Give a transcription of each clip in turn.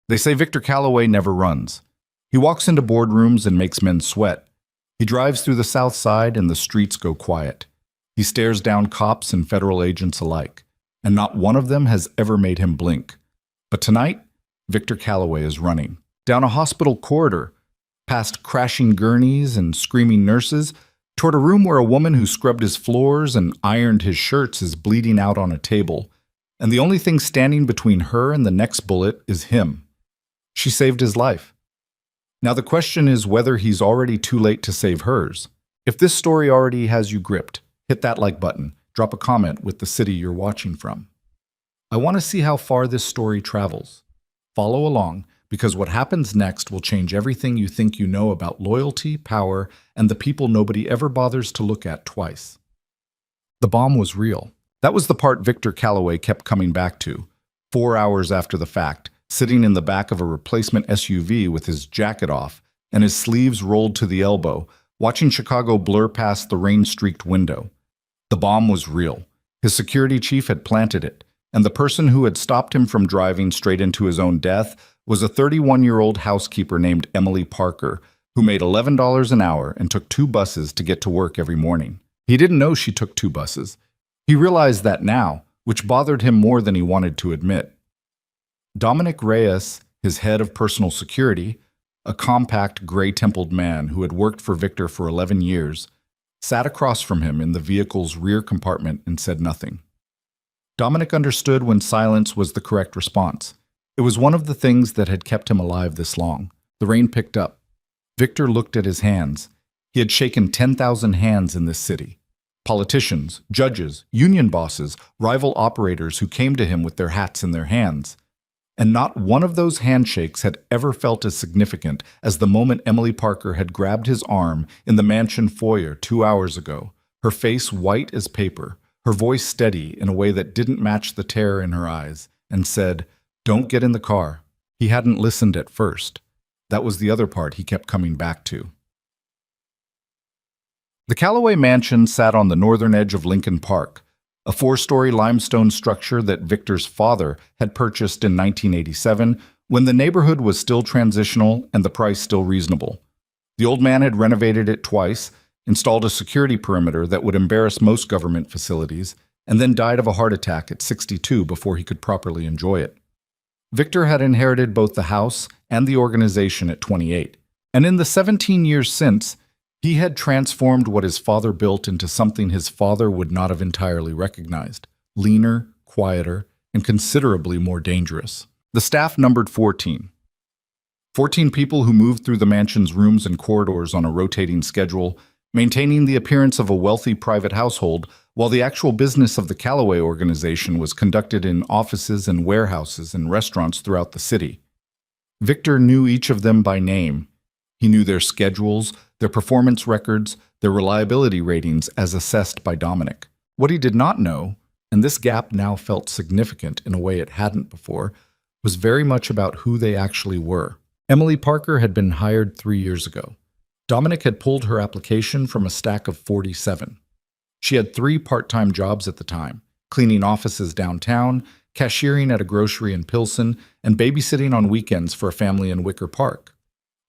They say Victor Calloway never runs. He walks into boardrooms and makes men sweat. He drives through the South Side and the streets go quiet. He stares down cops and federal agents alike, and not one of them has ever made him blink. But tonight, Victor Calloway is running. Down a hospital corridor, past crashing gurneys and screaming nurses, toward a room where a woman who scrubbed his floors and ironed his shirts is bleeding out on a table. And the only thing standing between her and the next bullet is him. She saved his life. Now the question is whether he's already too late to save hers. If this story already has you gripped, hit that like button, drop a comment with the city you're watching from. I want to see how far this story travels. Follow along, because what happens next will change everything you think you know about loyalty, power, and the people nobody ever bothers to look at twice. The bomb was real. That was the part Victor Calloway kept coming back to, 4 hours after the fact, sitting in the back of a replacement SUV with his jacket off and his sleeves rolled to the elbow, watching Chicago blur past the rain-streaked window. The bomb was real. His security chief had planted it, and the person who had stopped him from driving straight into his own death was a 31-year-old housekeeper named Emily Parker, who made $11 an hour and took 2 buses to get to work every morning. He didn't know she took 2 buses. He realized that now, which bothered him more than he wanted to admit. Dominic Reyes, his head of personal security, a compact, gray-templed man who had worked for Victor for 11 years, sat across from him in the vehicle's rear compartment and said nothing. Dominic understood when silence was the correct response. It was one of the things that had kept him alive this long. The rain picked up. Victor looked at his hands. He had shaken 10,000 hands in this city. Politicians, judges, union bosses, rival operators who came to him with their hats in their hands. And not one of those handshakes had ever felt as significant as the moment Emily Parker had grabbed his arm in the mansion foyer 2 hours ago, her face white as paper, her voice steady in a way that didn't match the terror in her eyes, and said, "Don't get in the car." He hadn't listened at first. That was the other part he kept coming back to. The Calloway Mansion sat on the northern edge of Lincoln Park, a 4-story limestone structure that Victor's father had purchased in 1987 when the neighborhood was still transitional and the price still reasonable. The old man had renovated it twice, installed a security perimeter that would embarrass most government facilities, and then died of a heart attack at 62 before he could properly enjoy it. Victor had inherited both the house and the organization at 28, and in the 17 years since, he had transformed what his father built into something his father would not have entirely recognized: leaner, quieter, and considerably more dangerous. The staff numbered 14. 14 people who moved through the mansion's rooms and corridors on a rotating schedule, maintaining the appearance of a wealthy private household, while the actual business of the Calloway organization was conducted in offices and warehouses and restaurants throughout the city. Victor knew each of them by name. He knew their schedules, their performance records, their reliability ratings as assessed by Dominic. What he did not know, and this gap now felt significant in a way it hadn't before, was very much about who they actually were. Emily Parker had been hired 3 years ago. Dominic had pulled her application from a stack of 47. She had 3 part-time jobs at the time: cleaning offices downtown, cashiering at a grocery in Pilsen, and babysitting on weekends for a family in Wicker Park.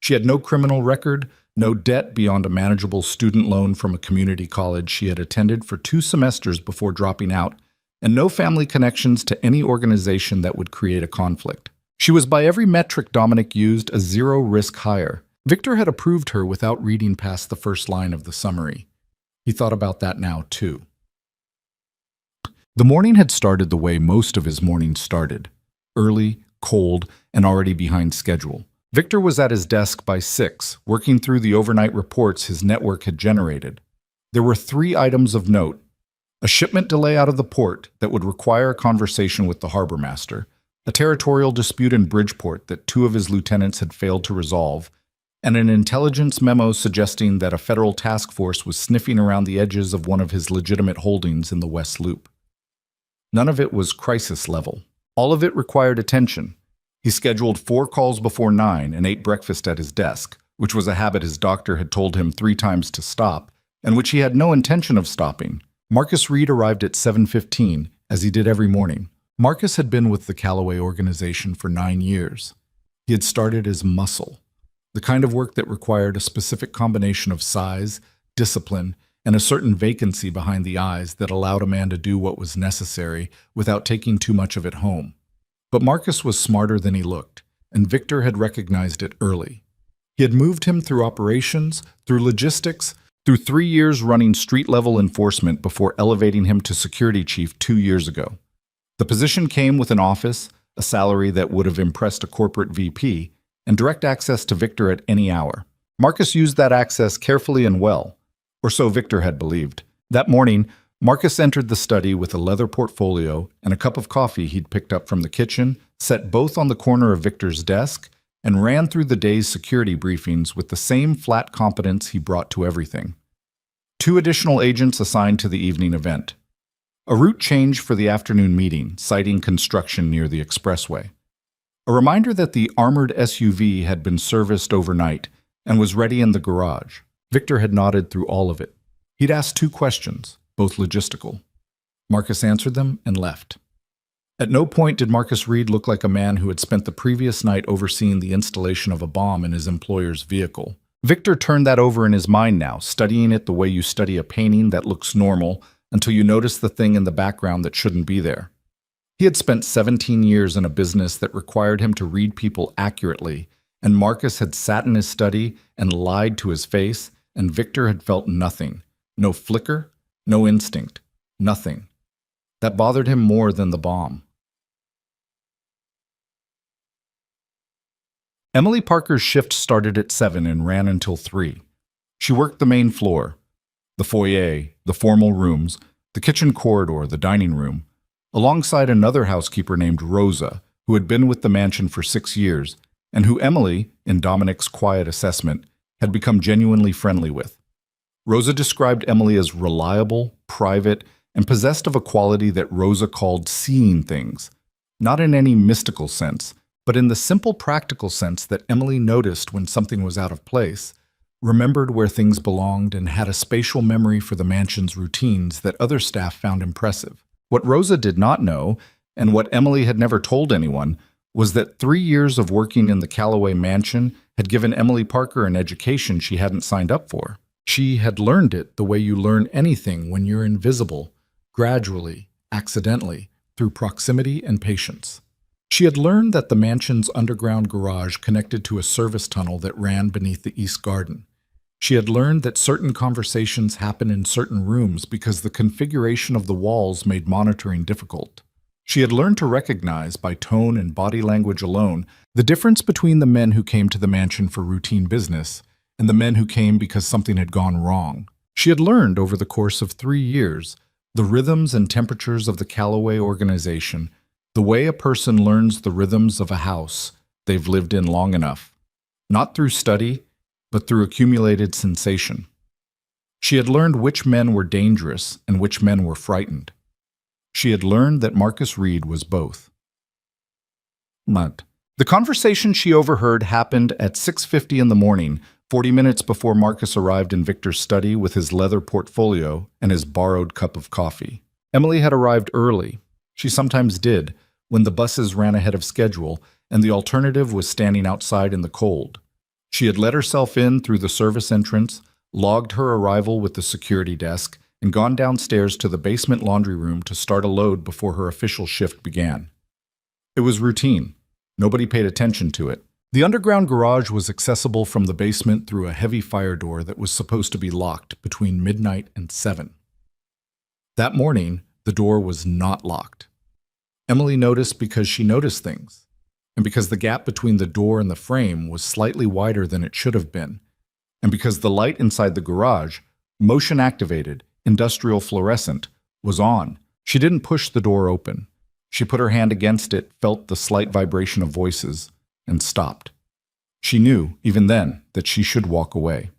She had no criminal record, no debt beyond a manageable student loan from a community college she had attended for 2 semesters before dropping out, and no family connections to any organization that would create a conflict. She was by every metric Dominic used a zero-risk hire. Victor had approved her without reading past the first line of the summary. He thought about that now, too. The morning had started the way most of his mornings started: early, cold, and already behind schedule. Victor was at his desk by 6, working through the overnight reports his network had generated. There were 3 items of note: a shipment delay out of the port that would require a conversation with the harbor master, a territorial dispute in Bridgeport that 2 of his lieutenants had failed to resolve, and an intelligence memo suggesting that a federal task force was sniffing around the edges of one of his legitimate holdings in the West Loop. None of it was crisis level. All of it required attention. He scheduled 4 calls before 9 and ate breakfast at his desk, which was a habit his doctor had told him 3 times to stop, and which he had no intention of stopping. Marcus Reed arrived at 7:15, as he did every morning. Marcus had been with the Calloway organization for 9 years. He had started as muscle, the kind of work that required a specific combination of size, discipline, and a certain vacancy behind the eyes that allowed a man to do what was necessary without taking too much of it home. But Marcus was smarter than he looked, and Victor had recognized it early. He had moved him through operations, through logistics, through 3 years running street-level enforcement before elevating him to security chief 2 years ago. The position came with an office, a salary that would have impressed a corporate VP, and direct access to Victor at any hour. Marcus used that access carefully and well, or so Victor had believed. That morning, Marcus entered the study with a leather portfolio and a cup of coffee he'd picked up from the kitchen, set both on the corner of Victor's desk, and ran through the day's security briefings with the same flat competence he brought to everything. 2 additional agents assigned to the evening event. A route change for the afternoon meeting, citing construction near the expressway. A reminder that the armored SUV had been serviced overnight and was ready in the garage. Victor had nodded through all of it. He'd asked 2 questions, both logistical. Marcus answered them and left. At no point did Marcus Reed look like a man who had spent the previous night overseeing the installation of a bomb in his employer's vehicle. Victor turned that over in his mind now, studying it the way you study a painting that looks normal until you notice the thing in the background that shouldn't be there. He had spent 17 years in a business that required him to read people accurately, and Marcus had sat in his study and lied to his face, and Victor had felt nothing. No flicker, no instinct, nothing. That bothered him more than the bomb. Emily Parker's shift started at 7 and ran until 3. She worked the main floor, the foyer, the formal rooms, the kitchen corridor, the dining room, alongside another housekeeper named Rosa, who had been with the mansion for 6 years, and who Emily, in Dominic's quiet assessment, had become genuinely friendly with. Rosa described Emily as reliable, private, and possessed of a quality that Rosa called seeing things, not in any mystical sense, but in the simple practical sense that Emily noticed when something was out of place, remembered where things belonged, and had a spatial memory for the mansion's routines that other staff found impressive. What Rosa did not know, and what Emily had never told anyone, was that 3 years of working in the Calloway mansion had given Emily Parker an education she hadn't signed up for. She had learned it the way you learn anything when you're invisible, gradually, accidentally, through proximity and patience. She had learned that the mansion's underground garage connected to a service tunnel that ran beneath the east garden. She had learned that certain conversations happen in certain rooms because the configuration of the walls made monitoring difficult. She had learned to recognize, by tone and body language alone, the difference between the men who came to the mansion for routine business and the men who came because something had gone wrong. She had learned over the course of 3 years the rhythms and temperatures of the Calloway organization, the way a person learns the rhythms of a house they've lived in long enough, not through study, but through accumulated sensation. She had learned which men were dangerous and which men were frightened. She had learned that Marcus Reed was both. The conversation she overheard happened at 6:50 in the morning, 40 minutes before Marcus arrived in Victor's study with his leather portfolio and his borrowed cup of coffee. Emily had arrived early. She sometimes did, when the buses ran ahead of schedule and the alternative was standing outside in the cold. She had let herself in through the service entrance, logged her arrival with the security desk, and gone downstairs to the basement laundry room to start a load before her official shift began. It was routine. Nobody paid attention to it. The underground garage was accessible from the basement through a heavy fire door that was supposed to be locked between midnight and 7. That morning, the door was not locked. Emily noticed because she noticed things, and because the gap between the door and the frame was slightly wider than it should have been, and because the light inside the garage, motion-activated, industrial fluorescent, was on. She didn't push the door open. She put her hand against it, felt the slight vibration of voices, and stopped. She knew, even then, that she should walk away.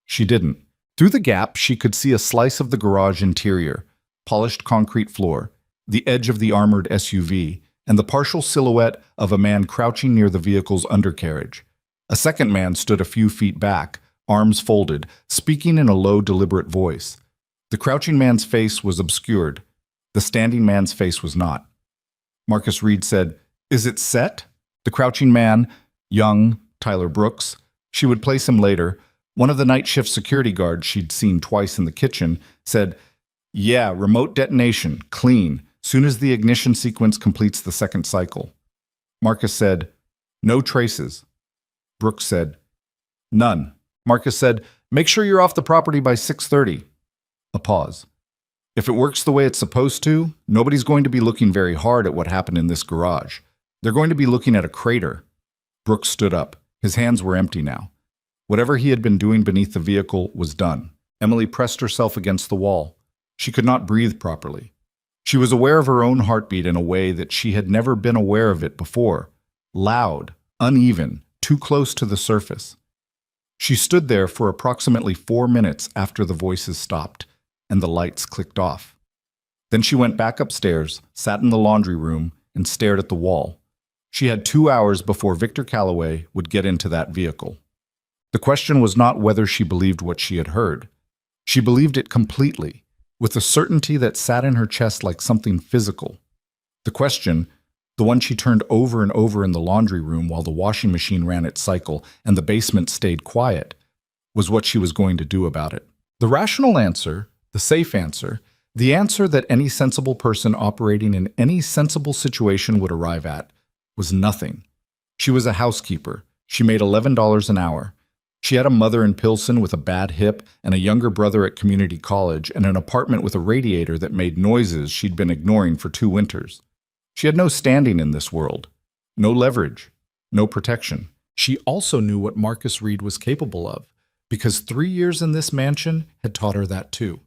She didn't. Through the gap, she could see a slice of the garage interior, polished concrete floor, the edge of the armored SUV, and the partial silhouette of a man crouching near the vehicle's undercarriage. A second man stood a few feet back, arms folded, speaking in a low, deliberate voice. The crouching man's face was obscured. The standing man's face was not. Marcus Reed said, "Is it set?" The crouching man, Young, Tyler Brooks. She would place him later. One of the night shift security guards she'd seen twice in the kitchen said, "Yeah, remote detonation, clean, soon as the ignition sequence completes the second cycle." Marcus said, "No traces." Brooks said, "None." Marcus said, "Make sure you're off the property by 6:30. A pause. "If it works the way it's supposed to, nobody's going to be looking very hard at what happened in this garage. They're going to be looking at a crater." Brooks stood up. His hands were empty now. Whatever he had been doing beneath the vehicle was done. Emily pressed herself against the wall. She could not breathe properly. She was aware of her own heartbeat in a way that she had never been aware of it before. Loud, uneven, too close to the surface. She stood there for approximately 4 minutes after the voices stopped and the lights clicked off. Then she went back upstairs, sat in the laundry room, and stared at the wall. She had 2 hours before Victor Calloway would get into that vehicle. The question was not whether she believed what she had heard. She believed it completely, with a certainty that sat in her chest like something physical. The question, the one she turned over and over in the laundry room while the washing machine ran its cycle and the basement stayed quiet, was what she was going to do about it. The rational answer, the safe answer, the answer that any sensible person operating in any sensible situation would arrive at, was nothing. She was a housekeeper. She made $11 an hour. She had a mother in Pilsen with a bad hip and a younger brother at community college and an apartment with a radiator that made noises she'd been ignoring for 2 winters. She had no standing in this world, no leverage, no protection. She also knew what Marcus Reed was capable of, because 3 years in this mansion had taught her that too.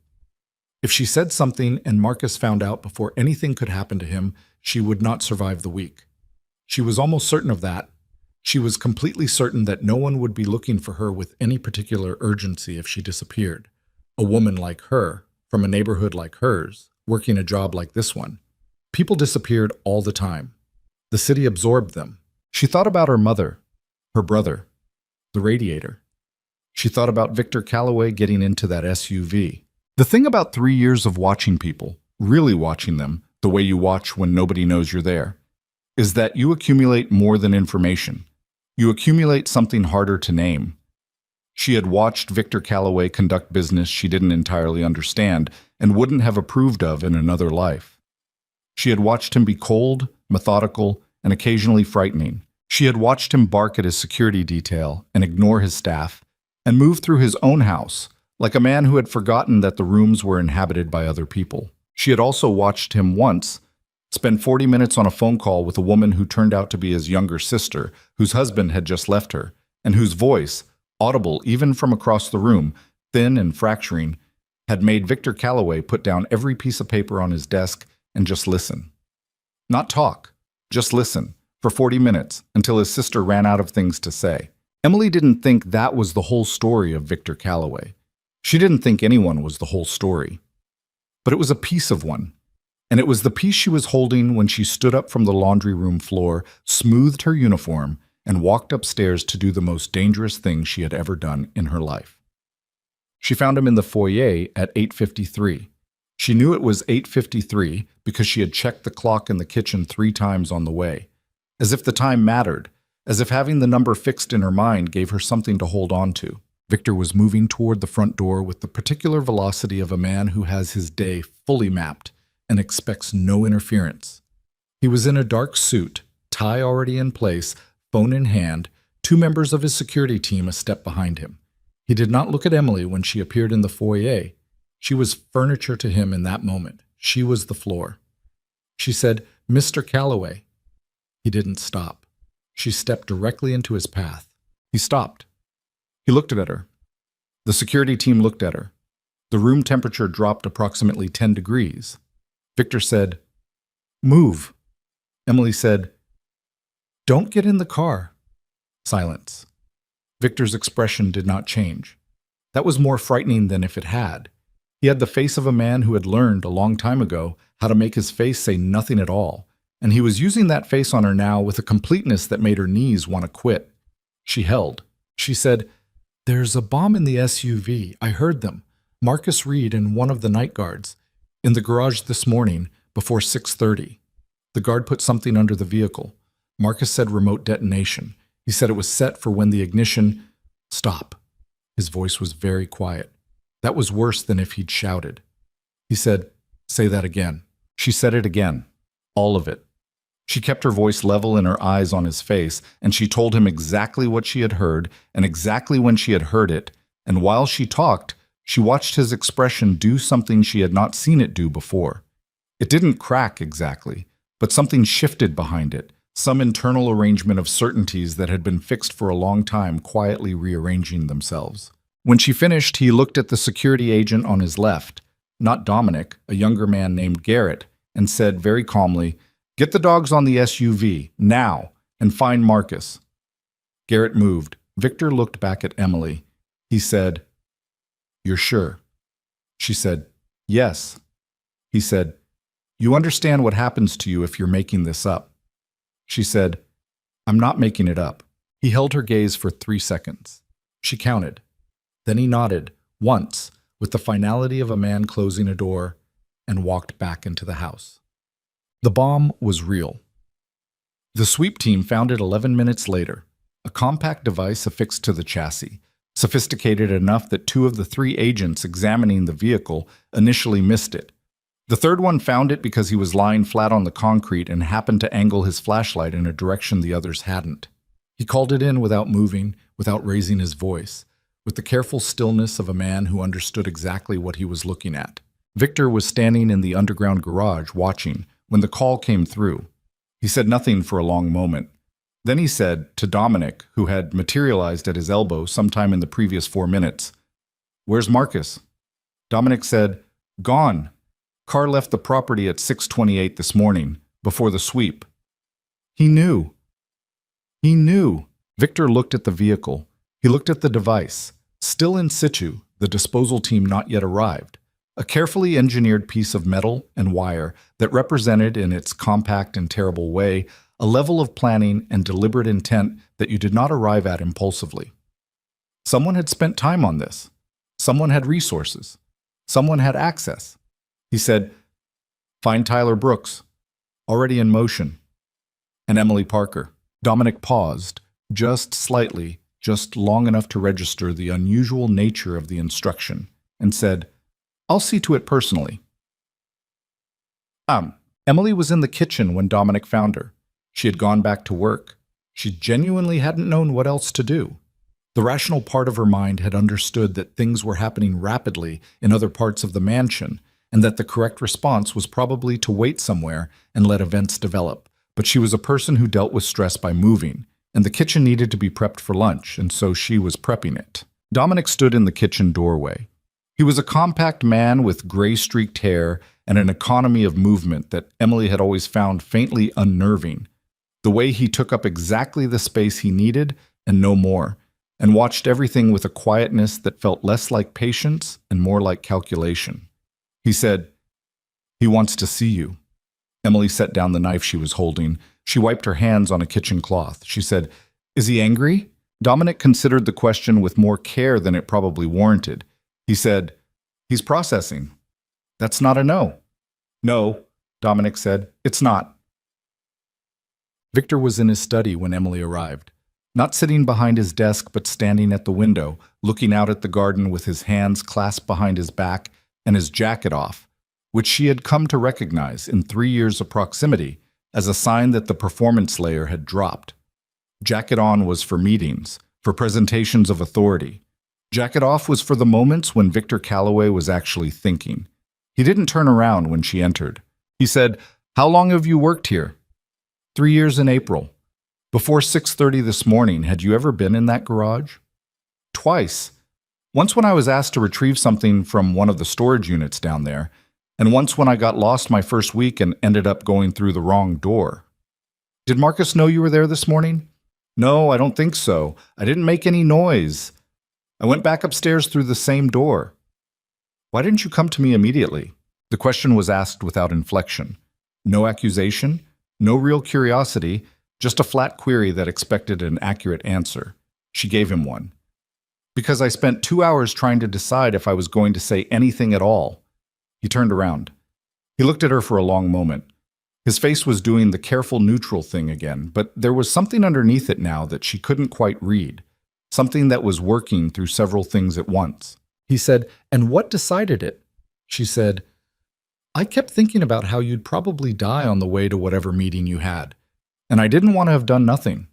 If she said something and Marcus found out before anything could happen to him, she would not survive the week. She was almost certain of that. She was completely certain that no one would be looking for her with any particular urgency if she disappeared. A woman like her, from a neighborhood like hers, working a job like this one. People disappeared all the time. The city absorbed them. She thought about her mother, her brother, the radiator. She thought about Victor Calloway getting into that SUV. The thing about 3 years of watching people, really watching them, the way you watch when nobody knows you're there, is that you accumulate more than information. You accumulate something harder to name. She had watched Victor Calloway conduct business she didn't entirely understand and wouldn't have approved of in another life. She had watched him be cold, methodical, and occasionally frightening. She had watched him bark at his security detail and ignore his staff, and move through his own house, like a man who had forgotten that the rooms were inhabited by other people. She had also watched him once spend 40 minutes on a phone call with a woman who turned out to be his younger sister, whose husband had just left her, and whose voice, audible even from across the room, thin and fracturing, had made Victor Calloway put down every piece of paper on his desk and just listen. Not talk, just listen, for 40 minutes, until his sister ran out of things to say. Emily didn't think that was the whole story of Victor Calloway. She didn't think anyone was the whole story. But it was a piece of one. And it was the piece she was holding when she stood up from the laundry room floor, smoothed her uniform, and walked upstairs to do the most dangerous thing she had ever done in her life. She found him in the foyer at 8:53. She knew it was 8:53 because she had checked the clock in the kitchen 3 times on the way, as if the time mattered, as if having the number fixed in her mind gave her something to hold on to. Victor was moving toward the front door with the particular velocity of a man who has his day fully mapped and expects no interference. He was in a dark suit, tie already in place, phone in hand, 2 members of his security team a step behind him. He did not look at Emily when she appeared in the foyer. She was furniture to him in that moment. She was the floor. She said, "Mr. Calloway." He didn't stop. She stepped directly into his path. He stopped. He looked at her. The security team looked at her. The room temperature dropped approximately 10 degrees. Victor said, "Move." Emily said, "Don't get in the car." Silence. Victor's expression did not change. That was more frightening than if it had. He had the face of a man who had learned a long time ago how to make his face say nothing at all, and he was using that face on her now with a completeness that made her knees want to quit. She held. She said, "There's a bomb in the SUV. I heard them. Marcus Reed and one of the night guards. In the garage this morning, before 6:30. The guard put something under the vehicle. Marcus said remote detonation. He said it was set for when the ignition... Stop. His voice was very quiet. That was worse than if he'd shouted. He said, "Say that again." She said it again. All of it. She kept her voice level and her eyes on his face, and she told him exactly what she had heard and exactly when she had heard it, and while she talked, she watched his expression do something she had not seen it do before. It didn't crack exactly, but something shifted behind it, some internal arrangement of certainties that had been fixed for a long time quietly rearranging themselves. When she finished, he looked at the security agent on his left, not Dominic, a younger man named Garrett, and said very calmly, "Get the dogs on the SUV, now, and find Marcus." Garrett moved. Victor looked back at Emily. He said, "You're sure?" She said, "Yes." He said, "You understand what happens to you if you're making this up." She said, "I'm not making it up." He held her gaze for 3 seconds. She counted. Then he nodded, once, with the finality of a man closing a door, and walked back into the house. The bomb was real. The sweep team found it 11 minutes later, a compact device affixed to the chassis, sophisticated enough that 2 of the 3 agents examining the vehicle initially missed it. The third one found it because he was lying flat on the concrete and happened to angle his flashlight in a direction the others hadn't. He called it in without moving, without raising his voice, with the careful stillness of a man who understood exactly what he was looking at. Victor was standing in the underground garage watching when the call came through. He said nothing for a long moment. Then he said to Dominic, who had materialized at his elbow sometime in the previous 4 minutes, "Where's Marcus?" Dominic said, "Gone. Car left the property at 6:28 this morning, before the sweep." He knew. He knew. Victor looked at the vehicle. He looked at the device. Still in situ, the disposal team not yet arrived. A carefully engineered piece of metal and wire that represented in its compact and terrible way a level of planning and deliberate intent that you did not arrive at impulsively. Someone had spent time on this. Someone had resources. Someone had access. He said, "Find Tyler Brooks, already in motion, and Emily Parker." Dominic paused, just slightly, just long enough to register the unusual nature of the instruction, and said, "I'll see to it personally." Emily was in the kitchen when Dominic found her. She had gone back to work. She genuinely hadn't known what else to do. The rational part of her mind had understood that things were happening rapidly in other parts of the mansion, and that the correct response was probably to wait somewhere and let events develop. But she was a person who dealt with stress by moving, and the kitchen needed to be prepped for lunch, and so she was prepping it. Dominic stood in the kitchen doorway. He was a compact man with gray-streaked hair and an economy of movement that Emily had always found faintly unnerving. The way he took up exactly the space he needed and no more, and watched everything with a quietness that felt less like patience and more like calculation. He said, "He wants to see you." Emily set down the knife she was holding. She wiped her hands on a kitchen cloth. She said, "Is he angry?" Dominic considered the question with more care than it probably warranted. He said, "He's processing." "That's not a no." "No," Dominic said, "it's not." Victor was in his study when Emily arrived. Not sitting behind his desk, but standing at the window, looking out at the garden with his hands clasped behind his back and his jacket off, which she had come to recognize in 3 years of proximity as a sign that the performance layer had dropped. Jacket on was for meetings, for presentations of authority. Jacket off was for the moments when Victor Calloway was actually thinking. He didn't turn around when she entered. He said, "How long have you worked here?" 3 years in April. Before 6:30 this morning, had you ever been in that garage? Twice. Once when I was asked to retrieve something from one of the storage units down there, and once when I got lost my first week and ended up going through the wrong door. Did Marcus know you were there this morning? No, I don't think so. I didn't make any noise. I went back upstairs through the same door. Why didn't you come to me immediately? The question was asked without inflection. No accusation, no real curiosity, just a flat query that expected an accurate answer. She gave him one. Because I spent 2 hours trying to decide if I was going to say anything at all. He turned around. He looked at her for a long moment. His face was doing the careful neutral thing again, but there was something underneath it now that she couldn't quite read, something that was working through several things at once. He said, "And what decided it?" She said, "I kept thinking about how you'd probably die on the way to whatever meeting you had, and I didn't want to have done nothing.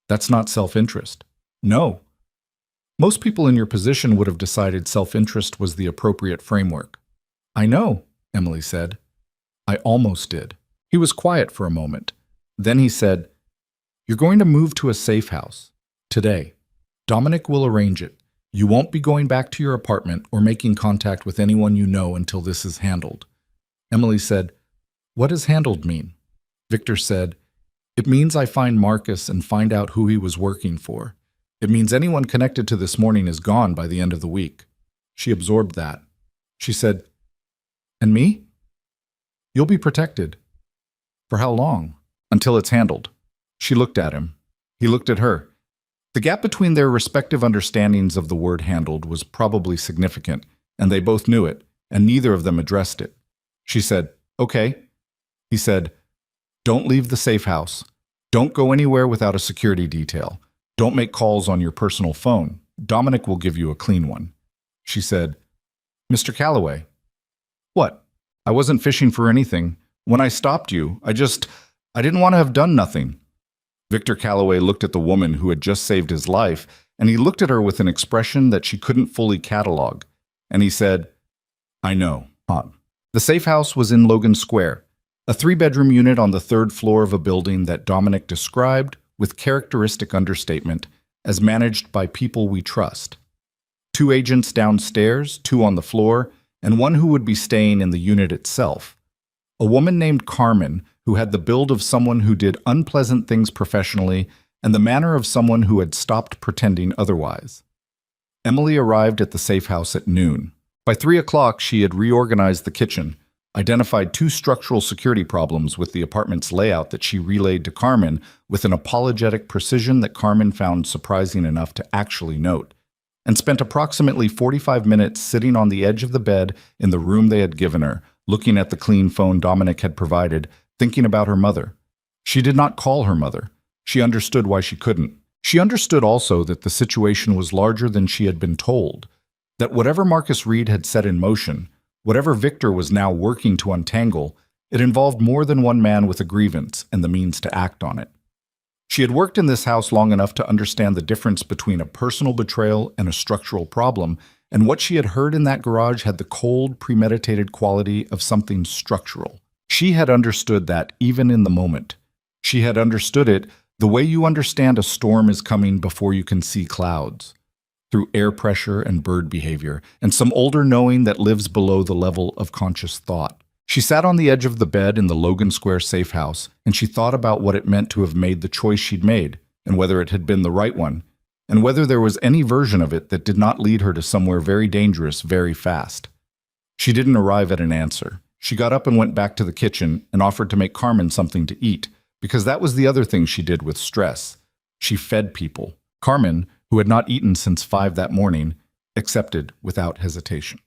That's not self-interest." "No. Most people in your position would have decided self-interest was the appropriate framework." "I know," Emily said. "I almost did." He was quiet for a moment. Then he said, "You're going to move to a safe house. Today. Dominic will arrange it. You won't be going back to your apartment or making contact with anyone you know until this is handled." Emily said, "What does handled mean?" Victor said, "It means I find Marcus and find out who he was working for. It means anyone connected to this morning is gone by the end of the week." She absorbed that. She said, "And me?" "You'll be protected." "For how long?" "Until it's handled." She looked at him. He looked at her. The gap between their respective understandings of the word handled was probably significant, and they both knew it, and neither of them addressed it. She said, "Okay." He said, "Don't leave the safe house. Don't go anywhere without a security detail. Don't make calls on your personal phone. Dominic will give you a clean one." She said, "Mr. Calloway." "What?" "I wasn't fishing for anything. When I stopped you, I didn't want to have done nothing." Victor Calloway looked at the woman who had just saved his life, and he looked at her with an expression that she couldn't fully catalog. And he said, "I know, hon." The safe house was in Logan Square, a 3-bedroom unit on the 3rd floor of a building that Dominic described, with characteristic understatement, as managed by people we trust. 2 agents downstairs, 2 on the floor, and 1 who would be staying in the unit itself. A woman named Carmen, who had the build of someone who did unpleasant things professionally and the manner of someone who had stopped pretending otherwise. Emily arrived at the safe house at noon. By 3 o'clock, she had reorganized the kitchen, identified 2 structural security problems with the apartment's layout that she relayed to Carmen with an apologetic precision that Carmen found surprising enough to actually note, and spent approximately 45 minutes sitting on the edge of the bed in the room they had given her, looking at the clean phone Dominic had provided, thinking about her mother. She did not call her mother. She understood why she couldn't. She understood also that the situation was larger than she had been told, that whatever Marcus Reed had set in motion, whatever Victor was now working to untangle, it involved more than one man with a grievance and the means to act on it. She had worked in this house long enough to understand the difference between a personal betrayal and a structural problem, and what she had heard in that garage had the cold, premeditated quality of something structural. She had understood that even in the moment. She had understood it the way you understand a storm is coming before you can see clouds, through air pressure and bird behavior, and some older knowing that lives below the level of conscious thought. She sat on the edge of the bed in the Logan Square safe house, and she thought about what it meant to have made the choice she'd made, and whether it had been the right one, and whether there was any version of it that did not lead her to somewhere very dangerous very fast. She didn't arrive at an answer. She got up and went back to the kitchen and offered to make Carmen something to eat, because that was the other thing she did with stress. She fed people. Carmen, who had not eaten since 5 that morning, accepted without hesitation.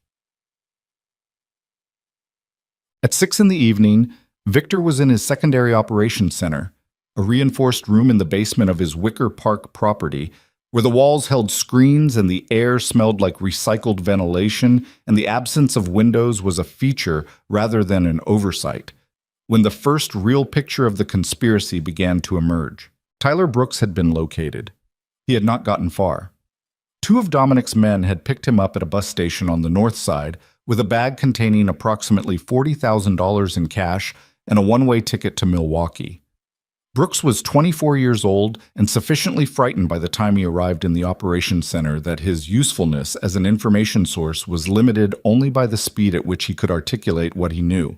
At 6 in the evening, Victor was in his secondary operations center, a reinforced room in the basement of his Wicker Park property, where the walls held screens and the air smelled like recycled ventilation and the absence of windows was a feature rather than an oversight, when the first real picture of the conspiracy began to emerge. Tyler Brooks had been located. He had not gotten far. 2 of Dominic's men had picked him up at a bus station on the north side with a bag containing approximately $40,000 in cash and a one-way ticket to Milwaukee. Brooks was 24 years old and sufficiently frightened by the time he arrived in the operations center that his usefulness as an information source was limited only by the speed at which he could articulate what he knew,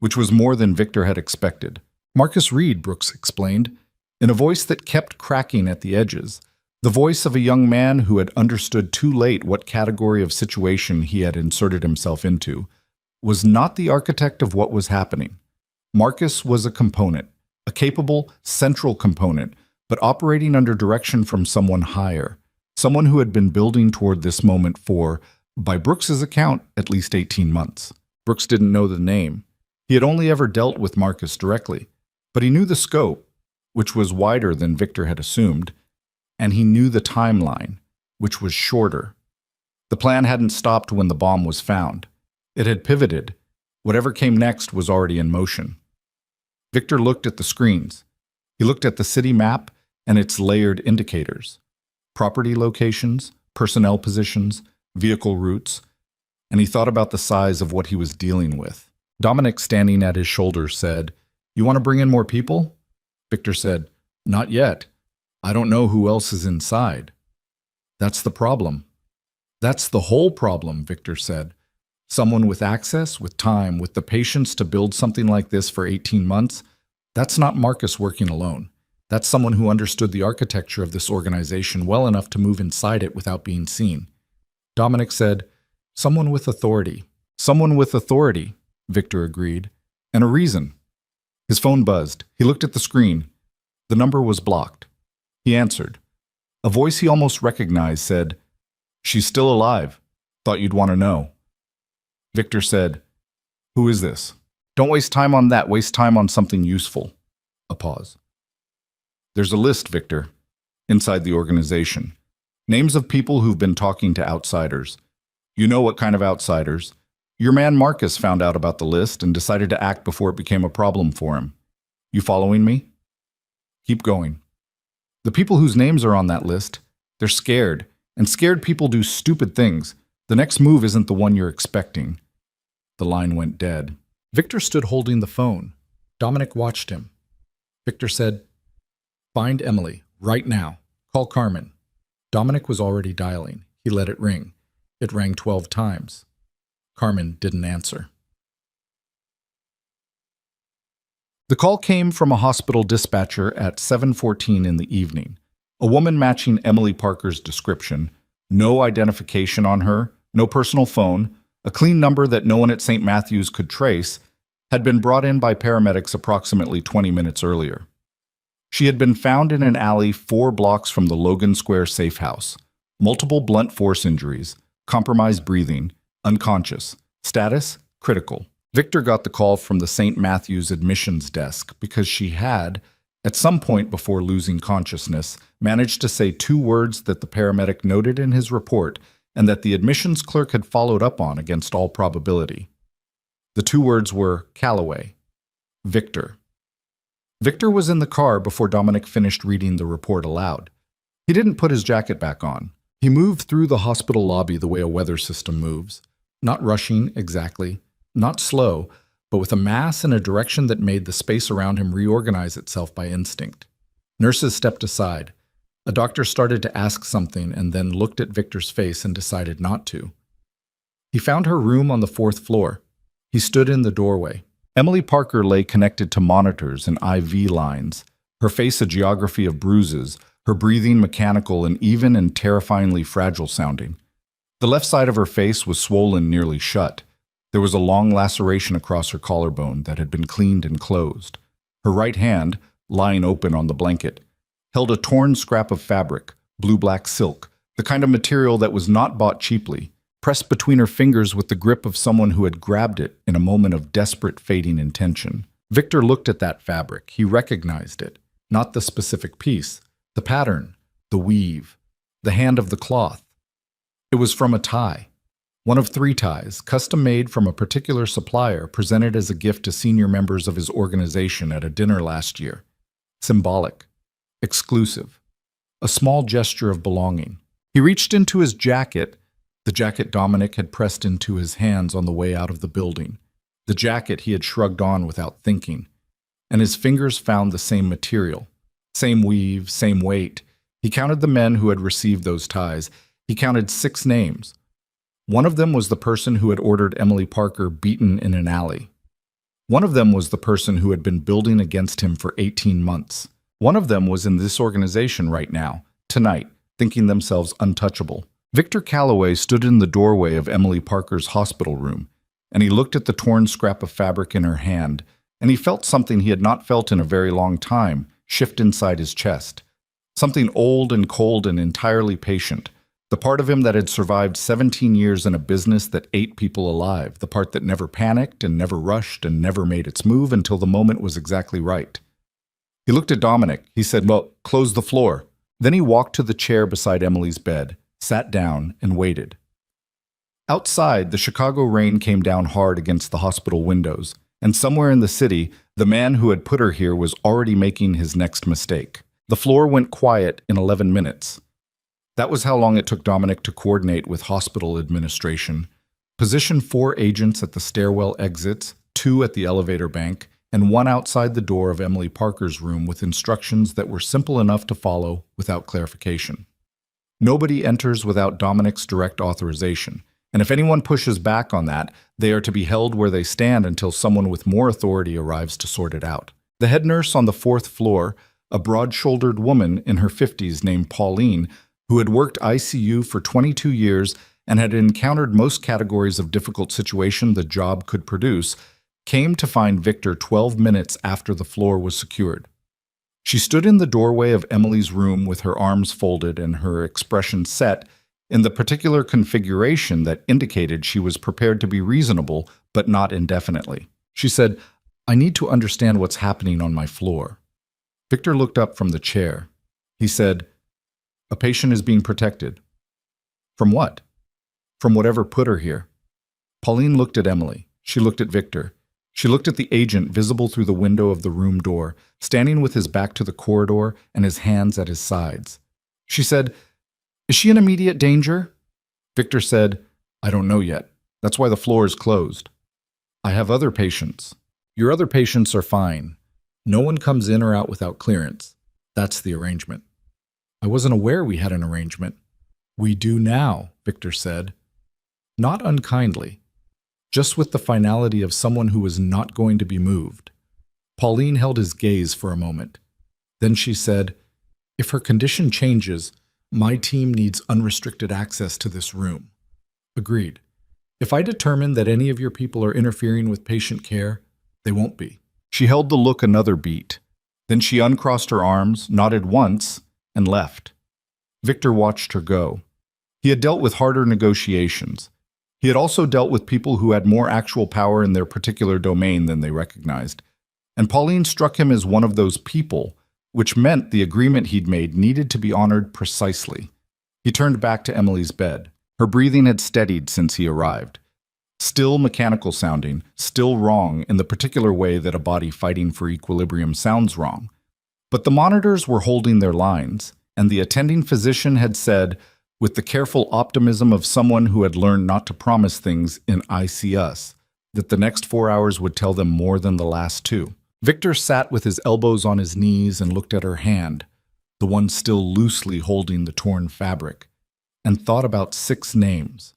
which was more than Victor had expected. "Marcus Reed," Brooks explained, in a voice that kept cracking at the edges, the voice of a young man who had understood too late what category of situation he had inserted himself into, was not the architect of what was happening. Marcus was a component, a capable, central component, but operating under direction from someone higher, someone who had been building toward this moment for, by Brooks's account, at least 18 months. Brooks didn't know the name. He had only ever dealt with Marcus directly, but he knew the scope, which was wider than Victor had assumed, and he knew the timeline, which was shorter. The plan hadn't stopped when the bomb was found. It had pivoted. Whatever came next was already in motion. Victor looked at the screens. He looked at the city map and its layered indicators, property locations, personnel positions, vehicle routes, and he thought about the size of what he was dealing with. Dominic, standing at his shoulder, said, "You want to bring in more people?" Victor said, "Not yet. I don't know who else is inside." "That's the problem." "That's the whole problem," Victor said. "Someone with access, with time, with the patience to build something like this for 18 months, that's not Marcus working alone. That's someone who understood the architecture of this organization well enough to move inside it without being seen." Dominic said, "Someone with authority." "Someone with authority," Victor agreed. "And a reason." His phone buzzed. He looked at the screen. The number was blocked. He answered. A voice he almost recognized said, "She's still alive. Thought you'd want to know." Victor said, "Who is this?" "Don't waste time on that. Waste time on something useful." A pause. "There's a list, Victor, inside the organization. Names of people who've been talking to outsiders. You know what kind of outsiders. Your man Marcus found out about the list and decided to act before it became a problem for him. You following me? Keep going. The people whose names are on that list, they're scared, and scared people do stupid things. The next move isn't the one you're expecting." The line went dead. Victor stood holding the phone. Dominic watched him. Victor said, "Find Emily, right now. Call Carmen." Dominic was already dialing. He let it ring. It rang 12 times. Carmen didn't answer. The call came from a hospital dispatcher at 7:14 in the evening. A woman matching Emily Parker's description, no identification on her, no personal phone, a clean number that no one at St. Matthew's could trace, had been brought in by paramedics approximately 20 minutes earlier. She had been found in an alley 4 blocks from the Logan Square safe house. Multiple blunt force injuries, compromised breathing, unconscious. Status, critical. Victor got the call from the St. Matthew's admissions desk because she had, at some point before losing consciousness, managed to say 2 words that the paramedic noted in his report and that the admissions clerk had followed up on against all probability. The 2 words were Calloway. Victor. Victor was in the car before Dominic finished reading the report aloud. He didn't put his jacket back on. He moved through the hospital lobby the way a weather system moves. Not rushing, exactly. Not slow, but with a mass and a direction that made the space around him reorganize itself by instinct. Nurses stepped aside. A doctor started to ask something and then looked at Victor's face and decided not to. He found her room on the 4th floor. He stood in the doorway. Emily Parker lay connected to monitors and IV lines, her face a geography of bruises, her breathing mechanical and even and terrifyingly fragile sounding. The left side of her face was swollen nearly shut. There was a long laceration across her collarbone that had been cleaned and closed. Her right hand, lying open on the blanket, held a torn scrap of fabric, blue-black silk, the kind of material that was not bought cheaply, pressed between her fingers with the grip of someone who had grabbed it in a moment of desperate fading intention. Victor looked at that fabric. He recognized it, not the specific piece, the pattern, the weave, the hand of the cloth. It was from a tie. One of 3 ties, custom made from a particular supplier, presented as a gift to senior members of his organization at a dinner last year. Symbolic. Exclusive. A small gesture of belonging. He reached into his jacket, the jacket Dominic had pressed into his hands on the way out of the building, the jacket he had shrugged on without thinking, and his fingers found the same material, same weave, same weight. He counted the men who had received those ties. He counted 6 names. One of them was the person who had ordered Emily Parker beaten in an alley. One of them was the person who had been building against him for 18 months. One of them was in this organization right now, tonight, thinking themselves untouchable. Victor Calloway stood in the doorway of Emily Parker's hospital room, and he looked at the torn scrap of fabric in her hand, and he felt something he had not felt in a very long time shift inside his chest. Something old and cold and entirely patient, The part of him that had survived 17 years in a business that ate people alive, the part that never panicked and never rushed and never made its move until the moment was exactly right. He looked at Dominic. He said, "Well, close the floor." Then he walked to the chair beside Emily's bed, sat down, and waited. Outside, the Chicago rain came down hard against the hospital windows, and somewhere in the city, the man who had put her here was already making his next mistake. The floor went quiet in 11 minutes. That was how long it took Dominic to coordinate with hospital administration. Position 4 agents at the stairwell exits, 2 at the elevator bank, and 1 outside the door of Emily Parker's room with instructions that were simple enough to follow without clarification. Nobody enters without Dominic's direct authorization, and if anyone pushes back on that, they are to be held where they stand until someone with more authority arrives to sort it out. The head nurse on the 4th floor, a broad-shouldered woman in her 50s named Pauline, who had worked ICU for 22 years and had encountered most categories of difficult situation the job could produce, came to find Victor 12 minutes after the floor was secured. She stood in the doorway of Emily's room with her arms folded and her expression set in the particular configuration that indicated she was prepared to be reasonable, but not indefinitely. She said, "I need to understand what's happening on my floor." Victor looked up from the chair. He said, "A patient is being protected." "From what?" "From whatever put her here." Pauline looked at Emily. She looked at Victor. She looked at the agent visible through the window of the room door, standing with his back to the corridor and his hands at his sides. She said, "Is she in immediate danger?" Victor said, "I don't know yet. That's why the floor is closed. I have other patients. Your other patients are fine. No one comes in or out without clearance. That's the arrangement." "I wasn't aware we had an arrangement." "We do now," Victor said. Not unkindly, just with the finality of someone who was not going to be moved. Pauline held his gaze for a moment. Then she said, "If her condition changes, my team needs unrestricted access to this room." "Agreed. If I determine that any of your people are interfering with patient care, they won't be." She held the look another beat. Then she uncrossed her arms, nodded once, and left. Victor watched her go. He had dealt with harder negotiations. He had also dealt with people who had more actual power in their particular domain than they recognized. And Pauline struck him as one of those people, which meant the agreement he'd made needed to be honored precisely. He turned back to Emily's bed. Her breathing had steadied since he arrived. Still mechanical sounding, still wrong in the particular way that a body fighting for equilibrium sounds wrong. But the monitors were holding their lines, and the attending physician had said, with the careful optimism of someone who had learned not to promise things in ICU, that the next 4 hours would tell them more than the last 2. Victor sat with his elbows on his knees and looked at her hand, the one still loosely holding the torn fabric, and thought about 6 names.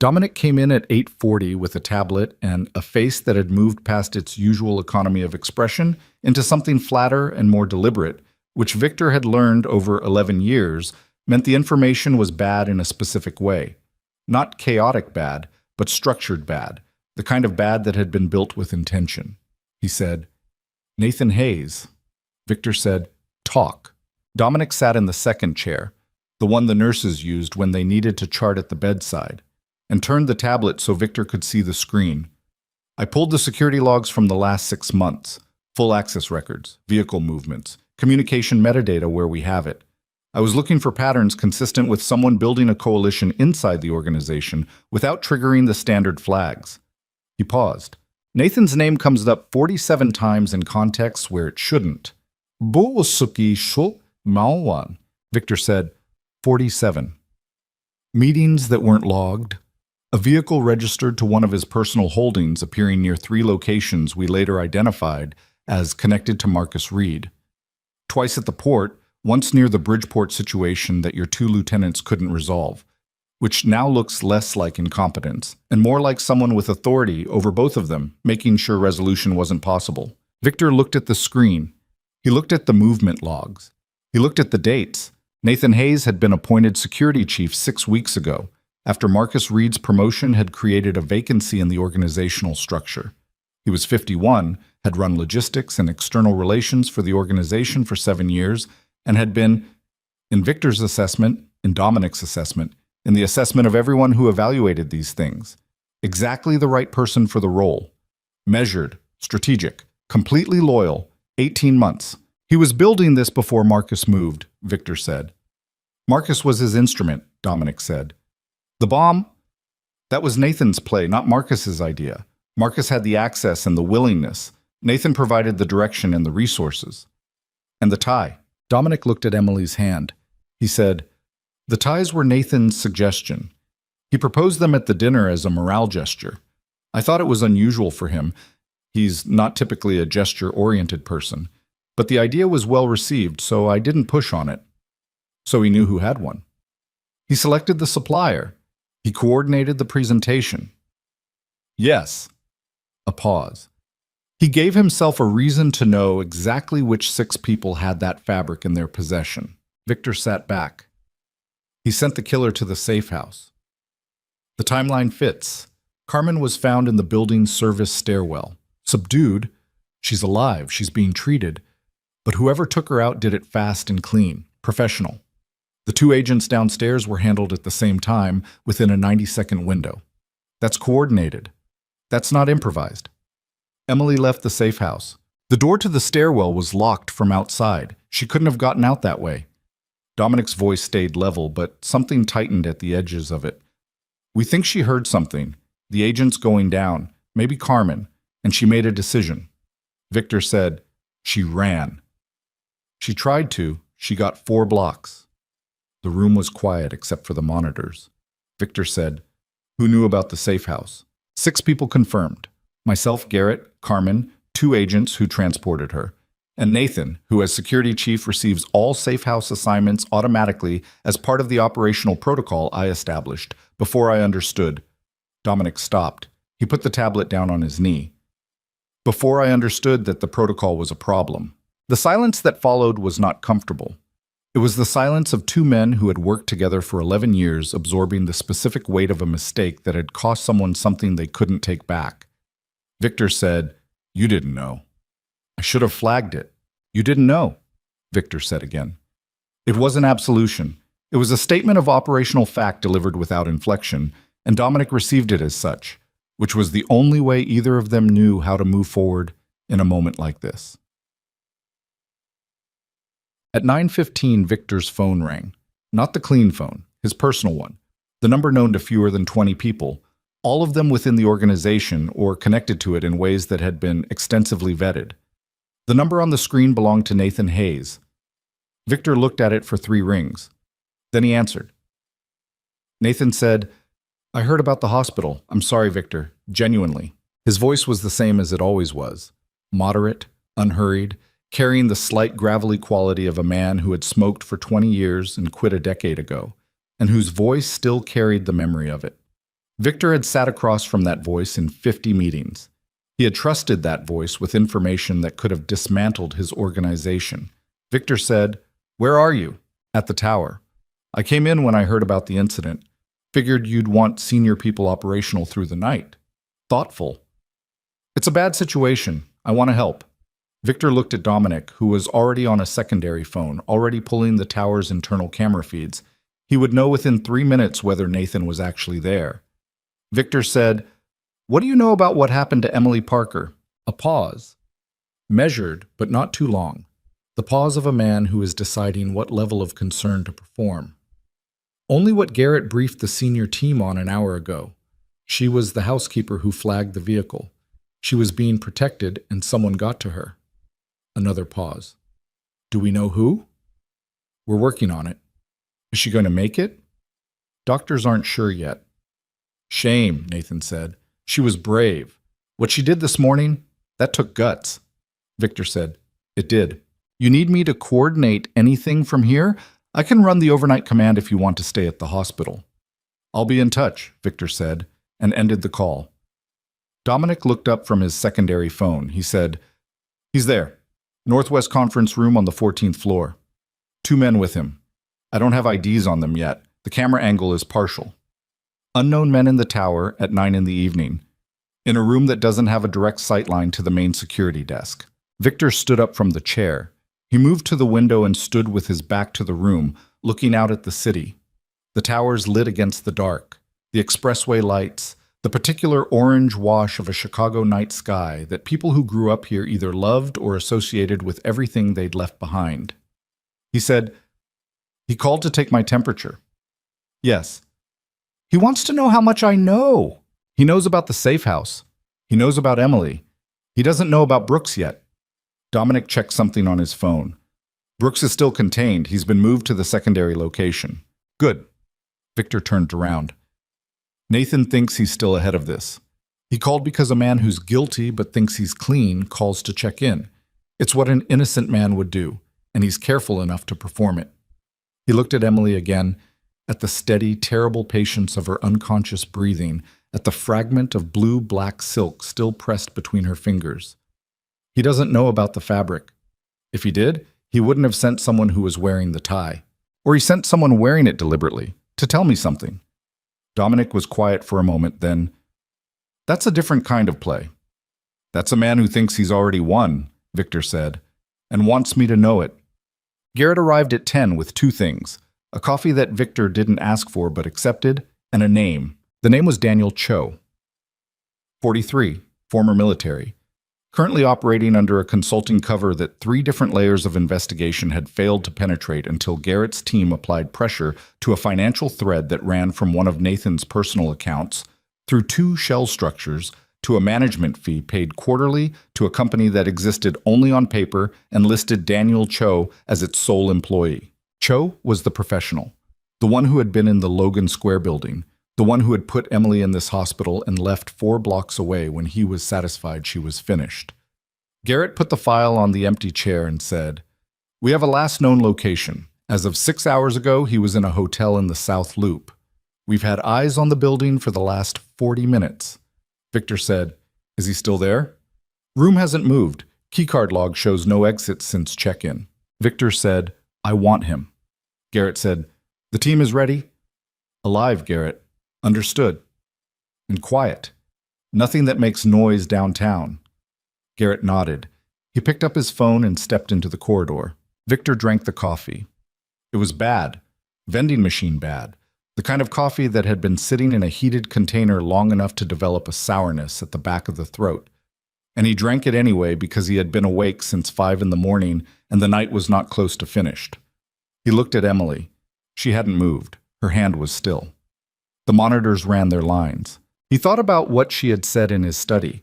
Dominic came in at 8:40 with a tablet and a face that had moved past its usual economy of expression into something flatter and more deliberate, which Victor had learned over 11 years meant the information was bad in a specific way. Not chaotic bad, but structured bad, the kind of bad that had been built with intention. He said, "Nathan Hayes." Victor said, "Talk." Dominic sat in the second chair, the one the nurses used when they needed to chart at the bedside, and turned the tablet so Victor could see the screen. "I pulled the security logs from the last 6 months, full access records, vehicle movements, communication metadata where we have it. I was looking for patterns consistent with someone building a coalition inside the organization without triggering the standard flags." He paused. "Nathan's name comes up 47 times in contexts where it shouldn't." Victor said, 47. Meetings that weren't logged. A vehicle registered to one of his personal holdings appearing near 3 locations we later identified as connected to Marcus Reed. Twice at the port, once near the Bridgeport situation that your 2 lieutenants couldn't resolve, which now looks less like incompetence and more like someone with authority over both of them, making sure resolution wasn't possible. Victor looked at the screen. He looked at the movement logs. He looked at the dates. Nathan Hayes had been appointed security chief 6 weeks ago, after Marcus Reed's promotion had created a vacancy in the organizational structure. He was 51, had run logistics and external relations for the organization for 7 years, and had been, in Victor's assessment, in Dominic's assessment, in the assessment of everyone who evaluated these things, exactly the right person for the role. Measured, strategic, completely loyal, 18 months. He was building this before Marcus moved, Victor said. Marcus was his instrument, Dominic said. The bomb? That was Nathan's play, not Marcus's idea. Marcus had the access and the willingness. Nathan provided the direction and the resources. And the tie. Dominic looked at Emily's hand. He said, the ties were Nathan's suggestion. He proposed them at the dinner as a morale gesture. I thought it was unusual for him. He's not typically a gesture-oriented person. But the idea was well received, so I didn't push on it. So he knew who had one. He selected the supplier. He coordinated the presentation. Yes. A pause. He gave himself a reason to know exactly which 6 people had that fabric in their possession. Victor sat back. He sent the killer to the safe house. The timeline fits. Carmen was found in the building's service stairwell. Subdued. She's alive. She's being treated. But whoever took her out did it fast and clean. Professional. The 2 agents downstairs were handled at the same time within a 90-second window. That's coordinated. That's not improvised. Emily left the safe house. The door to the stairwell was locked from outside. She couldn't have gotten out that way. Dominic's voice stayed level, but something tightened at the edges of it. We think she heard something. The agents going down, maybe Carmen, and she made a decision. Victor said, she ran. She tried to. She got 4 blocks. The room was quiet except for the monitors. Victor said, who knew about the safe house? 6 people confirmed. Myself, Garrett, Carmen, 2 agents who transported her, and Nathan, who as security chief receives all safe house assignments automatically as part of the operational protocol I established before I understood. Dominic stopped. He put the tablet down on his knee. Before I understood that the protocol was a problem. The silence that followed was not comfortable. It was the silence of 2 men who had worked together for 11 years, absorbing the specific weight of a mistake that had cost someone something they couldn't take back. Victor said, you didn't know. I should have flagged it. You didn't know, Victor said again. It wasn't absolution. It was a statement of operational fact delivered without inflection, and Dominic received it as such, which was the only way either of them knew how to move forward in a moment like this. At 9:15, Victor's phone rang. Not the clean phone, his personal one, the number known to fewer than 20 people, all of them within the organization or connected to it in ways that had been extensively vetted. The number on the screen belonged to Nathan Hayes. Victor looked at it for 3 rings. Then he answered. Nathan said, I heard about the hospital. I'm sorry, Victor. Genuinely. His voice was the same as it always was. Moderate, unhurried, carrying the slight gravelly quality of a man who had smoked for 20 years and quit a decade ago, and whose voice still carried the memory of it. Victor had sat across from that voice in 50 meetings. He had trusted that voice with information that could have dismantled his organization. Victor said, Where are you? At the tower. I came in when I heard about the incident. Figured you'd want senior people operational through the night. Thoughtful. It's a bad situation. I want to help. Victor looked at Dominic, who was already on a secondary phone, already pulling the tower's internal camera feeds. He would know within 3 minutes whether Nathan was actually there. Victor said, What do you know about what happened to Emily Parker? A pause. Measured, but not too long. The pause of a man who is deciding what level of concern to perform. Only what Garrett briefed the senior team on an hour ago. She was the housekeeper who flagged the vehicle. She was being protected and someone got to her. Another pause. Do we know who? We're working on it. Is she going to make it? Doctors aren't sure yet. Shame, Nathan said. She was brave. What she did this morning, that took guts. Victor said, It did. You need me to coordinate anything from here? I can run the overnight command if you want to stay at the hospital. I'll be in touch, Victor said, and ended the call. Dominic looked up from his secondary phone. He said, He's there. Northwest conference room on the 14th floor. 2 men with him. I don't have IDs on them yet. The camera angle is partial. Unknown men in the tower at 9 in the evening. In a room that doesn't have a direct sight line to the main security desk. Victor stood up from the chair. He moved to the window and stood with his back to the room, looking out at the city. The towers lit against the dark, the expressway lights, the particular orange wash of a Chicago night sky that people who grew up here either loved or associated with everything they'd left behind. He said, "He called to take my temperature." "Yes." "He wants to know how much I know." "He knows about the safe house. He knows about Emily. He doesn't know about Brooks yet." Dominic checked something on his phone. "Brooks is still contained. He's been moved to the secondary location." "Good." Victor turned around. "Nathan thinks he's still ahead of this. He called because a man who's guilty but thinks he's clean calls to check in. It's what an innocent man would do, and he's careful enough to perform it." He looked at Emily again, at the steady, terrible patience of her unconscious breathing, at the fragment of blue-black silk still pressed between her fingers. "He doesn't know about the fabric. If he did, he wouldn't have sent someone who was wearing the tie. Or he sent someone wearing it deliberately, to tell me something." Dominic was quiet for a moment, then, "That's a different kind of play." "That's a man who thinks he's already won," Victor said, "and wants me to know it." Garrett arrived at 10 with two things: a coffee that Victor didn't ask for but accepted, and a name. The name was Daniel Cho. 43, former military. Currently operating under a consulting cover that 3 different layers of investigation had failed to penetrate until Garrett's team applied pressure to a financial thread that ran from one of Nathan's personal accounts, through 2 shell structures, to a management fee paid quarterly to a company that existed only on paper and listed Daniel Cho as its sole employee. Cho was the professional, the one who had been in the Logan Square building, the one who had put Emily in this hospital and left 4 blocks away when he was satisfied she was finished. Garrett put the file on the empty chair and said, "We have a last known location. As of 6 hours ago, he was in a hotel in the South Loop. We've had eyes on the building for the last 40 minutes. Victor said, "Is he still there?" "Room hasn't moved. Keycard log shows no exits since check-in." Victor said, "I want him." Garrett said, "The team is ready." "Alive, Garrett." "Understood." "And quiet. Nothing that makes noise downtown." Garrett nodded. He picked up his phone and stepped into the corridor. Victor drank the coffee. It was bad. Vending machine bad. The kind of coffee that had been sitting in a heated container long enough to develop a sourness at the back of the throat. And he drank it anyway because he had been awake since 5 in the morning and the night was not close to finished. He looked at Emily. She hadn't moved. Her hand was still. The monitors ran their lines. He thought about what she had said in his study.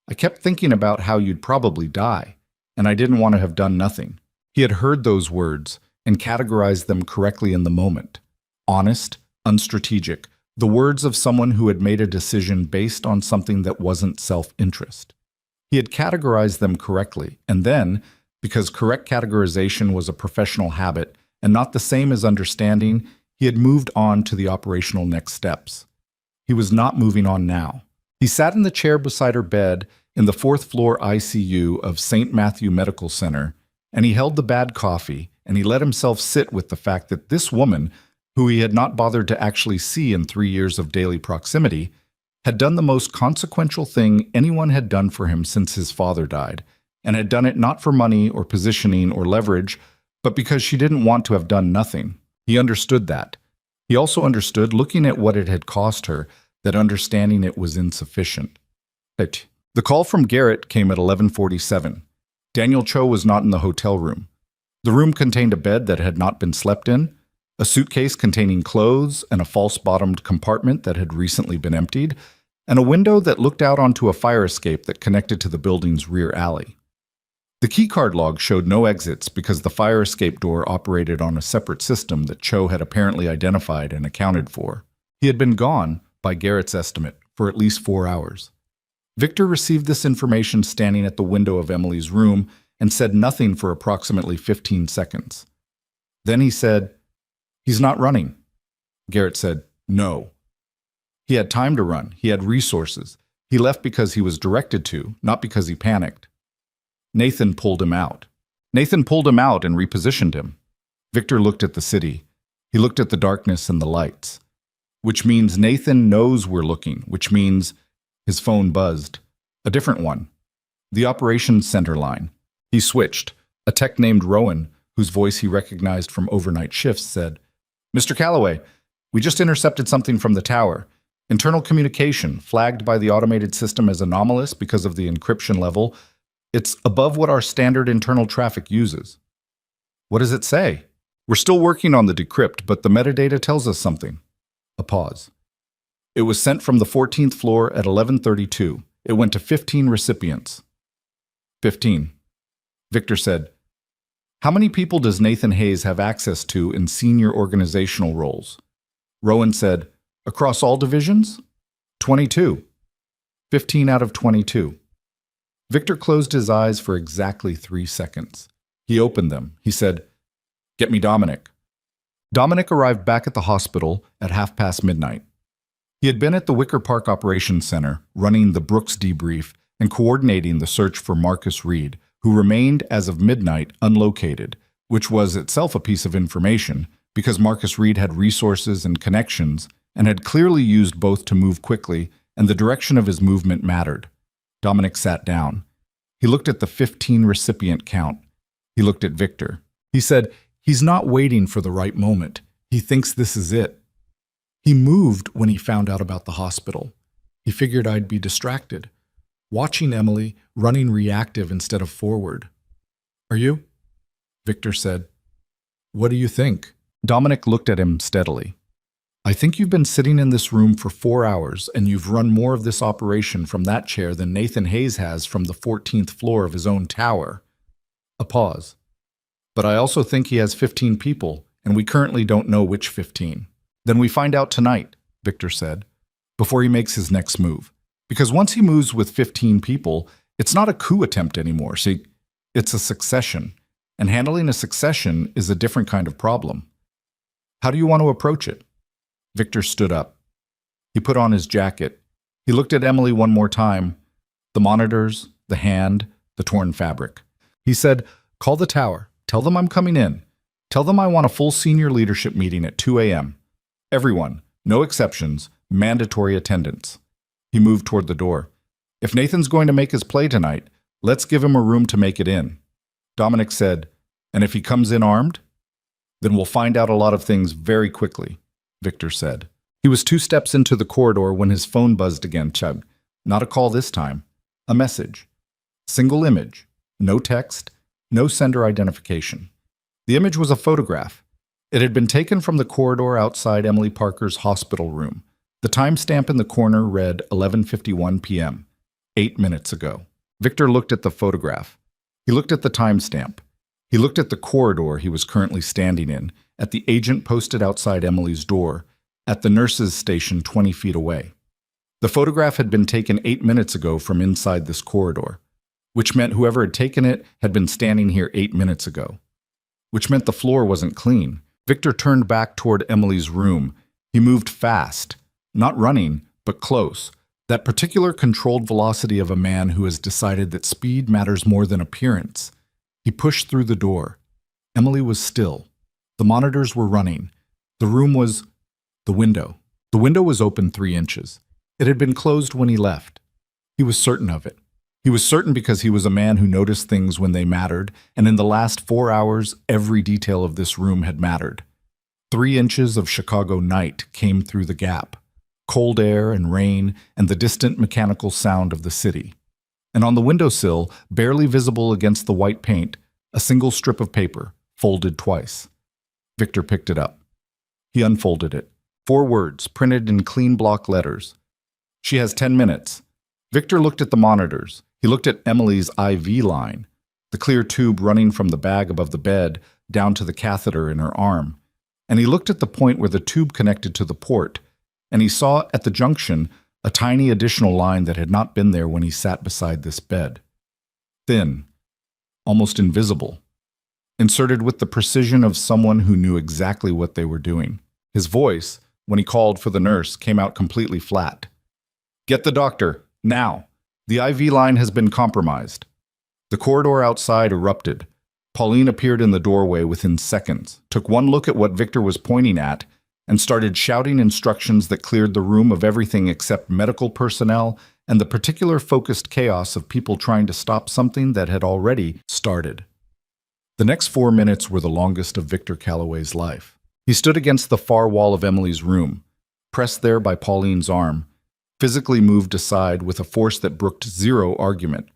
"I kept thinking about how you'd probably die, and I didn't want to have done nothing." He had heard those words and categorized them correctly in the moment. Honest, unstrategic, the words of someone who had made a decision based on something that wasn't self-interest. He had categorized them correctly, and then, because correct categorization was a professional habit and not the same as understanding, he had moved on to the operational next steps. He was not moving on now. He sat in the chair beside her bed in the 4th floor ICU of St. Matthew Medical Center, and he held the bad coffee, and he let himself sit with the fact that this woman, who he had not bothered to actually see in 3 years of daily proximity, had done the most consequential thing anyone had done for him since his father died, and had done it not for money or positioning or leverage, but because she didn't want to have done nothing. He understood that. He also understood, looking at what it had cost her, that understanding it was insufficient. The call from Garrett came at 11:47. Daniel Cho was not in the hotel room. The room contained a bed that had not been slept in, a suitcase containing clothes and a false-bottomed compartment that had recently been emptied, and a window that looked out onto a fire escape that connected to the building's rear alley. The keycard log showed no exits because the fire escape door operated on a separate system that Cho had apparently identified and accounted for. He had been gone, by Garrett's estimate, for at least 4 hours. Victor received this information standing at the window of Emily's room and said nothing for approximately 15 seconds. Then he said, "He's not running." Garrett said, "No." He had time to run. He had resources. He left because he was directed to, not because he panicked. Nathan pulled him out. Nathan pulled him out and repositioned him. Victor looked at the city. He looked at the darkness and the lights. Which means Nathan knows we're looking, which means his phone buzzed. A different one. The operations center line. He switched. A tech named Rowan, whose voice he recognized from overnight shifts, said, "Mr. Calloway, we just intercepted something from the tower. Internal communication, flagged by the automated system as anomalous because of the encryption level. It's above what our standard internal traffic uses." "What does it say?" "We're still working on the decrypt, but the metadata tells us something." A pause. "It was sent from the 14th floor at 11:32. It went to 15 recipients." 15. Victor said, "How many people does Nathan Hayes have access to in senior organizational roles?" Rowan said, "Across all divisions?" 22. 15 out of 22. Victor closed his eyes for exactly 3 seconds. He opened them. He said, "Get me Dominic." Dominic arrived back at the hospital at midnight. He had been at the Wicker Park Operations Center, running the Brooks debrief and coordinating the search for Marcus Reed, who remained as of midnight unlocated, which was itself a piece of information because Marcus Reed had resources and connections and had clearly used both to move quickly, and the direction of his movement mattered. Dominic sat down. He looked at the 15 recipient count. He looked at Victor. He said, "He's not waiting for the right moment. He thinks this is it." He moved when he found out about the hospital. He figured I'd be distracted, watching Emily running reactive instead of forward. "Are you?" Victor said. "What do you think?" Dominic looked at him steadily. "I think you've been sitting in this room for 4 hours and you've run more of this operation from that chair than Nathan Hayes has from the 14th floor of his own tower." A pause. "But I also think he has 15 people, and we currently don't know which 15. "Then we find out tonight," Victor said, "before he makes his next move. Because once he moves with 15 people, it's not a coup attempt anymore. See, it's a succession. And handling a succession is a different kind of problem. How do you want to approach it?" Victor stood up. He put on his jacket. He looked at Emily one more time. The monitors, the hand, the torn fabric. He said, "Call the tower. Tell them I'm coming in. Tell them I want a full senior leadership meeting at 2 a.m. Everyone, no exceptions, mandatory attendance." He moved toward the door. "If Nathan's going to make his play tonight, let's give him a room to make it in." Dominic said, "And if he comes in armed?" "Then we'll find out a lot of things very quickly," Victor said. He was 2 steps into the corridor when his phone buzzed again. Chug. Not a call this time. A message. Single image. No text. No sender identification. The image was a photograph. It had been taken from the corridor outside Emily Parker's hospital room. The timestamp in the corner read 11:51 p.m., 8 minutes ago. Victor looked at the photograph. He looked at the timestamp. He looked at the corridor he was currently standing in, at the agent posted outside Emily's door, at the nurse's station 20 feet away. The photograph had been taken 8 minutes ago from inside this corridor, which meant whoever had taken it had been standing here 8 minutes ago, which meant the floor wasn't clean. Victor turned back toward Emily's room. He moved fast, not running, but close, that particular controlled velocity of a man who has decided that speed matters more than appearance. He pushed through the door. Emily was still. The monitors were running. The room was the window. The window was open 3 inches. It had been closed when he left. He was certain of it. He was certain because he was a man who noticed things when they mattered, and in the last 4 hours, every detail of this room had mattered. 3 inches of Chicago night came through the gap. Cold air and rain and the distant mechanical sound of the city. And on the windowsill, barely visible against the white paint, a single strip of paper, folded twice. Victor picked it up. He unfolded it. 4 words, printed in clean block letters. "She has 10 minutes. Victor looked at the monitors. He looked at Emily's IV line, the clear tube running from the bag above the bed down to the catheter in her arm. And he looked at the point where the tube connected to the port, and he saw at the junction a tiny additional line that had not been there when he sat beside this bed. Thin, almost invisible, inserted with the precision of someone who knew exactly what they were doing. His voice, when he called for the nurse, came out completely flat. "Get the doctor, now. The IV line has been compromised." The corridor outside erupted. Pauline appeared in the doorway within seconds, took one look at what Victor was pointing at, and started shouting instructions that cleared the room of everything except medical personnel and the particular focused chaos of people trying to stop something that had already started. The next 4 minutes were the longest of Victor Calloway's life. He stood against the far wall of Emily's room, pressed there by Pauline's arm, physically moved aside with a force that brooked zero argument,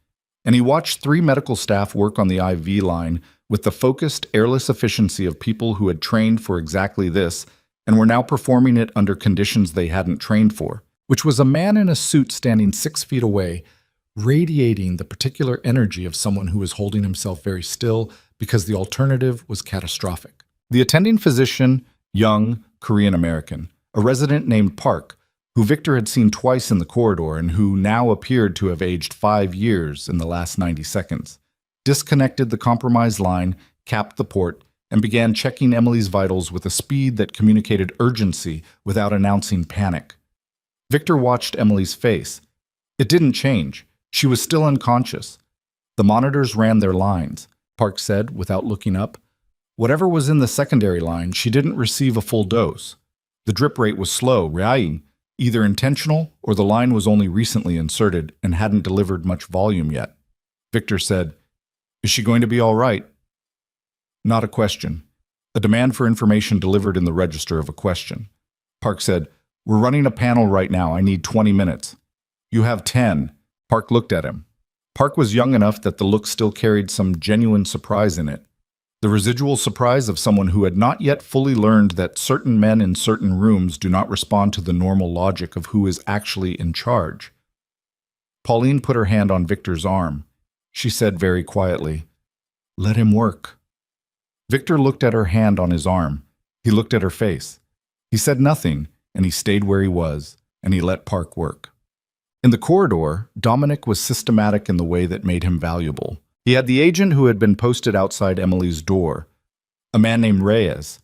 and he watched 3 medical staff work on the IV line with the focused, airless efficiency of people who had trained for exactly this and were now performing it under conditions they hadn't trained for, which was a man in a suit standing 6 feet away, radiating the particular energy of someone who was holding himself very still because the alternative was catastrophic. The attending physician, young, Korean-American, a resident named Park, who Victor had seen twice in the corridor and who now appeared to have aged 5 years in the last 90 seconds, disconnected the compromised line, capped the port, and began checking Emily's vitals with a speed that communicated urgency without announcing panic. Victor watched Emily's face. It didn't change. She was still unconscious. The monitors ran their lines, Park said without looking up. Whatever was in the secondary line, she didn't receive a full dose. The drip rate was slow, rying, either intentional or the line was only recently inserted and hadn't delivered much volume yet. Victor said, "Is she going to be all right?" Not a question. A demand for information delivered in the register of a question. Park said, "We're running a panel right now. I need 20 minutes. "You have 10. Park looked at him. Park was young enough that the look still carried some genuine surprise in it. The residual surprise of someone who had not yet fully learned that certain men in certain rooms do not respond to the normal logic of who is actually in charge. Pauline put her hand on Victor's arm. She said very quietly, "Let him work." Victor looked at her hand on his arm. He looked at her face. He said nothing, and he stayed where he was, and he let Park work. In the corridor, Dominic was systematic in the way that made him valuable. He had the agent who had been posted outside Emily's door, a man named Reyes,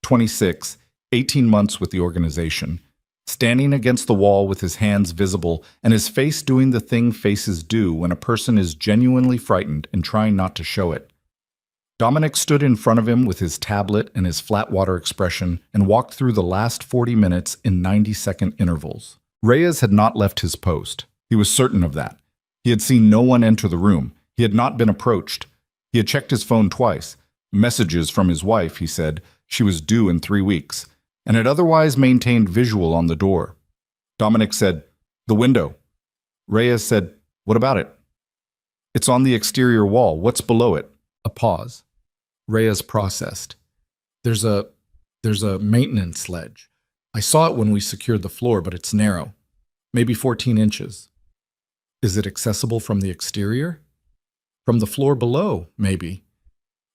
26, 18 months with the organization, standing against the wall with his hands visible and his face doing the thing faces do when a person is genuinely frightened and trying not to show it. Dominic stood in front of him with his tablet and his flat water expression and walked through the last 40 minutes in 90-second intervals. Reyes had not left his post. He was certain of that. He had seen no one enter the room. He had not been approached. He had checked his phone twice. Messages from his wife, he said. She was due in 3 weeks, and had otherwise maintained visual on the door. Dominic said, "The window." Reyes said, "What about it?" "It's on the exterior wall. What's below it?" A pause. Reyes processed. There's a maintenance ledge. I saw it when we secured the floor, but it's narrow. Maybe 14 inches. Is it accessible from the exterior? From the floor below, maybe.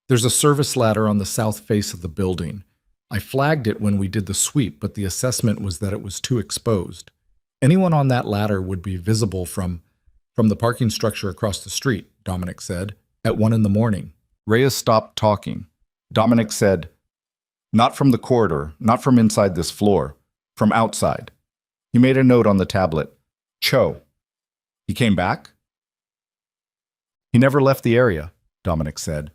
There's a service ladder on the south face of the building. I flagged it when we did the sweep, but the assessment was that it was too exposed. Anyone on that ladder would be visible from the parking structure across the street, Dominic said, at 1 a.m. Reyes stopped talking. Dominic said, "Not from the corridor, not from inside this floor, from outside." He made a note on the tablet. "Cho." "He came back?" "He never left the area," Dominic said.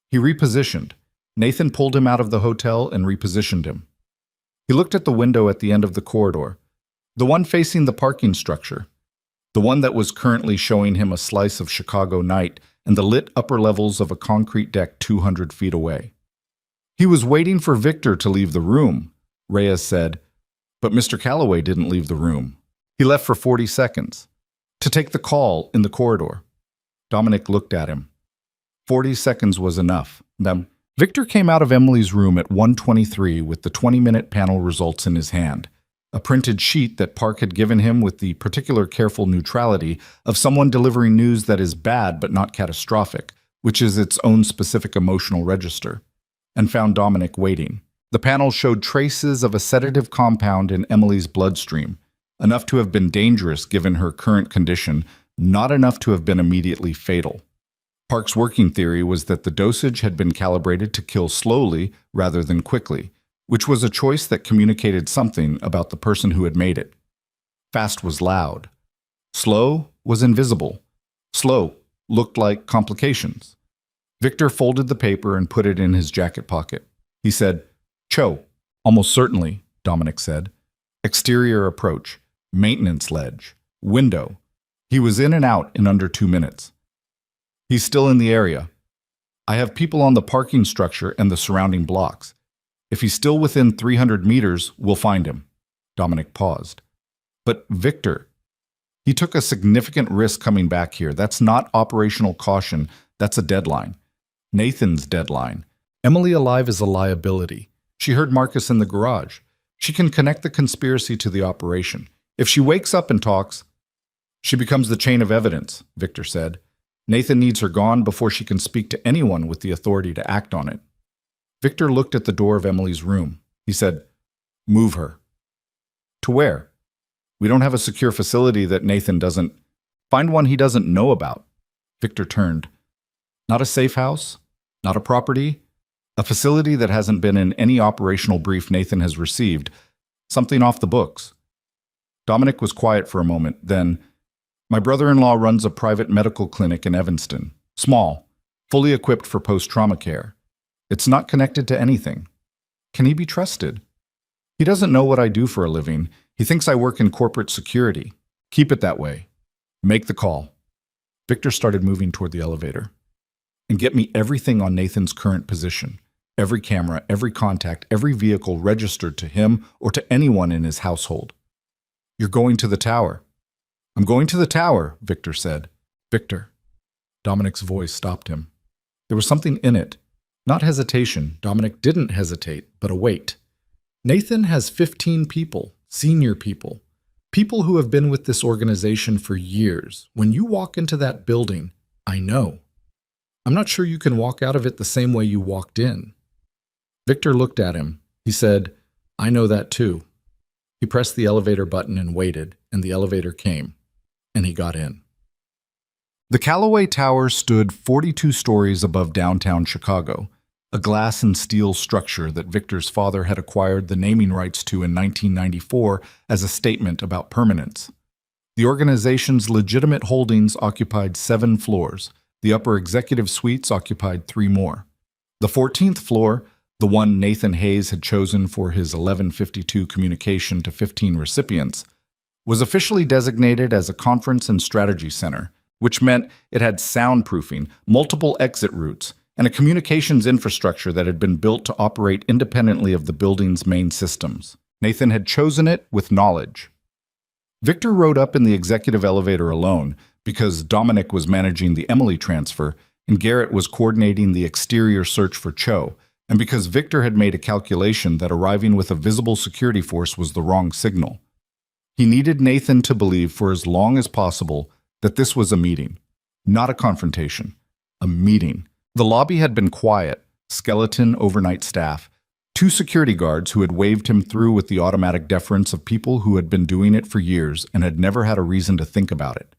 "He repositioned. Nathan pulled him out of the hotel and repositioned him." He looked at the window at the end of the corridor, the one facing the parking structure, the one that was currently showing him a slice of Chicago night and the lit upper levels of a concrete deck 200 feet away. "He was waiting for Victor to leave the room," Reyes said, "but Mr. Calloway didn't leave the room. He left for 40 seconds. To take the call in the corridor." Dominic looked at him. 40 seconds was enough. Then Victor came out of Emily's room at 1:23 with the 20-minute panel results in his hand, a printed sheet that Park had given him with the particular careful neutrality of someone delivering news that is bad but not catastrophic, which is its own specific emotional register, and found Dominic waiting. The panel showed traces of a sedative compound in Emily's bloodstream, enough to have been dangerous given her current condition, not enough to have been immediately fatal. Park's working theory was that the dosage had been calibrated to kill slowly rather than quickly, which was a choice that communicated something about the person who had made it. Fast was loud. Slow was invisible. Slow looked like complications. Victor folded the paper and put it in his jacket pocket. He said, "Cho." "Almost certainly," Dominic said. "Exterior approach. Maintenance ledge. Window." He was in and out in under 2 minutes. "He's still in the area." I have people on the parking structure and the surrounding blocks. If he's still within 300 meters, we'll find him. Dominic paused. But Victor, he took a significant risk coming back here. That's not operational caution. That's a deadline. Nathan's deadline. Emily alive is a liability. She heard Marcus in the garage. She can connect the conspiracy to the operation. If she wakes up and talks, she becomes the chain of evidence, Victor said. Nathan needs her gone before she can speak to anyone with the authority to act on it. Victor looked at the door of Emily's room. He said, "Move her." "To where?" "We don't have a secure facility that Nathan doesn't. Find one he doesn't know about." Victor turned. "Not a safe house? Not a property? A facility that hasn't been in any operational brief Nathan has received. Something off the books." Dominic was quiet for a moment, then, "My brother-in-law runs a private medical clinic in Evanston. Small, fully equipped for post-trauma care. It's not connected to anything. Can he be trusted?" "He doesn't know what I do for a living. He thinks I work in corporate security. Keep it that way. Make the call." Victor started moving toward the elevator. "And get me everything on Nathan's current position. Every camera, every contact, every vehicle registered to him or to anyone in his household." "You're going to the tower." "I'm going to the tower," Victor said. "Victor." Dominic's voice stopped him. There was something in it. Not hesitation. Dominic didn't hesitate, but a weight. Nathan has 15 people, senior people, people who have been with this organization for years. When you walk into that building, I know. I'm not sure you can walk out of it the same way you walked in. Victor looked at him. He said, "I know that too." He pressed the elevator button and waited, and the elevator came, and he got in. The Callaway Tower stood 42 stories above downtown Chicago, a glass and steel structure that Victor's father had acquired the naming rights to in 1994 as a statement about permanence. The organization's legitimate holdings occupied 7 floors. The upper executive suites occupied 3 more. The 14th floor, the one Nathan Hayes had chosen for his 1152 communication to 15 recipients, was officially designated as a conference and strategy center, which meant it had soundproofing, multiple exit routes, and a communications infrastructure that had been built to operate independently of the building's main systems. Nathan had chosen it with knowledge. Victor rode up in the executive elevator alone because Dominic was managing the Emily transfer and Garrett was coordinating the exterior search for Cho, and because Victor had made a calculation that arriving with a visible security force was the wrong signal. He needed Nathan to believe for as long as possible that this was a meeting, not a confrontation, a meeting. The lobby had been quiet, skeleton overnight staff, 2 security guards who had waved him through with the automatic deference of people who had been doing it for years and had never had a reason to think about it.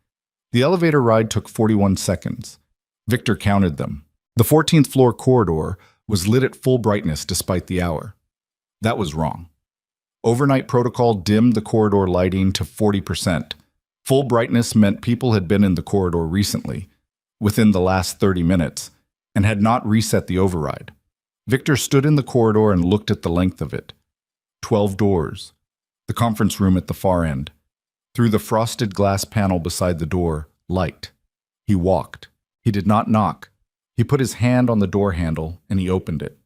The elevator ride took 41 seconds. Victor counted them. The 14th floor corridor was lit at full brightness despite the hour. That was wrong. Overnight protocol dimmed the corridor lighting to 40%. Full brightness meant people had been in the corridor recently, within the last 30 minutes, and had not reset the override. Victor stood in the corridor and looked at the length of it. 12 doors. The conference room at the far end. Through the frosted glass panel beside the door, light. He walked. He did not knock. He put his hand on the door handle and he opened it.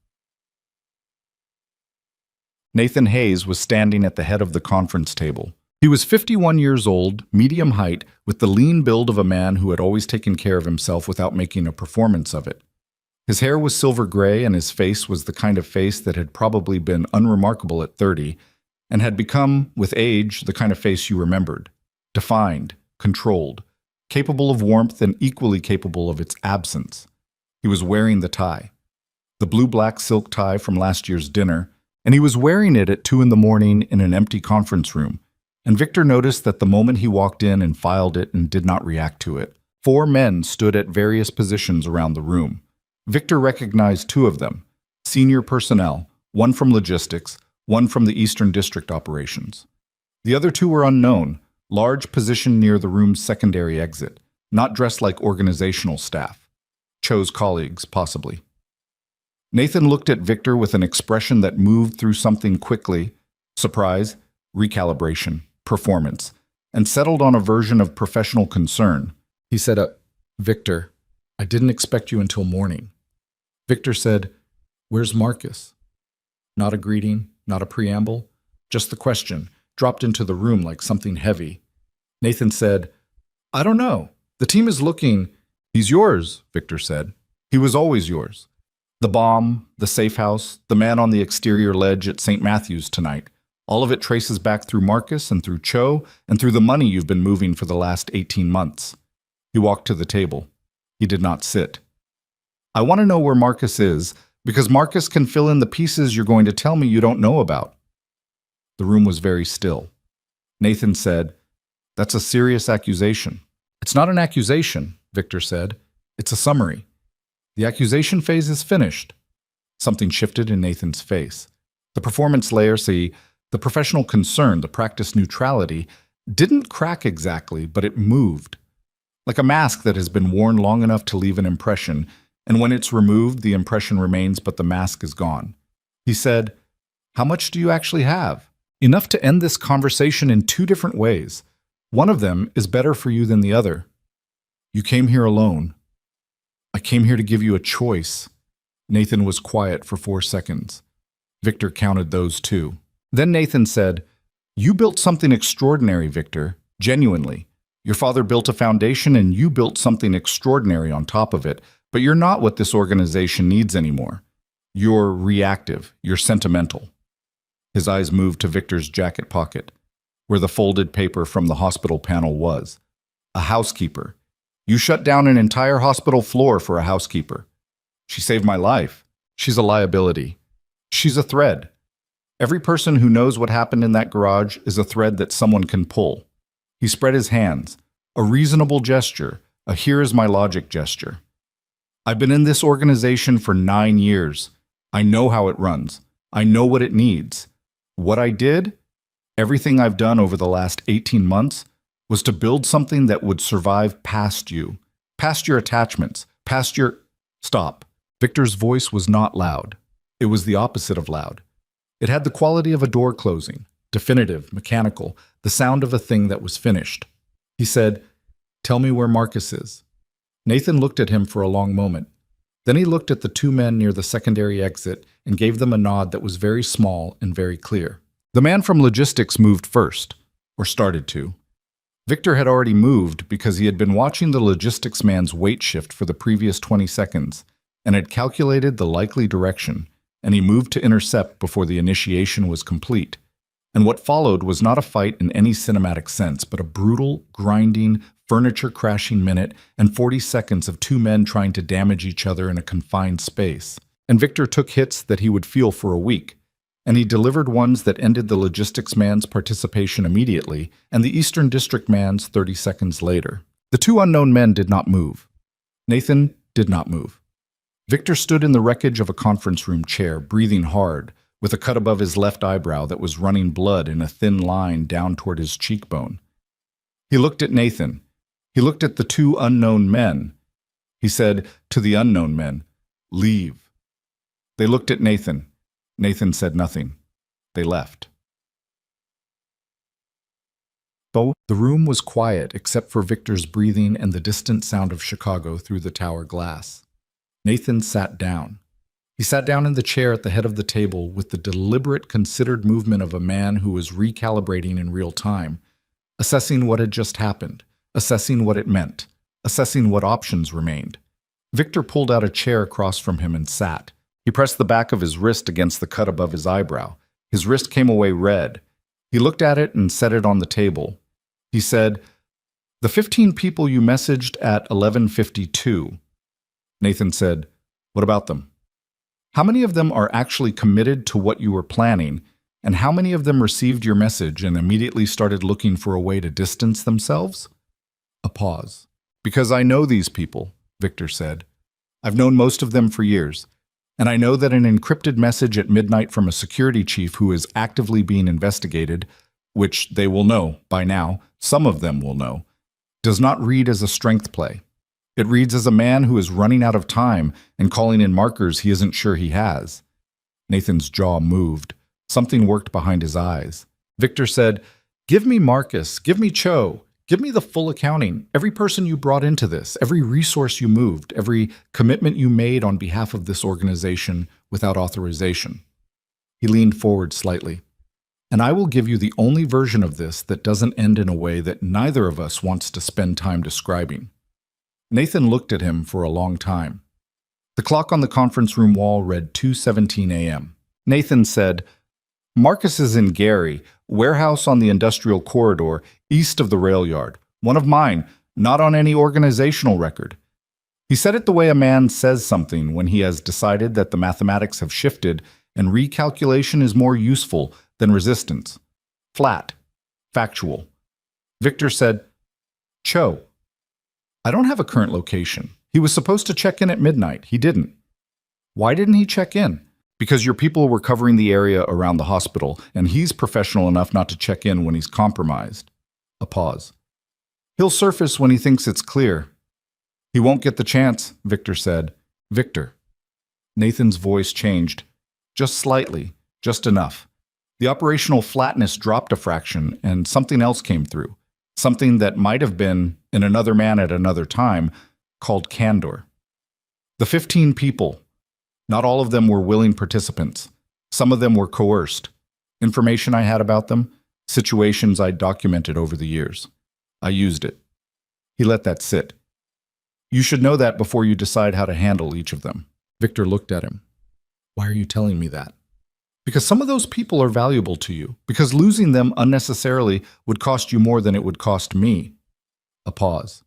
Nathan Hayes was standing at the head of the conference table. He was 51 years old, medium height, with the lean build of a man who had always taken care of himself without making a performance of it. His hair was silver gray and his face was the kind of face that had probably been unremarkable at 30 and had become, with age, the kind of face you remembered. Defined, controlled, capable of warmth and equally capable of its absence. He was wearing the tie, the blue-black silk tie from last year's dinner, and he was wearing it at 2 a.m. in an empty conference room. And Victor noticed that the moment he walked in and filed it and did not react to it, 4 men stood at various positions around the room. Victor recognized 2 of them, senior personnel, one from logistics, one from the Eastern District operations. The other 2 were unknown, large positioned near the room's secondary exit, not dressed like organizational staff. Cho's colleagues, possibly. Nathan looked at Victor with an expression that moved through something quickly: surprise, recalibration, performance, and settled on a version of professional concern. He said, Victor, I didn't expect you until morning." Victor said, "Where's Marcus?" Not a greeting, not a preamble, just the question, dropped into the room like something heavy. Nathan said, "I don't know. The team is looking." "He's yours," Victor said. "He was always yours. The bomb, the safe house, the man on the exterior ledge at St. Matthew's tonight. All of it traces back through Marcus and through Cho and through the money you've been moving for the last 18 months. He walked to the table. He did not sit. "I want to know where Marcus is, because Marcus can fill in the pieces you're going to tell me you don't know about." The room was very still. Nathan said, "That's a serious accusation." "It's not an accusation," Victor said. "It's a summary. The accusation phase is finished." Something shifted in Nathan's face. The performance layer, the professional concern, the practice neutrality, didn't crack exactly, but it moved. Like a mask that has been worn long enough to leave an impression, and when it's removed, the impression remains, but the mask is gone. He said, "How much do you actually have?" "Enough to end this conversation in two different ways. One of them is better for you than the other. You came here alone. I came here to give you a choice." Nathan was quiet for 4 seconds. Victor counted those too. Then Nathan said, "You built something extraordinary, Victor, genuinely. Your father built a foundation and you built something extraordinary on top of it, but you're not what this organization needs anymore. You're reactive, you're sentimental." His eyes moved to Victor's jacket pocket, where the folded paper from the hospital panel was. "A housekeeper. You shut down an entire hospital floor for a housekeeper. She saved my life. She's a liability. She's a thread. Every person who knows what happened in that garage is a thread that someone can pull." He spread his hands, a reasonable gesture, a here is my logic gesture. "I've been in this organization for 9 years. I know how it runs. I know what it needs. What I did, everything I've done over the last 18 months, was to build something that would survive past you, past your attachments, past your—" "Stop." Victor's voice was not loud. It was the opposite of loud. It had the quality of a door closing, definitive, mechanical, the sound of a thing that was finished. He said, "Tell me where Marcus is." Nathan looked at him for a long moment. Then he looked at the 2 men near the secondary exit and gave them a nod that was very small and very clear. The man from logistics moved first, or started to. Victor had already moved because he had been watching the logistics man's weight shift for the previous 20 seconds and had calculated the likely direction, and he moved to intercept before the initiation was complete. And what followed was not a fight in any cinematic sense, but a brutal, grinding, furniture-crashing minute and 40 seconds of 2 men trying to damage each other in a confined space. And Victor took hits that he would feel for a week, and he delivered ones that ended the logistics man's participation immediately and the Eastern District man's 30 seconds later. The 2 unknown men did not move. Nathan did not move. Victor stood in the wreckage of a conference room chair, breathing hard, with a cut above his left eyebrow that was running blood in a thin line down toward his cheekbone. He looked at Nathan. He looked at the 2 unknown men. He said to the unknown men, "Leave." They looked at Nathan. Nathan said nothing. They left. The room was quiet except for Victor's breathing and the distant sound of Chicago through the tower glass. Nathan sat down. He sat down in the chair at the head of the table with the deliberate, considered movement of a man who was recalibrating in real time, assessing what had just happened, assessing what it meant, assessing what options remained. Victor pulled out a chair across from him and sat. He pressed the back of his wrist against the cut above his eyebrow. His wrist came away red. He looked at it and set it on the table. He said, "The 15 people you messaged at 11:52. Nathan said, "What about them? How many of them are actually committed to what you were planning, and how many of them received your message and immediately started looking for a way to distance themselves?" A pause. "Because I know these people," Victor said. "I've known most of them for years, and I know that an encrypted message at midnight from a security chief who is actively being investigated, which they will know by now, some of them will know, does not read as a strength play. It reads as a man who is running out of time and calling in markers he isn't sure he has." Nathan's jaw moved. Something worked behind his eyes. Victor said, "Give me Marcus, give me Cho, Give me the full accounting. Every person you brought into this, every resource you moved, every commitment you made on behalf of this organization without authorization." He leaned forward slightly. "And I will give you the only version of this that doesn't end in a way that neither of us wants to spend time describing." Nathan looked at him for a long time. The clock on the conference room wall read 2:17 a.m. Nathan said, "Marcus is in Gary, warehouse on the industrial corridor, east of the rail yard. One of mine, not on any organizational record." He said it the way a man says something when he has decided that the mathematics have shifted and recalculation is more useful than resistance. Flat. Factual. Victor said, "Cho, I don't have a current location. He was supposed to check in at midnight. He didn't." "Why didn't he check in?" "Because your people were covering the area around the hospital, and he's professional enough not to check in when he's compromised." A pause. "He'll surface when he thinks it's clear." "He won't get the chance," Victor said. "Victor." Nathan's voice changed. Just slightly, just enough. The operational flatness dropped a fraction, and something else came through. Something that might have been, in another man at another time, called candor. The 15 people, not all of them were willing participants. Some of them were coerced. Information I had about them, situations I documented over the years. I used it. He let that sit. "You should know that before you decide how to handle each of them." Victor looked at him. "Why are you telling me that?" "Because some of those people are valuable to you. Because losing them unnecessarily would cost you more than it would cost me." A pause.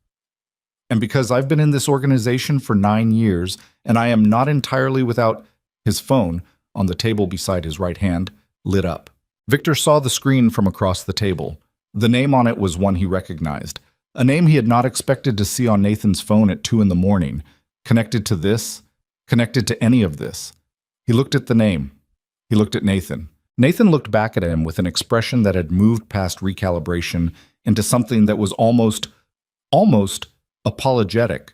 "And because I've been in this organization for 9 years, and I am not entirely without—" His phone, on the table beside his right hand, lit up. Victor saw the screen from across the table. The name on it was one he recognized. A name he had not expected to see on Nathan's phone at 2 in the morning. Connected to this, connected to any of this. He looked at the name. He looked at Nathan. Nathan looked back at him with an expression that had moved past recalibration into something that was almost apologetic,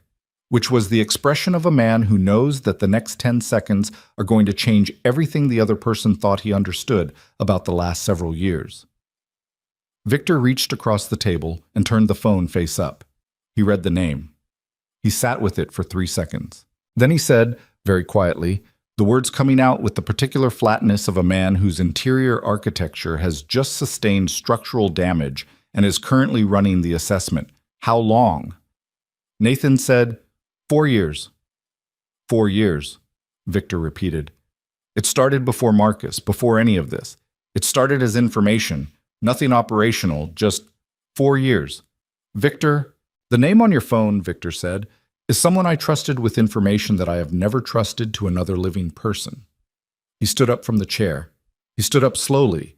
which was the expression of a man who knows that the next 10 seconds are going to change everything the other person thought he understood about the last several years. Victor reached across the table and turned the phone face up. He read the name. He sat with it for 3 seconds. Then he said, very quietly, the words coming out with the particular flatness of a man whose interior architecture has just sustained structural damage and is currently running the assessment. "How long?" Nathan said, 4 years. 4 years, Victor repeated. "It started before Marcus, before any of this. It started as information, nothing operational, just 4 years. Victor, the name on your phone," Victor said, "is someone I trusted with information that I have never trusted to another living person." He stood up from the chair. He stood up slowly,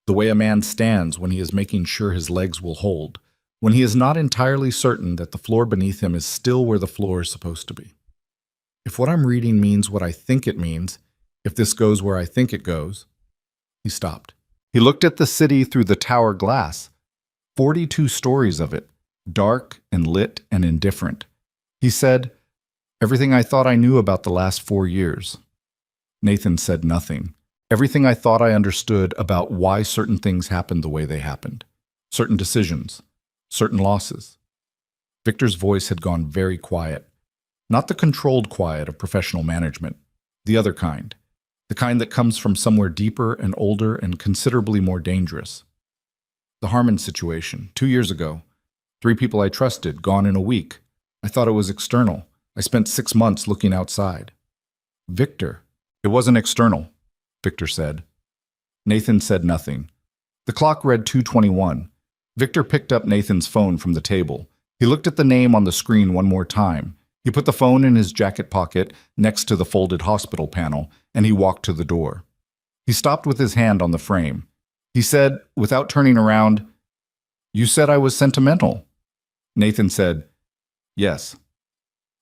the way a man stands when he is making sure his legs will hold, when he is not entirely certain that the floor beneath him is still where the floor is supposed to be. "If what I'm reading means what I think it means, if this goes where I think it goes—" He stopped. He looked at the city through the tower glass, 42 stories of it, dark and lit and indifferent. He said, "Everything I thought I knew about the last 4 years." Nathan said nothing. "Everything I thought I understood about why certain things happened the way they happened. Certain decisions. Certain losses." Victor's voice had gone very quiet. Not the controlled quiet of professional management. The other kind. The kind that comes from somewhere deeper and older and considerably more dangerous. The Harmon situation, 2 years ago. 3 people I trusted, gone in a week. I thought it was external. I spent 6 months looking outside. "Victor." "It wasn't external," Victor said. Nathan said nothing. The clock read 2:21. Victor picked up Nathan's phone from the table. He looked at the name on the screen one more time. He put the phone in his jacket pocket next to the folded hospital panel, and he walked to the door. He stopped with his hand on the frame. He said, without turning around, "You said I was sentimental." Nathan said, "Yes."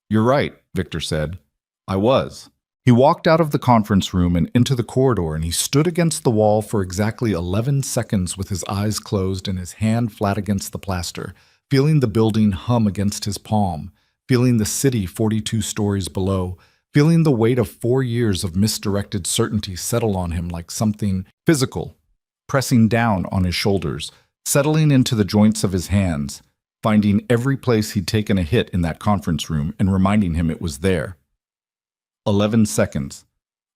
"You're right," Victor said. "I was." He walked out of the conference room and into the corridor, and he stood against the wall for exactly 11 seconds with his eyes closed and his hand flat against the plaster, feeling the building hum against his palm, feeling the city 42 stories below, feeling the weight of 4 years of misdirected certainty settle on him like something physical, pressing down on his shoulders, settling into the joints of his hands, finding every place he'd taken a hit in that conference room and reminding him it was there. 11 seconds.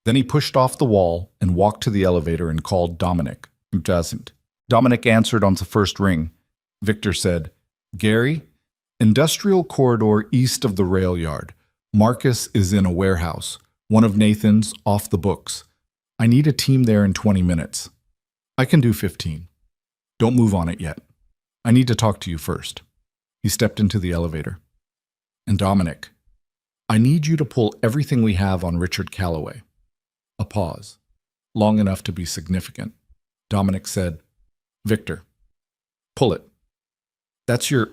Then he pushed off the wall and walked to the elevator and called Dominic. Dominic answered on the first ring. Victor said, "Gary, industrial corridor east of the rail yard. Marcus is in a warehouse, one of Nathan's off the books. I need a team there in 20 minutes. I can do 15. Don't move on it yet. I need to talk to you first." He stepped into the elevator. "And Dominic, I need you to pull everything we have on Richard Calloway." A pause, long enough to be significant. Dominic said, "Victor, pull it." "That's your—"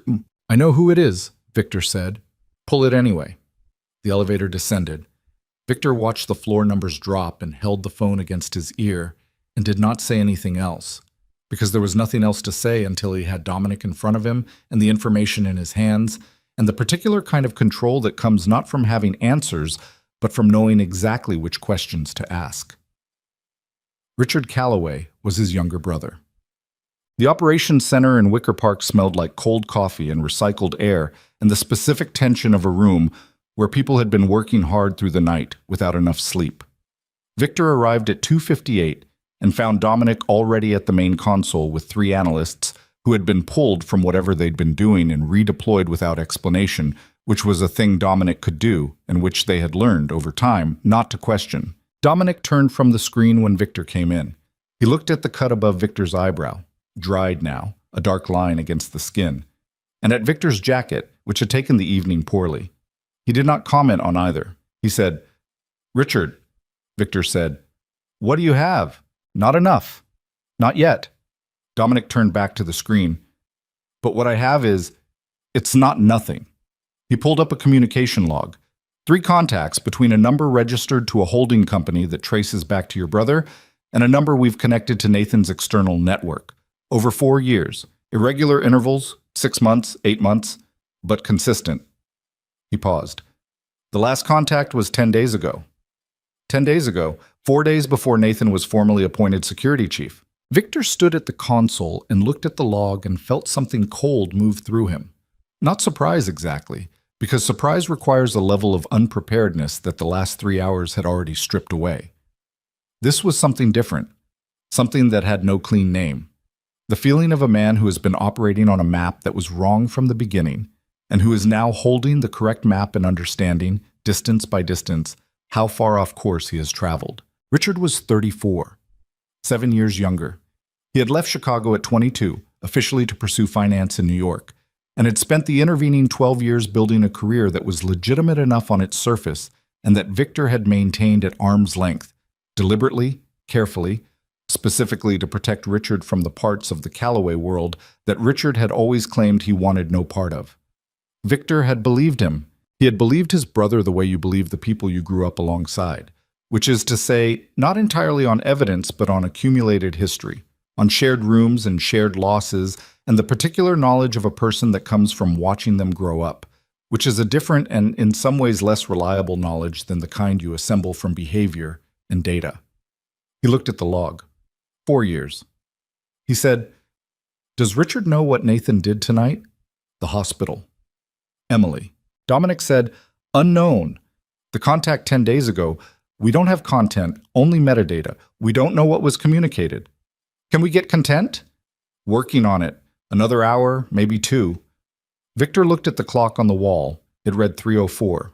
"I know who it is," Victor said. "Pull it anyway." The elevator descended. Victor watched the floor numbers drop and held the phone against his ear and did not say anything else, because there was nothing else to say until he had Dominic in front of him and the information in his hands, and the particular kind of control that comes not from having answers, but from knowing exactly which questions to ask. Richard Calloway was his younger brother. The operations center in Wicker Park smelled like cold coffee and recycled air and the specific tension of a room where people had been working hard through the night without enough sleep. Victor arrived at 2:58 and found Dominic already at the main console with 3 analysts who had been pulled from whatever they'd been doing and redeployed without explanation, which was a thing Dominic could do and which they had learned over time not to question. Dominic turned from the screen when Victor came in. He looked at the cut above Victor's eyebrow, dried now, a dark line against the skin, and at Victor's jacket, which had taken the evening poorly. He did not comment on either. He said, "Richard," Victor said, "what do you have?" "Not enough." "Not yet." Dominic turned back to the screen. "But what I have is, it's not nothing." He pulled up a communication log. 3 contacts between a number registered to a holding company that traces back to your brother and a number we've connected to Nathan's external network. Over 4 years. Irregular intervals, 6 months, 8 months, but consistent. He paused. "The last contact was 10 days ago." 10 days ago, 4 days before Nathan was formally appointed security chief. Victor stood at the console and looked at the log and felt something cold move through him. Not surprise exactly, because surprise requires a level of unpreparedness that the last 3 hours had already stripped away. This was something different, something that had no clean name. The feeling of a man who has been operating on a map that was wrong from the beginning, and who is now holding the correct map and understanding, distance by distance, how far off course he has traveled. Richard was 34, 7 years younger. He had left Chicago at 22, officially to pursue finance in New York, and had spent the intervening 12 years building a career that was legitimate enough on its surface and that Victor had maintained at arm's length, deliberately, carefully, specifically to protect Richard from the parts of the Calloway world that Richard had always claimed he wanted no part of. Victor had believed him. He had believed his brother the way you believe the people you grew up alongside, which is to say, not entirely on evidence, but on accumulated history, on shared rooms and shared losses, and the particular knowledge of a person that comes from watching them grow up, which is a different and in some ways less reliable knowledge than the kind you assemble from behavior and data. He looked at the log. 4 years. He said, "Does Richard know what Nathan did tonight?" "The hospital." "Emily." Dominic said, "Unknown. The contact 10 days ago. We don't have content, only metadata. We don't know what was communicated. Can we get content?" "Working on it. Another hour, maybe 2. Victor looked at the clock on the wall. It read 3:04.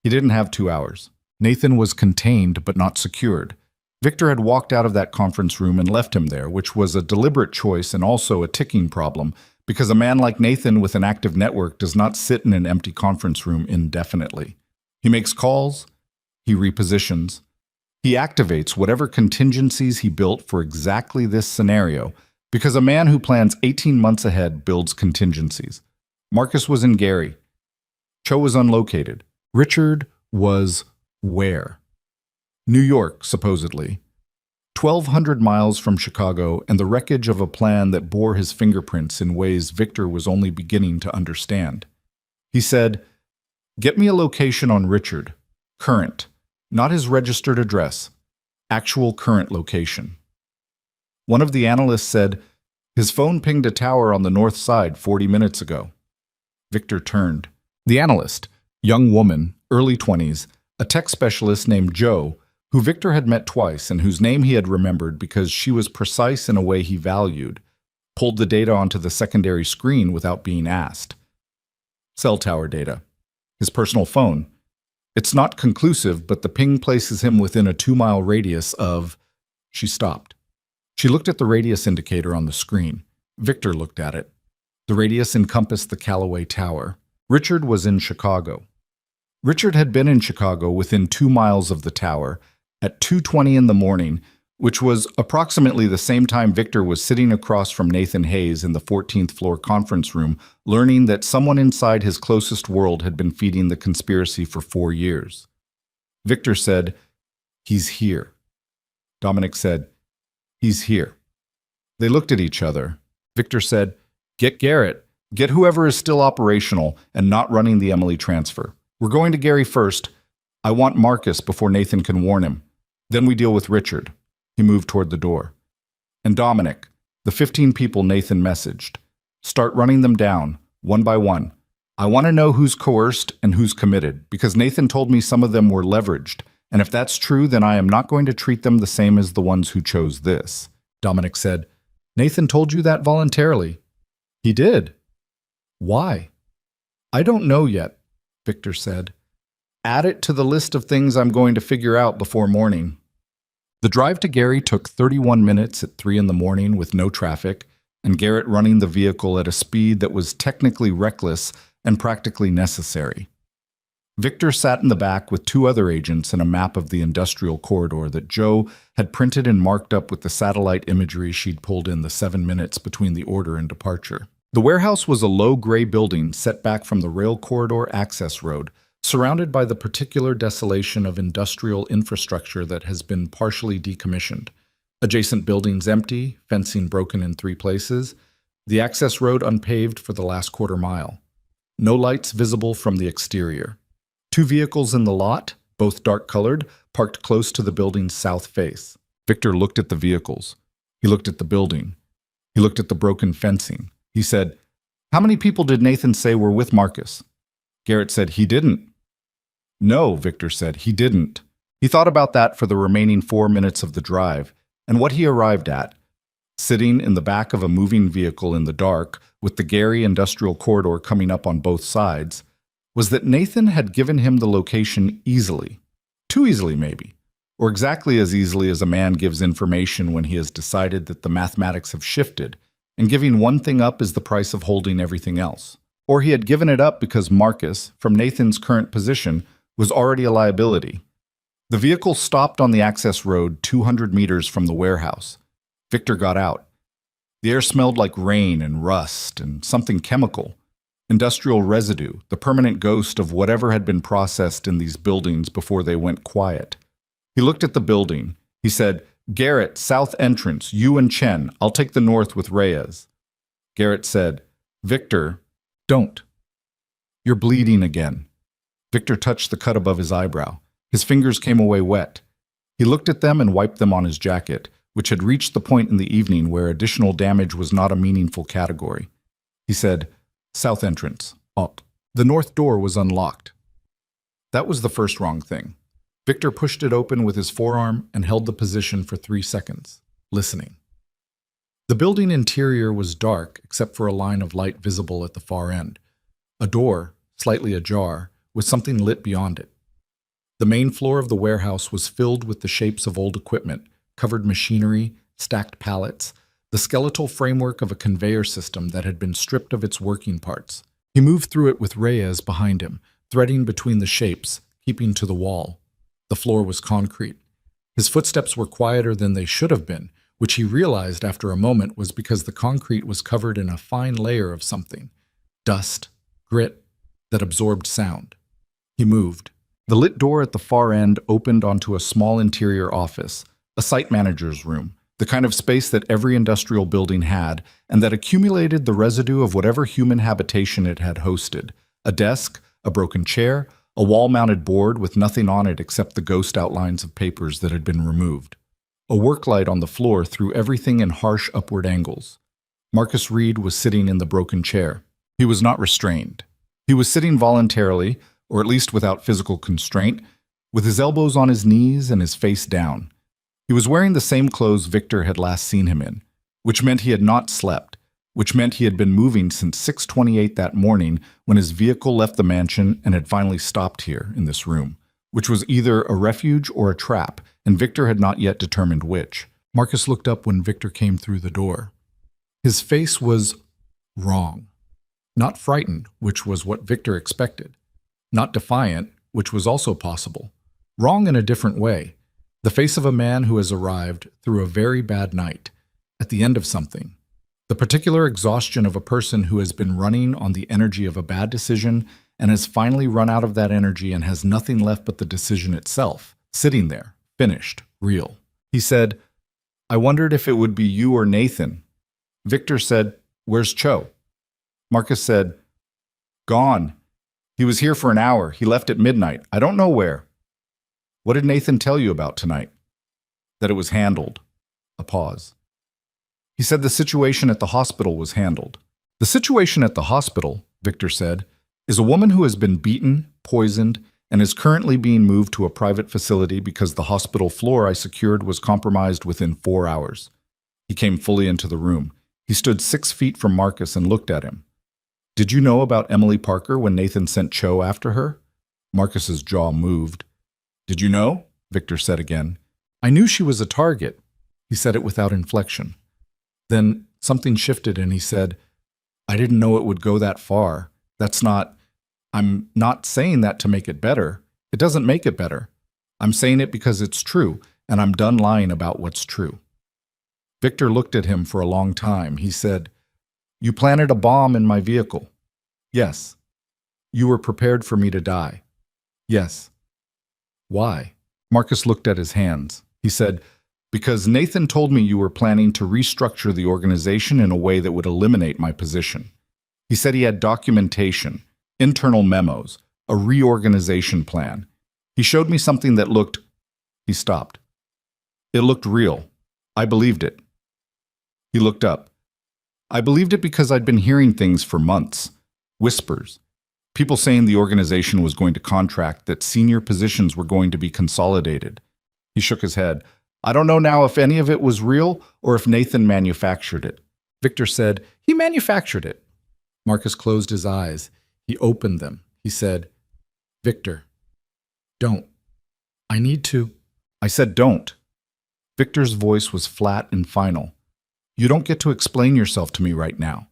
He didn't have 2 hours. Nathan was contained but not secured. Victor had walked out of that conference room and left him there, which was a deliberate choice and also a ticking problem, because a man like Nathan with an active network does not sit in an empty conference room indefinitely. He makes calls, he repositions, he activates whatever contingencies he built for exactly this scenario, because a man who plans 18 months ahead builds contingencies. Marcus was in Gary. Cho was unlocated. Richard was where? New York, supposedly. 1,200 miles from Chicago and the wreckage of a plan that bore his fingerprints in ways Victor was only beginning to understand. He said, "Get me a location on Richard. Current. Not his registered address. Actual current location." One of the analysts said, His phone pinged a tower on the north side 40 minutes ago. Victor turned. The analyst, young woman, early 20s, a tech specialist named Joe, who Victor had met twice and whose name he had remembered because she was precise in a way he valued, pulled the data onto the secondary screen without being asked. Cell tower data. His personal phone. It's not conclusive, but the ping places him within a 2-mile radius of... She stopped. She looked at the radius indicator on the screen. Victor looked at it. The radius encompassed the Callaway Tower. Richard was in Chicago. Richard had been in Chicago within 2 miles of the tower at 2:20 in the morning, which was approximately the same time Victor was sitting across from Nathan Hayes in the 14th floor conference room, learning that someone inside his closest world had been feeding the conspiracy for 4 years. Victor said, "He's here." Dominic said, "He's here." They looked at each other. Victor said, "Get Garrett. Get whoever is still operational and not running the Emily transfer. We're going to Gary first. I want Marcus before Nathan can warn him. Then we deal with Richard." He moved toward the door. "And Dominic, the 15 people Nathan messaged. Start running them down, one by one. I want to know who's coerced and who's committed, because Nathan told me some of them were leveraged, and if that's true, then I am not going to treat them the same as the ones who chose this." Dominic said, "Nathan told you that voluntarily." "He did." "Why?" "I don't know yet," Victor said. "Add it to the list of things I'm going to figure out before morning." The drive to Gary took 31 minutes at 3 in the morning with no traffic, and Garrett running the vehicle at a speed that was technically reckless and practically necessary. Victor sat in the back with 2 other agents and a map of the industrial corridor that Joe had printed and marked up with the satellite imagery she'd pulled in the 7 minutes between the order and departure. The warehouse was a low gray building set back from the rail corridor access road, surrounded by the particular desolation of industrial infrastructure that has been partially decommissioned. Adjacent buildings empty, fencing broken in 3 places, the access road unpaved for the last quarter mile. No lights visible from the exterior. 2 vehicles in the lot, both dark-colored, parked close to the building's south face. Victor looked at the vehicles. He looked at the building. He looked at the broken fencing. He said, "How many people did Nathan say were with Marcus?" Garrett said, "He didn't." "No," Victor said, "he didn't." He thought about that for the remaining 4 minutes of the drive, and what he arrived at, sitting in the back of a moving vehicle in the dark, with the Gary industrial corridor coming up on both sides, was that Nathan had given him the location easily. Too easily, maybe. Or exactly as easily as a man gives information when he has decided that the mathematics have shifted, and giving one thing up is the price of holding everything else. Or he had given it up because Marcus, from Nathan's current position, was already a liability. The vehicle stopped on the access road 200 meters from the warehouse. Victor got out. The air smelled like rain and rust and something chemical. Industrial residue, the permanent ghost of whatever had been processed in these buildings before they went quiet. He looked at the building. He said, "Garrett, south entrance, you and Chen. I'll take the north with Reyes." Garrett said, "Victor, don't. You're bleeding again." Victor touched the cut above his eyebrow. His fingers came away wet. He looked at them and wiped them on his jacket, which had reached the point in the evening where additional damage was not a meaningful category. He said, "South entrance, up." The north door was unlocked. That was the first wrong thing. Victor pushed it open with his forearm and held the position for 3 seconds, listening. The building interior was dark except for a line of light visible at the far end. A door, slightly ajar, with something lit beyond it. The main floor of the warehouse was filled with the shapes of old equipment, covered machinery, stacked pallets, the skeletal framework of a conveyor system that had been stripped of its working parts. He moved through it with Reyes behind him, threading between the shapes, keeping to the wall. The floor was concrete. His footsteps were quieter than they should have been, which he realized after a moment was because the concrete was covered in a fine layer of something, dust, grit, that absorbed sound. He moved. The lit door at the far end opened onto a small interior office, a site manager's room, the kind of space that every industrial building had, and that accumulated the residue of whatever human habitation it had hosted. A desk, a broken chair, a wall-mounted board with nothing on it except the ghost outlines of papers that had been removed. A work light on the floor threw everything in harsh upward angles. Marcus Reed was sitting in the broken chair. He was not restrained. He was sitting voluntarily, or at least without physical constraint, with his elbows on his knees and his face down. He was wearing the same clothes Victor had last seen him in, which meant he had not slept, which meant he had been moving since 6:28 that morning when his vehicle left the mansion and had finally stopped here in this room, which was either a refuge or a trap, and Victor had not yet determined which. Marcus looked up when Victor came through the door. His face was wrong. Not frightened, which was what Victor expected. Not defiant, which was also possible. Wrong in a different way. The face of a man who has arrived through a very bad night, at the end of something. The particular exhaustion of a person who has been running on the energy of a bad decision and has finally run out of that energy and has nothing left but the decision itself, sitting there, finished, real. He said, "I wondered if it would be you or Nathan." Victor said, "Where's Cho?" Marcus said, "Gone. He was here for an hour. He left at midnight. I don't know where." "What did Nathan tell you about tonight?" "That it was handled." A pause. "He said the situation at the hospital was handled." "The situation at the hospital," Victor said, "is a woman who has been beaten, poisoned, and is currently being moved to a private facility because the hospital floor I secured was compromised within 4 hours." He came fully into the room. He stood 6 feet from Marcus and looked at him. "Did you know about Emily Parker when Nathan sent Cho after her?" Marcus's jaw moved. "Did you know?" Victor said again. "I knew she was a target." He said it without inflection. Then something shifted and he said, "I didn't know it would go that far. I'm not saying that to make it better. It doesn't make it better. I'm saying it because it's true, and I'm done lying about what's true." Victor looked at him for a long time. He said, "You planted a bomb in my vehicle." "Yes." "You were prepared for me to die." "Yes." "Why?" Marcus looked at his hands. He said, "Because Nathan told me you were planning to restructure the organization in a way that would eliminate my position. He said he had documentation, internal memos, a reorganization plan. He showed me something that looked—" He stopped. "It looked real. I believed it." He looked up. "I believed it because I'd been hearing things for months. Whispers. People saying the organization was going to contract, that senior positions were going to be consolidated." He shook his head. "I don't know now if any of it was real or if Nathan manufactured it." Victor said, "He manufactured it." Marcus closed his eyes. He opened them. He said, "Victor, don't. I need to." I said, "Don't." Victor's voice was flat and final. "You don't get to explain yourself to me right now.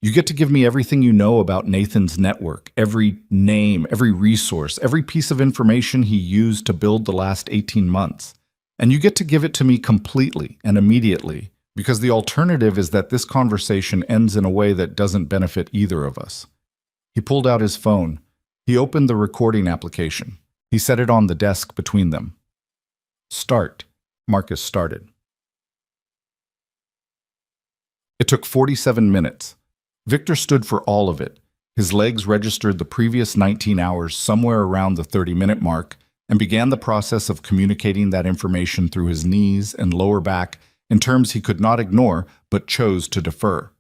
You get to give me everything you know about Nathan's network, every name, every resource, every piece of information he used to build the last 18 months. And you get to give it to me completely and immediately, because the alternative is that this conversation ends in a way that doesn't benefit either of us." He pulled out his phone. He opened the recording application. He set it on the desk between them. "Start." Marcus started. It took 47 minutes. Victor stood for all of it. His legs registered the previous 19 hours somewhere around the 30-minute mark and began the process of communicating that information through his knees and lower back in terms he could not ignore but chose to defer.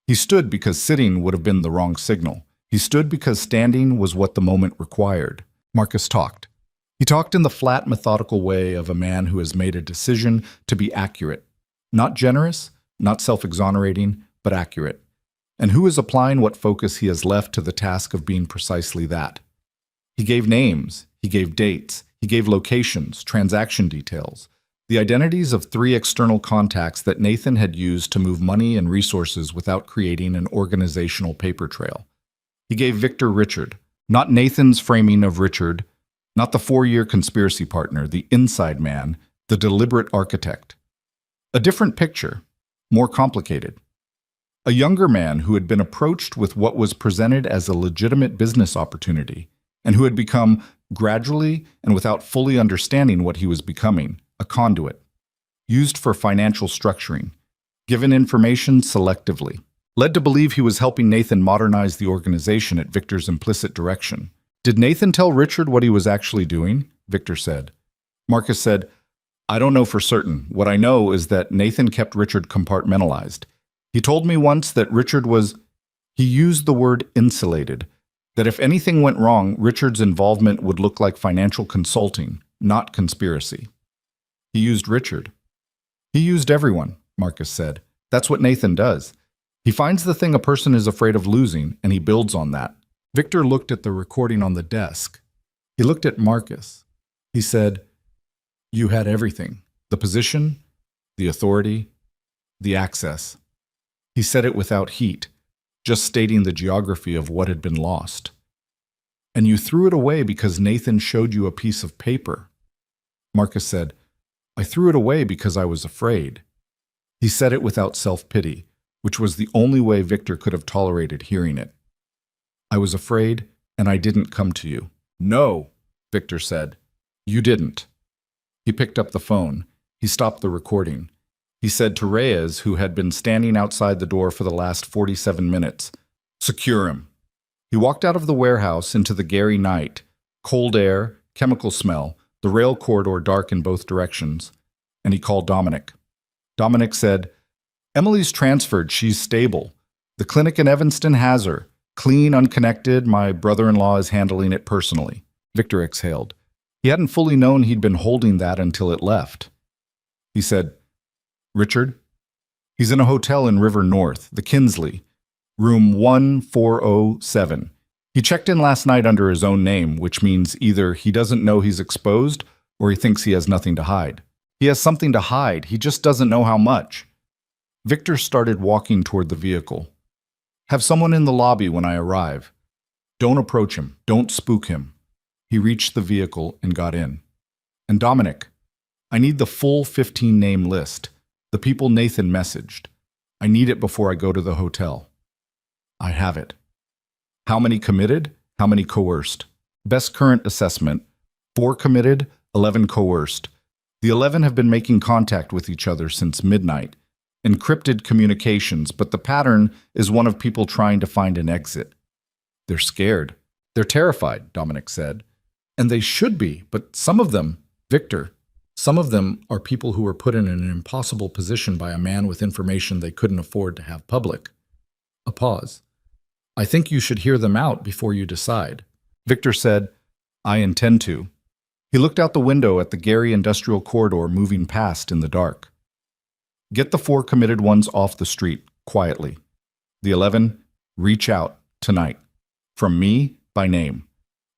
He stood because sitting would have been the wrong signal. He stood because standing was what the moment required. Marcus talked. He talked in the flat, methodical way of a man who has made a decision to be accurate. Not generous, not self-exonerating, but accurate. And who is applying what focus he has left to the task of being precisely that. He gave names, he gave dates, he gave locations, transaction details, the identities of 3 external contacts that Nathan had used to move money and resources without creating an organizational paper trail. He gave Victor Richard, not Nathan's framing of Richard, not the 4-year conspiracy partner, the inside man, the deliberate architect. A different picture, more complicated. A younger man who had been approached with what was presented as a legitimate business opportunity, and who had become, gradually and without fully understanding what he was becoming, a conduit, used for financial structuring, given information selectively, led to believe he was helping Nathan modernize the organization at Victor's implicit direction. Did Nathan tell Richard what he was actually doing? Victor said. Marcus said, I don't know for certain. What I know is that Nathan kept Richard compartmentalized. He told me once that he used the word insulated, that if anything went wrong, Richard's involvement would look like financial consulting, not conspiracy. He used Richard. He used everyone, Marcus said. That's what Nathan does. He finds the thing a person is afraid of losing, and he builds on that. Victor looked at the recording on the desk. He looked at Marcus. He said, "You had everything. The position, the authority, the access." He said it without heat, just stating the geography of what had been lost. "And you threw it away because Nathan showed you a piece of paper." Marcus said, "I threw it away because I was afraid." He said it without self-pity, which was the only way Victor could have tolerated hearing it. "I was afraid, and I didn't come to you." "No," Victor said. "You didn't." He picked up the phone. He stopped the recording. He said to Reyes, who had been standing outside the door for the last 47 minutes, "Secure him." He walked out of the warehouse into the Gary night, cold air, chemical smell, the rail corridor dark in both directions, and he called Dominic. Dominic said, "Emily's transferred. She's stable. The clinic in Evanston has her. Clean, unconnected. My brother-in-law is handling it personally." Victor exhaled. He hadn't fully known he'd been holding that until it left. He said, "Richard? He's in a hotel in River North, the Kinsley, room 1407. He checked in last night under his own name, which means either he doesn't know he's exposed or he thinks he has nothing to hide. He has something to hide, he just doesn't know how much." Victor started walking toward the vehicle. "Have someone in the lobby when I arrive. Don't approach him, don't spook him." He reached the vehicle and got in. "And Dominic, I need the full 15-name list, the people Nathan messaged. I need it before I go to the hotel." "I have it." "How many committed? How many coerced?" "Best current assessment, 4 committed, 11 coerced. The 11 have been making contact with each other since midnight. Encrypted communications, but the pattern is one of people trying to find an exit." "They're scared. They're terrified," Dominic said. "And they should be, but some of them, Victor, some of them are people who were put in an impossible position by a man with information they couldn't afford to have public." A pause. "I think you should hear them out before you decide." Victor said, "I intend to." He looked out the window at the Gary industrial corridor moving past in the dark. "Get the 4 committed ones off the street, quietly. The 11, reach out, tonight. From me, by name.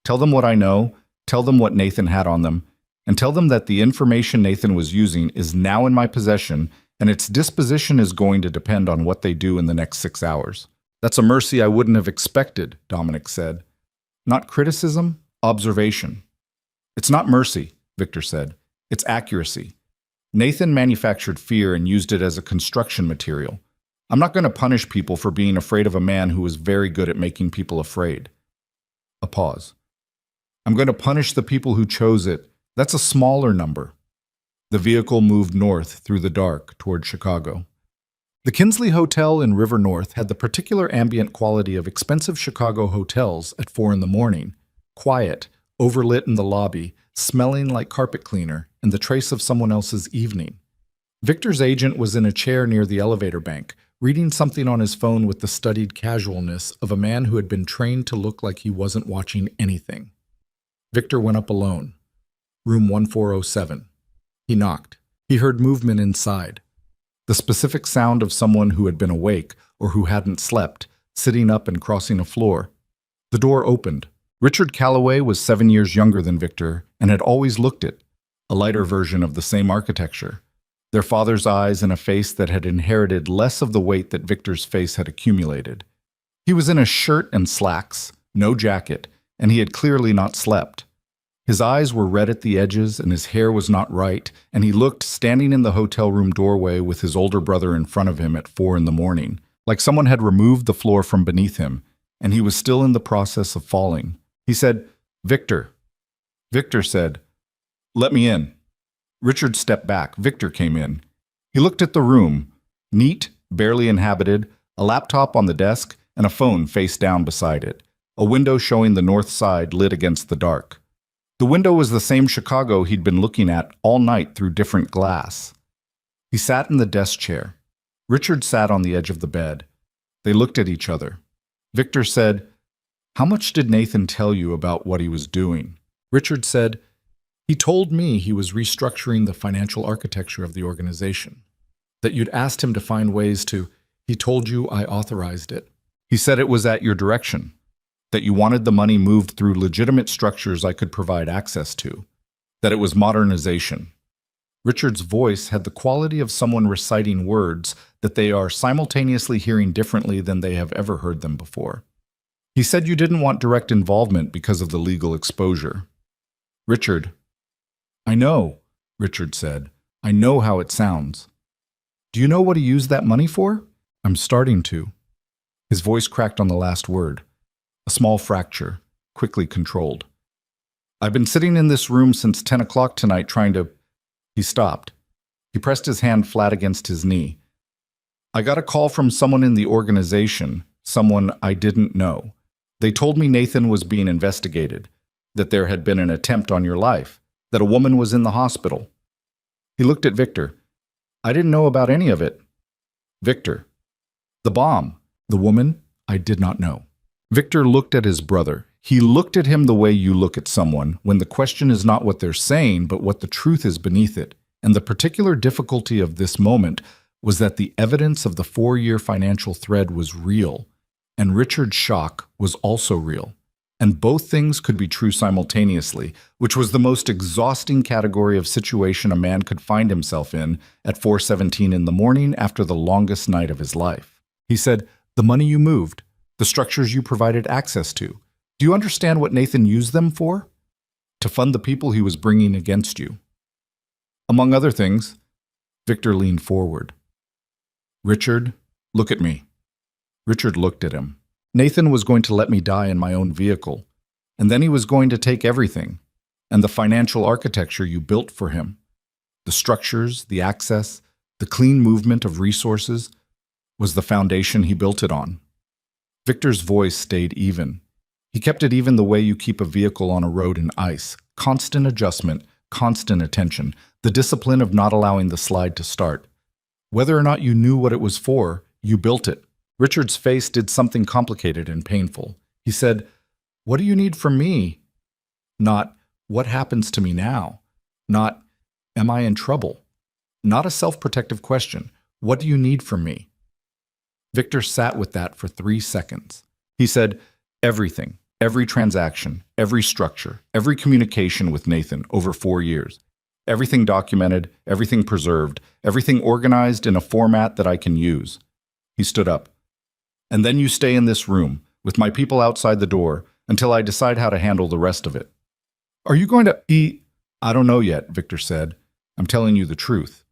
Tell them what I know, tell them what Nathan had on them, and tell them that the information Nathan was using is now in my possession, and its disposition is going to depend on what they do in the next 6 hours. "That's a mercy I wouldn't have expected," Dominic said. "Not criticism, observation." "It's not mercy," Victor said. "It's accuracy. Nathan manufactured fear and used it as a construction material. I'm not going to punish people for being afraid of a man who was very good at making people afraid." A pause. "I'm going to punish the people who chose it. That's a smaller number." The vehicle moved north through the dark toward Chicago. The Kinsley Hotel in River North had the particular ambient quality of expensive Chicago hotels at 4 in the morning. Quiet, overlit in the lobby, smelling like carpet cleaner and the trace of someone else's evening. Victor's agent was in a chair near the elevator bank, reading something on his phone with the studied casualness of a man who had been trained to look like he wasn't watching anything. Victor went up alone. Room 1407. He knocked. He heard movement inside. The specific sound of someone who had been awake or who hadn't slept, sitting up and crossing a floor. The door opened. Richard Calloway was 7 years younger than Victor and had always looked it, a lighter version of the same architecture. Their father's eyes and a face that had inherited less of the weight that Victor's face had accumulated. He was in a shirt and slacks, no jacket, and he had clearly not slept. His eyes were red at the edges and his hair was not right, and he looked standing in the hotel room doorway with his older brother in front of him at 4 in the morning, like someone had removed the floor from beneath him, and he was still in the process of falling. He said, "Victor." Victor said, "Let me in." Richard stepped back. Victor came in. He looked at the room, neat, barely inhabited, a laptop on the desk, and a phone face down beside it, a window showing the north side lit against the dark. The window was the same Chicago he'd been looking at all night through different glass. He sat in the desk chair. Richard sat on the edge of the bed. They looked at each other. Victor said, "How much did Nathan tell you about what he was doing?" Richard said, "He told me he was restructuring the financial architecture of the organization. That you'd asked him to find ways to. He told you I authorized it. He said it was at your direction. That you wanted the money moved through legitimate structures I could provide access to. That it was modernization." Richard's voice had the quality of someone reciting words that they are simultaneously hearing differently than they have ever heard them before. "He said you didn't want direct involvement because of the legal exposure." Richard, "I know," Richard said. "I know how it sounds." "Do you know what he used that money for?" "I'm starting to." His voice cracked on the last word. A small fracture, quickly controlled. "I've been sitting in this room since 10 o'clock tonight trying to—" He stopped. He pressed his hand flat against his knee. "I got a call from someone in the organization, someone I didn't know. They told me Nathan was being investigated, that there had been an attempt on your life, that a woman was in the hospital." He looked at Victor. "I didn't know about any of it." Victor, "The bomb, the woman, I did not know." Victor looked at his brother. He looked at him the way you look at someone when the question is not what they're saying, but what the truth is beneath it. And the particular difficulty of this moment was that the evidence of the 4-year financial thread was real, and Richard's shock was also real. And both things could be true simultaneously, which was the most exhausting category of situation a man could find himself in at 4:17 in the morning after the longest night of his life. He said, "The money you moved, the structures you provided access to, do you understand what Nathan used them for? To fund the people he was bringing against you. Among other things." Victor leaned forward. "Richard, look at me." Richard looked at him. "Nathan was going to let me die in my own vehicle, and then he was going to take everything, and the financial architecture you built for him, the structures, the access, the clean movement of resources, was the foundation he built it on." Victor's voice stayed even. He kept it even the way you keep a vehicle on a road in ice. Constant adjustment, constant attention, the discipline of not allowing the slide to start. Whether or not you knew what it was for, you built it. Richard's face did something complicated and painful. He said, "What do you need from me?" Not, "What happens to me now?" Not, "Am I in trouble?" Not a self-protective question. "What do you need from me?" Victor sat with that for 3 seconds. He said, "Everything. Every transaction, every structure, every communication with Nathan over 4 years. Everything documented, everything preserved, everything organized in a format that I can use." He stood up. "And then you stay in this room, with my people outside the door, until I decide how to handle the rest of it." "Are you going to eat?" "I don't know yet," Victor said. "I'm telling you the truth,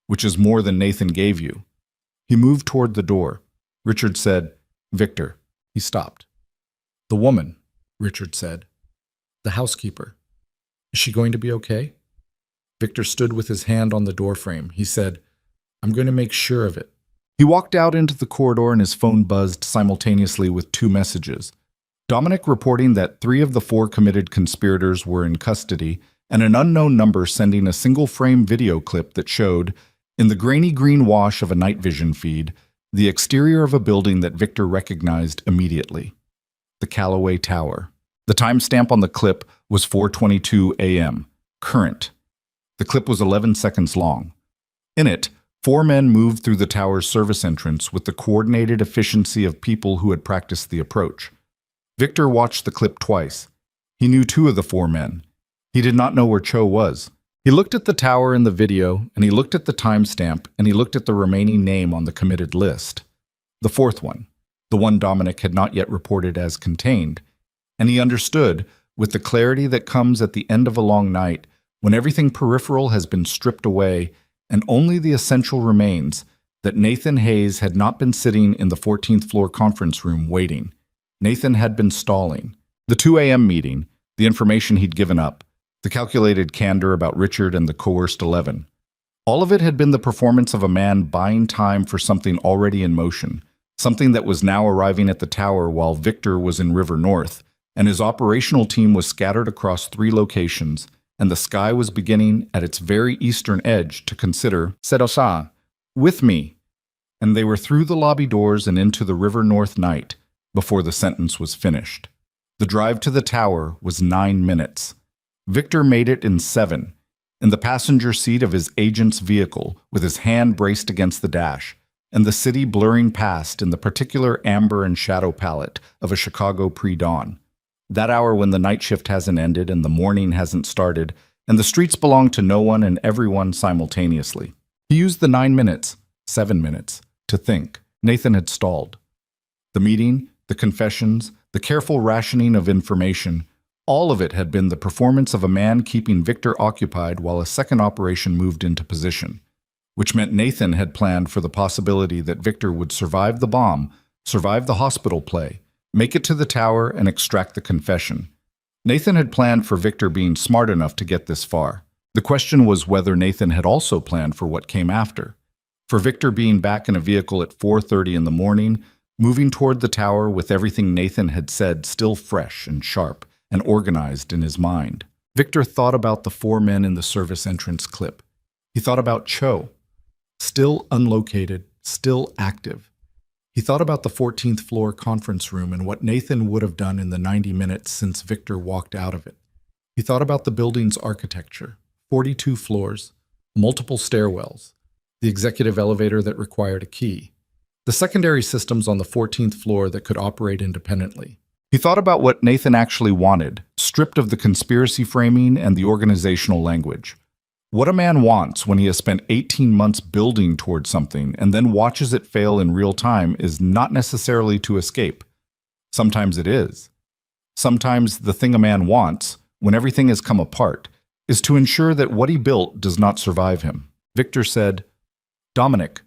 which is more than Nathan gave you." He moved toward the door. Richard said, "Victor." He stopped. "The woman," Richard said. "The housekeeper. Is she going to be okay?" Victor stood with his hand on the doorframe. He said, "I'm going to make sure of it." He walked out into the corridor and his phone buzzed simultaneously with 2 messages. Dominic reporting that 3 of the 4 committed conspirators were in custody, and an unknown number sending a single-frame video clip that showed, in the grainy green wash of a night vision feed, the exterior of a building that Victor recognized immediately. The Callaway Tower. The timestamp on the clip was 4:22 a.m. Current. The clip was 11 seconds long. In it, 4 men moved through the tower's service entrance with the coordinated efficiency of people who had practiced the approach. Victor watched the clip twice. He knew 2 of the 4 men. He did not know where Cho was. He looked at the tower in the video, and he looked at the timestamp, and he looked at the remaining name on the committed list. The 4th one, the one Dominic had not yet reported as contained, and he understood, with the clarity that comes at the end of a long night, when everything peripheral has been stripped away and only the essential remains, that Nathan Hayes had not been sitting in the 14th floor conference room waiting. Nathan had been stalling. The 2 a.m. meeting, the information he'd given up, the calculated candor about Richard and the coerced 11. All of it had been the performance of a man buying time for something already in motion, something that was now arriving at the tower while Victor was in River North, and his operational team was scattered across 3 locations, and the sky was beginning at its very eastern edge to consider Sedosa, with me. and they were through the lobby doors and into the River North night before the sentence was finished. The drive to the tower was 9 minutes. Victor made it in 7, in the passenger seat of his agent's vehicle, with his hand braced against the dash, and the city blurring past in the particular amber and shadow palette of a Chicago pre-dawn. That hour when the night shift hasn't ended and the morning hasn't started, and the streets belong to no one and everyone simultaneously. He used the 9 minutes, 7 minutes, to think. Nathan had stalled. The meeting, the confessions, the careful rationing of information, all of it had been the performance of a man keeping Victor occupied while a second operation moved into position, which meant Nathan had planned for the possibility that Victor would survive the bomb, survive the hospital play, make it to the tower, and extract the confession. Nathan had planned for Victor being smart enough to get this far. The question was whether Nathan had also planned for what came after. For Victor being back in a vehicle at 4:30 in the morning, moving toward the tower with everything Nathan had said still fresh and sharp and organized in his mind. Victor thought about the 4 men in the service entrance clip. He thought about Cho, still unlocated, still active. He thought about the 14th floor conference room and what Nathan would have done in the 90 minutes since Victor walked out of it. He thought about the building's architecture, 42 floors, multiple stairwells, the executive elevator that required a key, the secondary systems on the 14th floor that could operate independently. He thought about what Nathan actually wanted, stripped of the conspiracy framing and the organizational language. What a man wants when he has spent 18 months building towards something and then watches it fail in real time is not necessarily to escape. Sometimes it is. Sometimes the thing a man wants, when everything has come apart, is to ensure that what he built does not survive him. Victor said, "Dominic,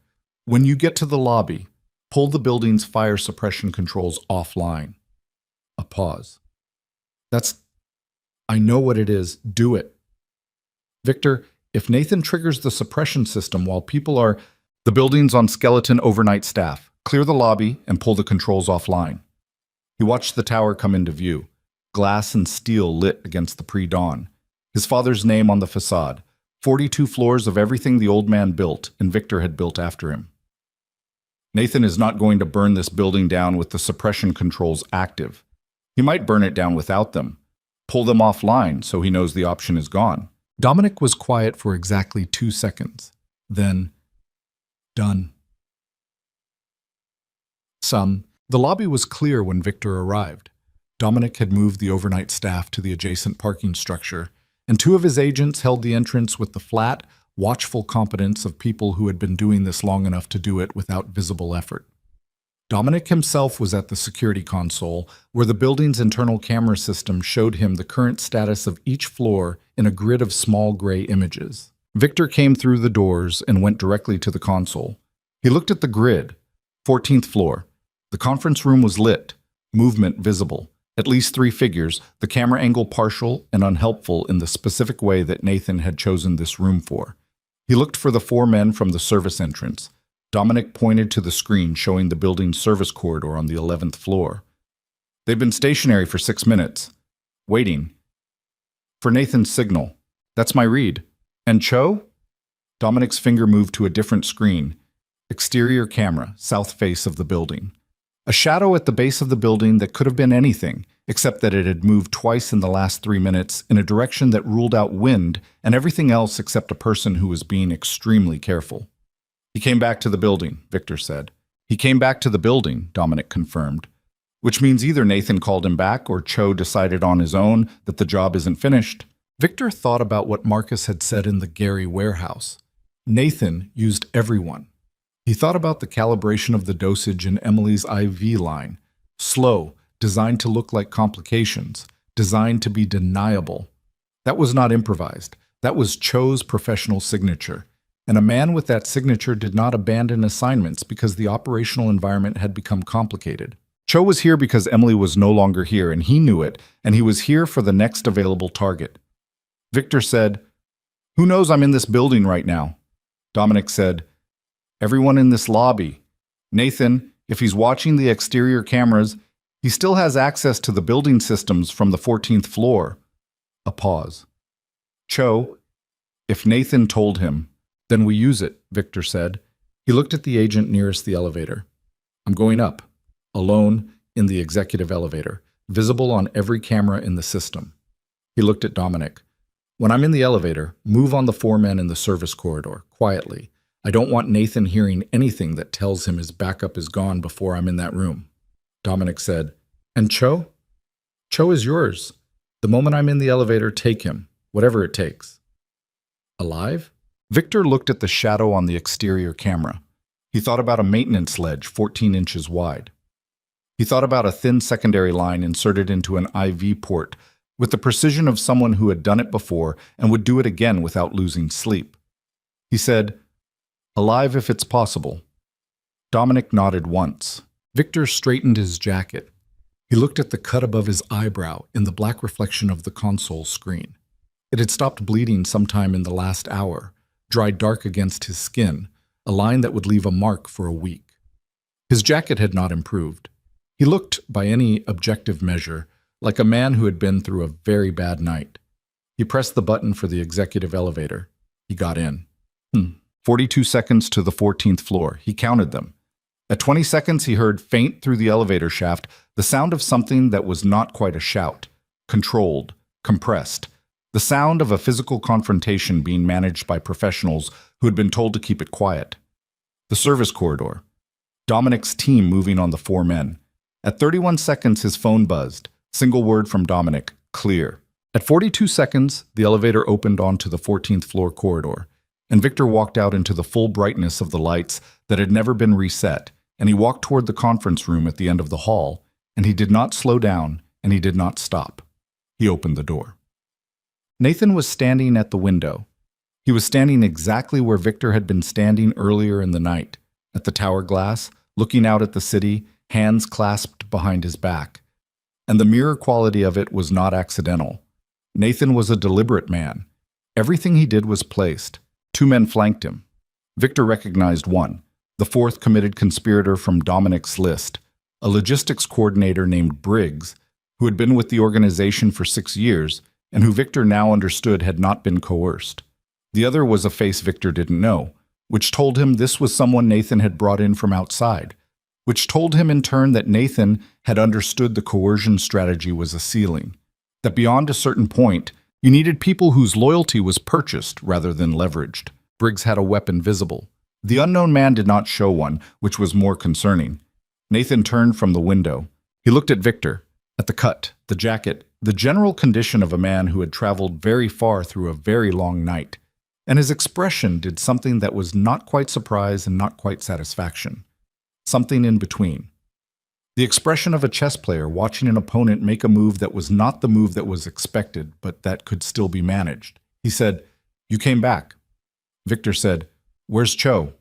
when you get to the lobby, pull the building's fire suppression controls offline." A pause. I know what it is. Do it. Victor, if Nathan triggers the suppression system while the building's on skeleton overnight staff, clear the lobby and pull the controls offline. He watched the tower come into view, glass and steel lit against the pre-dawn. His father's name on the facade, 42 floors of everything the old man built and Victor had built after him. Nathan is not going to burn this building down with the suppression controls active. He might burn it down without them, pull them offline so he knows the option is gone. Dominic was quiet for exactly 2 seconds. Then, done. The lobby was clear when Victor arrived. Dominic had moved the overnight staff to the adjacent parking structure, and 2 of his agents held the entrance with the flat, watchful competence of people who had been doing this long enough to do it without visible effort. Dominic himself was at the security console, where the building's internal camera system showed him the current status of each floor in a grid of small gray images. Victor came through the doors and went directly to the console. He looked at the grid. 14th floor. The conference room was lit, movement visible. At least 3 figures, the camera angle partial and unhelpful in the specific way that Nathan had chosen this room for. He looked for the 4 men from the service entrance. Dominic pointed to the screen showing the building's service corridor on the 11th floor. They've been stationary for 6 minutes, waiting for Nathan's signal. That's my read. And Cho? Dominic's finger moved to a different screen. Exterior camera, south face of the building. A shadow at the base of the building that could have been anything, except that it had moved twice in the last 3 minutes in a direction that ruled out wind and everything else except a person who was being extremely careful. He came back to the building, Victor said. He came back to the building, Dominic confirmed. Which means either Nathan called him back or Cho decided on his own that the job isn't finished. Victor thought about what Marcus had said in the Gary warehouse. Nathan used everyone. He thought about the calibration of the dosage in Emily's IV line. Slow, designed to look like complications, designed to be deniable. That was not improvised. That was Cho's professional signature. And a man with that signature did not abandon assignments because the operational environment had become complicated. Cho was here because Emily was no longer here, and he knew it, and he was here for the next available target. Victor said, "Who knows I'm in this building right now?" Dominic said, "Everyone in this lobby. Nathan, if he's watching the exterior cameras, he still has access to the building systems from the 14th floor." A pause. Cho, if Nathan told him, "Then we use it," Victor said. He looked at the agent nearest the elevator. I'm going up, alone in the executive elevator, visible on every camera in the system. He looked at Dominic. When I'm in the elevator, move on the 4 men in the service corridor, quietly. I don't want Nathan hearing anything that tells him his backup is gone before I'm in that room. Dominic said, And Cho? Cho is yours. The moment I'm in the elevator, take him, whatever it takes. Alive? Victor looked at the shadow on the exterior camera. He thought about a maintenance ledge 14 inches wide. He thought about a thin secondary line inserted into an IV port with the precision of someone who had done it before and would do it again without losing sleep. He said, Alive if it's possible. Dominic nodded once. Victor straightened his jacket. He looked at the cut above his eyebrow in the black reflection of the console screen. It had stopped bleeding sometime in the last hour, dried dark against his skin, a line that would leave a mark for a week. His jacket had not improved. He looked, by any objective measure, like a man who had been through a very bad night. He pressed the button for the executive elevator. He got in. 42 seconds to the 14th floor. He counted them. At 20 seconds, he heard, faint through the elevator shaft, the sound of something that was not quite a shout. Controlled, compressed. The sound of a physical confrontation being managed by professionals who had been told to keep it quiet. The service corridor. Dominic's team moving on the 4 men. At 31 seconds, his phone buzzed. Single word from Dominic, clear. At 42 seconds, the elevator opened onto the 14th floor corridor, and Victor walked out into the full brightness of the lights that had never been reset, and he walked toward the conference room at the end of the hall, and he did not slow down, and he did not stop. He opened the door. Nathan was standing at the window. He was standing exactly where Victor had been standing earlier in the night, at the tower glass, looking out at the city, hands clasped behind his back. And the mirror quality of it was not accidental. Nathan was a deliberate man. Everything he did was placed. 2 men flanked him. Victor recognized one, the 4th committed conspirator from Dominic's list, a logistics coordinator named Briggs, who had been with the organization for 6 years and who Victor now understood had not been coerced. The other was a face Victor didn't know, which told him this was someone Nathan had brought in from outside, which told him in turn that Nathan had understood the coercion strategy was a ceiling, that beyond a certain point, you needed people whose loyalty was purchased rather than leveraged. Briggs had a weapon visible. The unknown man did not show one, which was more concerning. Nathan turned from the window. He looked at Victor, at the cut, the jacket, the general condition of a man who had traveled very far through a very long night, and his expression did something that was not quite surprise and not quite satisfaction. Something in between. The expression of a chess player watching an opponent make a move that was not the move that was expected, but that could still be managed. He said, "You came back." Victor said, "Where's Cho?"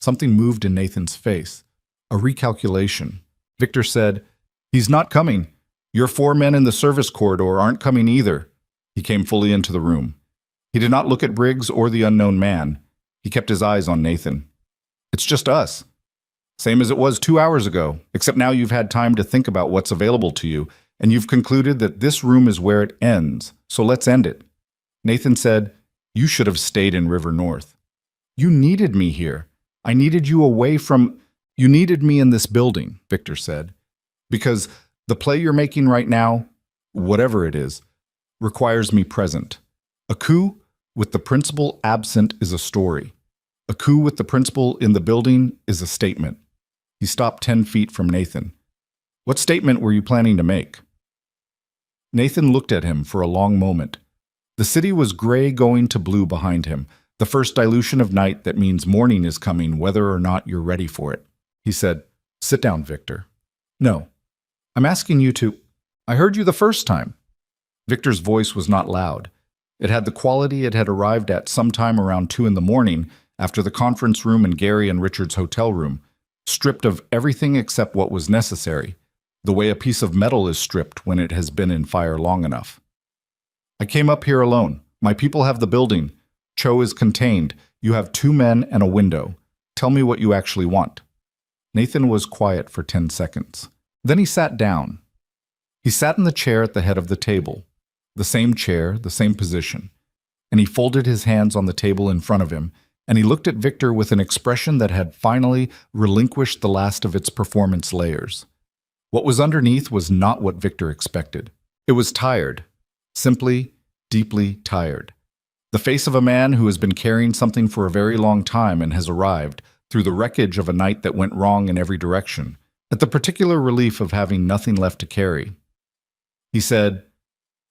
Something moved in Nathan's face. A recalculation. Victor said, "He's not coming. Your 4 men in the service corridor aren't coming either." He came fully into the room. He did not look at Briggs or the unknown man. He kept his eyes on Nathan. "It's just us. Same as it was 2 hours ago, except now you've had time to think about what's available to you, and you've concluded that this room is where it ends, so let's end it." Nathan said, "You should have stayed in River North. You needed me here. I needed you away from... You needed me in this building," Victor said, "because the play you're making right now, whatever it is, requires me present. A coup with the principal absent is a story. A coup with the principal in the building is a statement." He stopped 10 feet from Nathan. "What statement were you planning to make?" Nathan looked at him for a long moment. The city was gray going to blue behind him, the first dilution of night that means morning is coming whether or not you're ready for it. He said, "Sit down, Victor." "No. I'm asking you to... I heard you the first time." Victor's voice was not loud. It had the quality it had arrived at sometime around 2 in the morning after the conference room in Gary and Richard's hotel room, stripped of everything except what was necessary, the way a piece of metal is stripped when it has been in fire long enough. "I came up here alone. My people have the building. Cho is contained. You have 2 men and a window. Tell me what you actually want." Nathan was quiet for 10 seconds. Then he sat down. He sat in the chair at the head of the table, the same chair, the same position, and he folded his hands on the table in front of him and he looked at Victor with an expression that had finally relinquished the last of its performance layers. What was underneath was not what Victor expected. It was tired, simply, deeply tired. The face of a man who has been carrying something for a very long time and has arrived, through the wreckage of a night that went wrong in every direction, at the particular relief of having nothing left to carry. He said,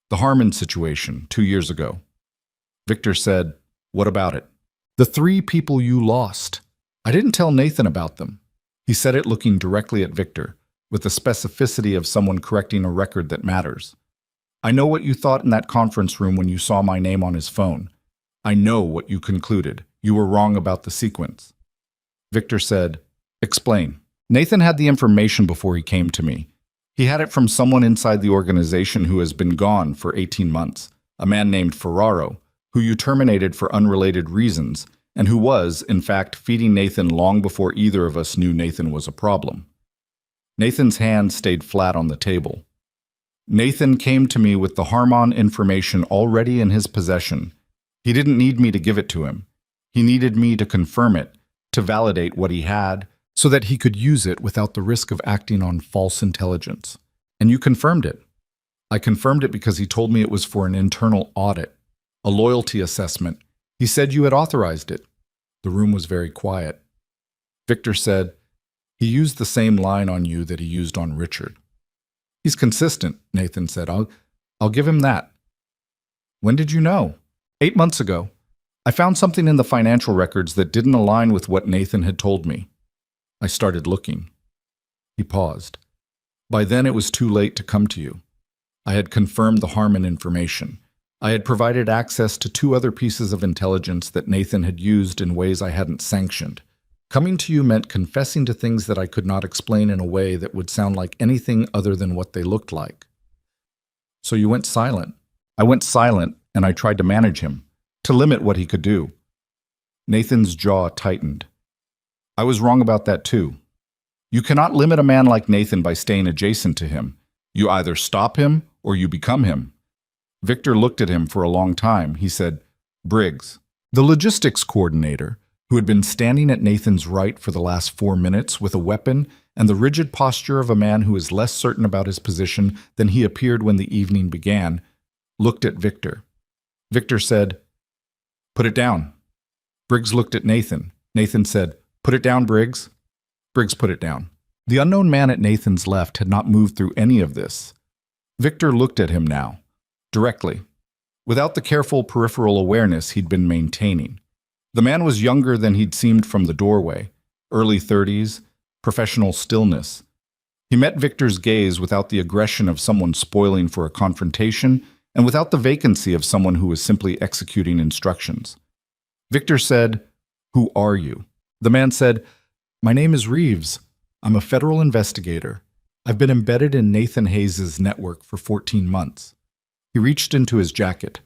"The Harmon situation, 2 years ago." Victor said, "What about it?" "The 3 people you lost. I didn't tell Nathan about them." He said it looking directly at Victor, with the specificity of someone correcting a record that matters. "I know what you thought in that conference room when you saw my name on his phone. I know what you concluded. You were wrong about the sequence." Victor said, "Explain." "Nathan had the information before he came to me. He had it from someone inside the organization who has been gone for 18 months, a man named Ferraro, who you terminated for unrelated reasons, and who was, in fact, feeding Nathan long before either of us knew Nathan was a problem." Nathan's hand stayed flat on the table. "Nathan came to me with the Harmon information already in his possession. He didn't need me to give it to him. He needed me to confirm it, to validate what he had, so that he could use it without the risk of acting on false intelligence. And you confirmed it." "I confirmed it because he told me it was for an internal audit, a loyalty assessment. He said you had authorized it." The room was very quiet. Victor said, "He used the same line on you that he used on Richard." "He's consistent," Nathan said. I'll give him that." "When did you know?" 8 months ago. I found something in the financial records that didn't align with what Nathan had told me. I started looking." He paused. "By then it was too late to come to you. I had confirmed the Harmon information. I had provided access to 2 other pieces of intelligence that Nathan had used in ways I hadn't sanctioned. Coming to you meant confessing to things that I could not explain in a way that would sound like anything other than what they looked like." "So you went silent." "I went silent, and I tried to manage him, to limit what he could do." Nathan's jaw tightened. "I was wrong about that too. You cannot limit a man like Nathan by staying adjacent to him. You either stop him or you become him." Victor looked at him for a long time. He said, "Briggs." The logistics coordinator, who had been standing at Nathan's right for the last 4 minutes with a weapon and the rigid posture of a man who is less certain about his position than he appeared when the evening began, looked at Victor. Victor said, "Put it down." Briggs looked at Nathan. Nathan said, "Put it down, Briggs." Briggs put it down. The unknown man at Nathan's left had not moved through any of this. Victor looked at him now, directly, without the careful peripheral awareness he'd been maintaining. The man was younger than he'd seemed from the doorway, early 30s, professional stillness. He met Victor's gaze without the aggression of someone spoiling for a confrontation and without the vacancy of someone who was simply executing instructions. Victor said, "Who are you?" The man said, "My name is Reeves. I'm a federal investigator. I've been embedded in Nathan Hayes' network for 14 months. He reached into his jacket.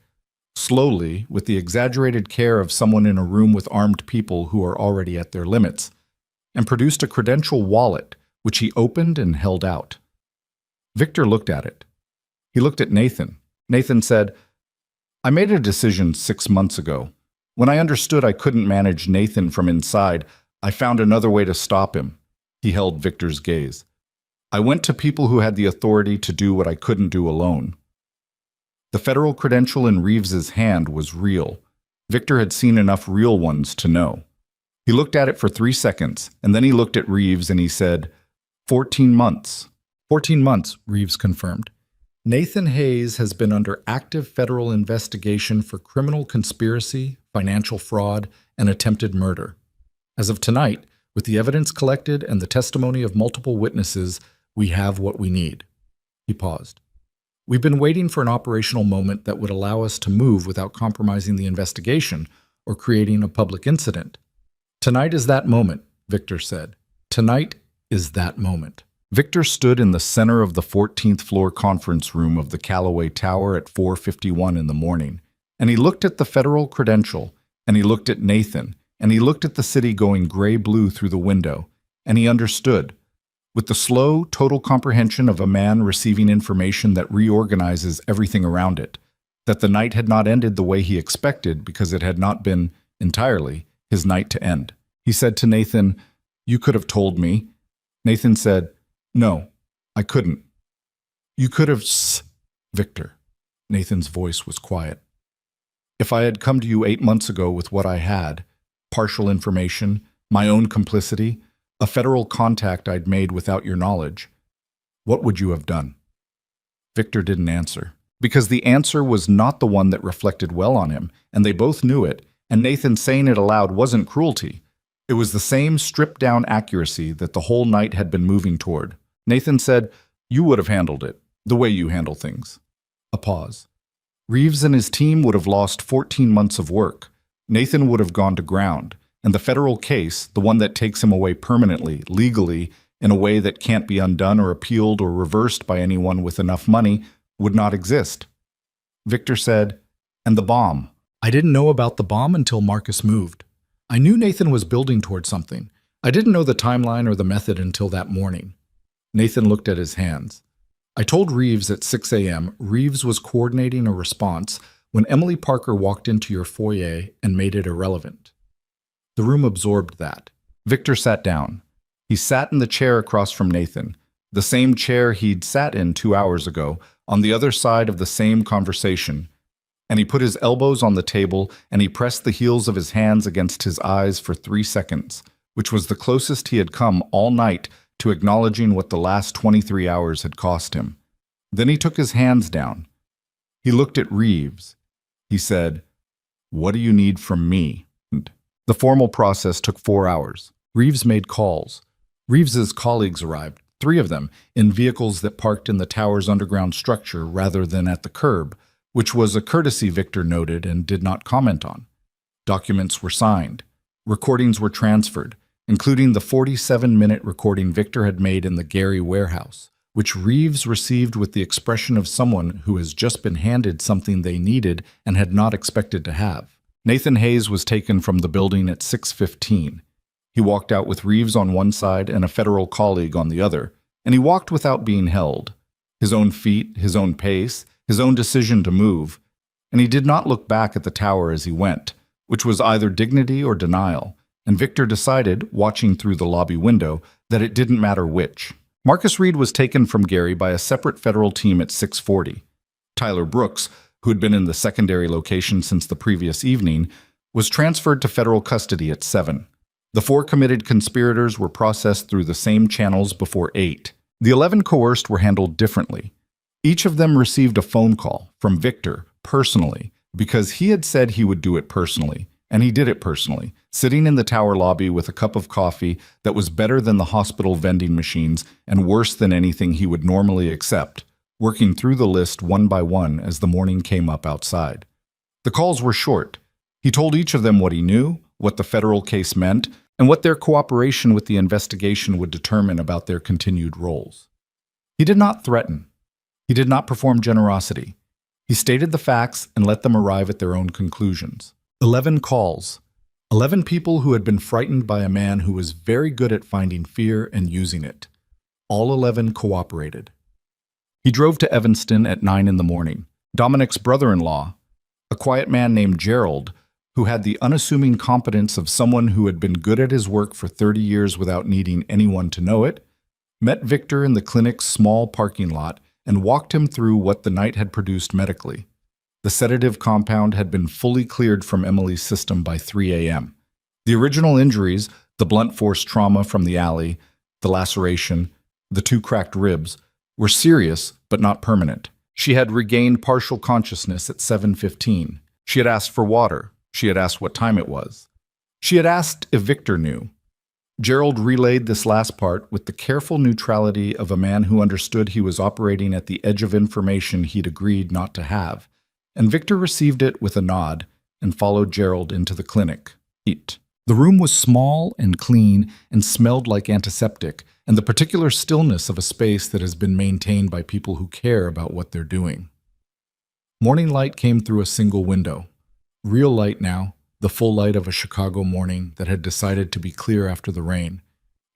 Slowly, with the exaggerated care of someone in a room with armed people who are already at their limits, and produced a credential wallet, which he opened and held out. Victor looked at it. He looked at Nathan. Nathan said, "I made a decision 6 months ago. When I understood I couldn't manage Nathan from inside, I found another way to stop him." He held Victor's gaze. "I went to people who had the authority to do what I couldn't do alone." The federal credential in Reeves's hand was real. Victor had seen enough real ones to know. He looked at it for 3 seconds, and then he looked at Reeves and he said, 14 months. 14 months, Reeves confirmed. Nathan Hayes has been under active federal investigation for criminal conspiracy, financial fraud, and attempted murder. As of tonight, with the evidence collected and the testimony of multiple witnesses, we have what we need. He paused. We've been waiting for an operational moment that would allow us to move without compromising the investigation or creating a public incident. Tonight is that moment, Victor said. Tonight is that moment. Victor stood in the center of the 14th floor conference room of the Callaway Tower at 4:51 in the morning, and he looked at the federal credential, and he looked at Nathan, and he looked at the city going gray-blue through the window, and he understood. With the slow, total comprehension of a man receiving information that reorganizes everything around it, that the night had not ended the way he expected because it had not been, entirely, his night to end. He said to Nathan, "You could have told me." Nathan said, "No, I couldn't." "You could have Victor." Nathan's voice was quiet. "If I had come to you 8 months ago with what I had, partial information, my own complicity, a federal contact I'd made without your knowledge, what would you have done?" Victor didn't answer, because the answer was not the one that reflected well on him, and they both knew it, and Nathan saying it aloud wasn't cruelty. It was the same stripped-down accuracy that the whole night had been moving toward. Nathan said, "You would have handled it, the way you handle things." A pause. "Reeves and his team would have lost 14 months of work. Nathan would have gone to ground, and the federal case, the one that takes him away permanently, legally, in a way that can't be undone or appealed or reversed by anyone with enough money, would not exist." Victor said, "And the bomb." "I didn't know about the bomb until Marcus moved. I knew Nathan was building toward something. I didn't know the timeline or the method until that morning." Nathan looked at his hands. "I told Reeves at 6 a.m. Reeves was coordinating a response when Emily Parker walked into your foyer and made it irrelevant." The room absorbed that. Victor sat down. He sat in the chair across from Nathan, the same chair he'd sat in 2 hours ago, on the other side of the same conversation. And he put his elbows on the table and he pressed the heels of his hands against his eyes for 3 seconds, which was the closest he had come all night to acknowledging what the last 23 hours had cost him. Then he took his hands down. He looked at Reeves. He said, "What do you need from me?" The formal process took 4 hours. Reeves made calls. Reeves's colleagues arrived, 3 of them, in vehicles that parked in the tower's underground structure rather than at the curb, which was a courtesy Victor noted and did not comment on. Documents were signed. Recordings were transferred, including the 47-minute recording Victor had made in the Gary warehouse, which Reeves received with the expression of someone who has just been handed something they needed and had not expected to have. Nathan Hayes was taken from the building at 6:15. He walked out with Reeves on one side and a federal colleague on the other, and he walked without being held. His own feet, his own pace, his own decision to move, and he did not look back at the tower as he went, which was either dignity or denial, and Victor decided, watching through the lobby window, that it didn't matter which. Marcus Reed was taken from Gary by a separate federal team at 6:40. Tyler Brooks, who had been in the secondary location since the previous evening, was transferred to federal custody at 7. The 4 committed conspirators were processed through the same channels before 8. The 11 coerced were handled differently. Each of them received a phone call from Victor personally, because he had said he would do it personally, and he did it personally, sitting in the tower lobby with a cup of coffee that was better than the hospital vending machines and worse than anything he would normally accept, working through the list one by one as the morning came up outside. The calls were short. He told each of them what he knew, what the federal case meant, and what their cooperation with the investigation would determine about their continued roles. He did not threaten. He did not perform generosity. He stated the facts and let them arrive at their own conclusions. 11 calls. 11 people who had been frightened by a man who was very good at finding fear and using it. All 11 cooperated. He drove to Evanston at 9 in the morning. Dominic's brother-in-law, a quiet man named Gerald, who had the unassuming competence of someone who had been good at his work for 30 years without needing anyone to know it, met Victor in the clinic's small parking lot and walked him through what the night had produced medically. The sedative compound had been fully cleared from Emily's system by 3 a.m. The original injuries, the blunt force trauma from the alley, the laceration, the 2 cracked ribs, were serious but not permanent. She had regained partial consciousness at 7:15. She had asked for water. She had asked what time it was. She had asked if Victor knew. Gerald relayed this last part with the careful neutrality of a man who understood he was operating at the edge of information he'd agreed not to have, and Victor received it with a nod and followed Gerald into the clinic. The room was small and clean and smelled like antiseptic, and the particular stillness of a space that has been maintained by people who care about what they're doing. Morning light came through a single window. Real light now, the full light of a Chicago morning that had decided to be clear after the rain,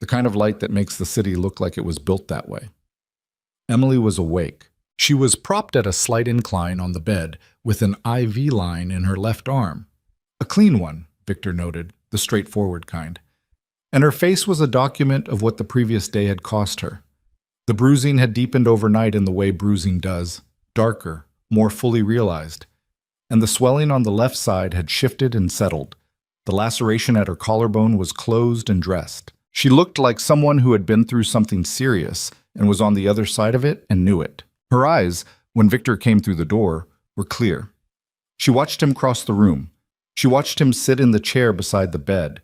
the kind of light that makes the city look like it was built that way. Emily was awake. She was propped at a slight incline on the bed with an IV line in her left arm. A clean one, Victor noted, the straightforward kind. And her face was a document of what the previous day had cost her. The bruising had deepened overnight in the way bruising does, darker, more fully realized. And the swelling on the left side had shifted and settled. The laceration at her collarbone was closed and dressed. She looked like someone who had been through something serious and was on the other side of it and knew it. Her eyes, when Victor came through the door, were clear. She watched him cross the room. She watched him sit in the chair beside the bed.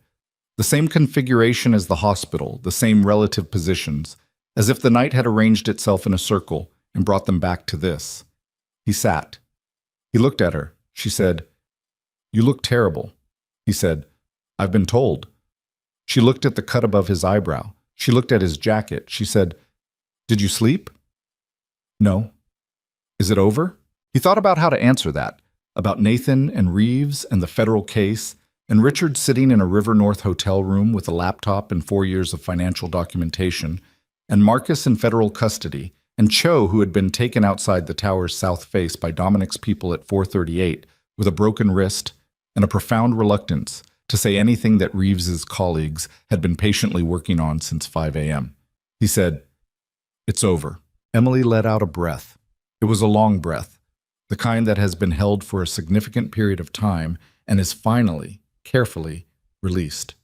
The same configuration as the hospital, the same relative positions, as if the night had arranged itself in a circle and brought them back to this. He sat. He looked at her. She said, "You look terrible." He said, "I've been told." She looked at the cut above his eyebrow. She looked at his jacket. She said, "Did you sleep?" "No." "Is it over?" He thought about how to answer that, about Nathan and Reeves and the federal case, and Richard sitting in a River North hotel room with a laptop and 4 years of financial documentation, and Marcus in federal custody, and Cho, who had been taken outside the tower's south face by Dominic's people at 4:38 with a broken wrist and a profound reluctance to say anything that Reeves's colleagues had been patiently working on since 5 a.m. He said, "It's over." Emily let out a breath. It was a long breath, the kind that has been held for a significant period of time and is finally, carefully, released.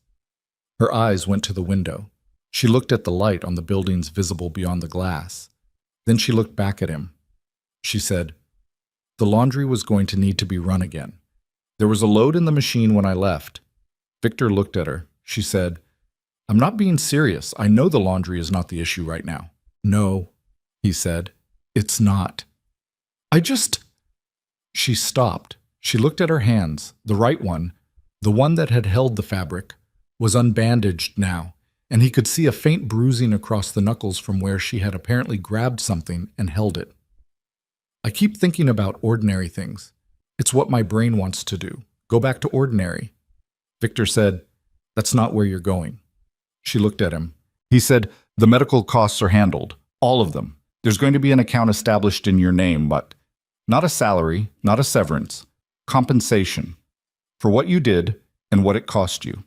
Her eyes went to the window. She looked at the light on the buildings visible beyond the glass. Then she looked back at him. She said, "The laundry was going to need to be run again. There was a load in the machine when I left." Victor looked at her. She said, "I'm not being serious. I know the laundry is not the issue right now." "No," he said, "it's not. I just—" She stopped. She looked at her hands. The right one, the one that had held the fabric, was unbandaged now, and he could see a faint bruising across the knuckles from where she had apparently grabbed something and held it. "I keep thinking about ordinary things. It's what my brain wants to do. Go back to ordinary." Victor said, "That's not where you're going." She looked at him. He said, "The medical costs are handled. All of them. There's going to be an account established in your name, but not a salary, not a severance. Compensation. For what you did and what it cost you."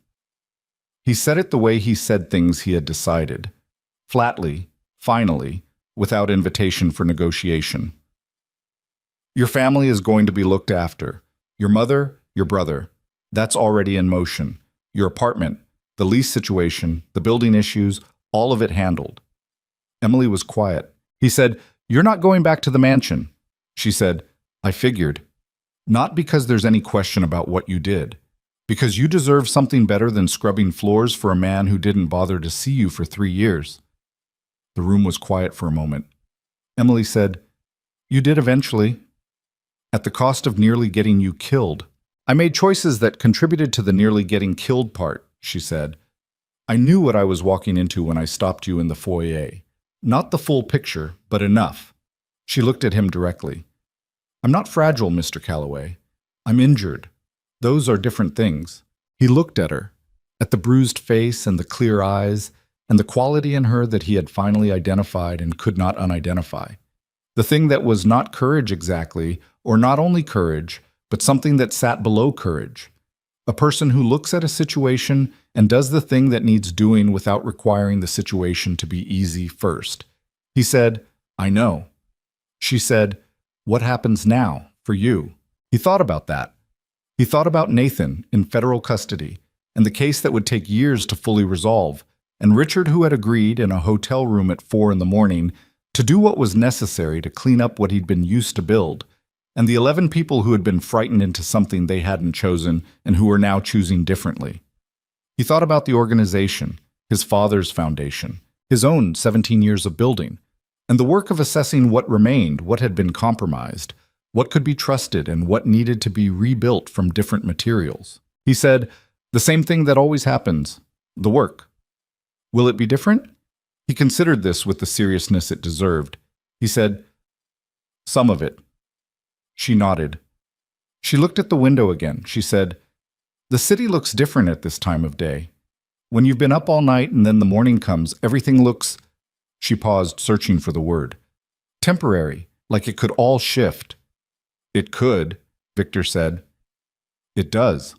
He said it the way he said things he had decided. Flatly, finally, without invitation for negotiation. "Your family is going to be looked after. Your mother, your brother. That's already in motion. Your apartment, the lease situation, the building issues, all of it handled." Emily was quiet. He said, "You're not going back to the mansion." She said, "I figured. Not because there's any question about what you did. Because you deserve something better than scrubbing floors for a man who didn't bother to see you for 3 years." The room was quiet for a moment. Emily said, "You did eventually. At the cost of nearly getting you killed. I made choices that contributed to the nearly getting killed part," she said. "I knew what I was walking into when I stopped you in the foyer. Not the full picture, but enough." She looked at him directly. "I'm not fragile, Mr. Calloway. I'm injured. Those are different things." He looked at her, at the bruised face and the clear eyes, and the quality in her that he had finally identified and could not unidentify. The thing that was not courage exactly, or not only courage, but something that sat below courage. A person who looks at a situation and does the thing that needs doing without requiring the situation to be easy first. He said, "I know." She said, "What happens now, for you?" He thought about that. He thought about Nathan in federal custody, and the case that would take years to fully resolve, and Richard who had agreed in a hotel room at 4 in the morning to do what was necessary to clean up what he'd been used to build, and the 11 people who had been frightened into something they hadn't chosen and who were now choosing differently. He thought about the organization, his father's foundation, his own 17 years of building, and the work of assessing what remained, what had been compromised, what could be trusted, and what needed to be rebuilt from different materials. He said, "The same thing that always happens, the work. Will it be different?" He considered this with the seriousness it deserved. He said, "Some of it." She nodded. She looked at the window again. She said, "The city looks different at this time of day. When you've been up all night and then the morning comes, everything looks—" She paused, searching for the word. "Temporary, like it could all shift." "It could," Victor said. "It does."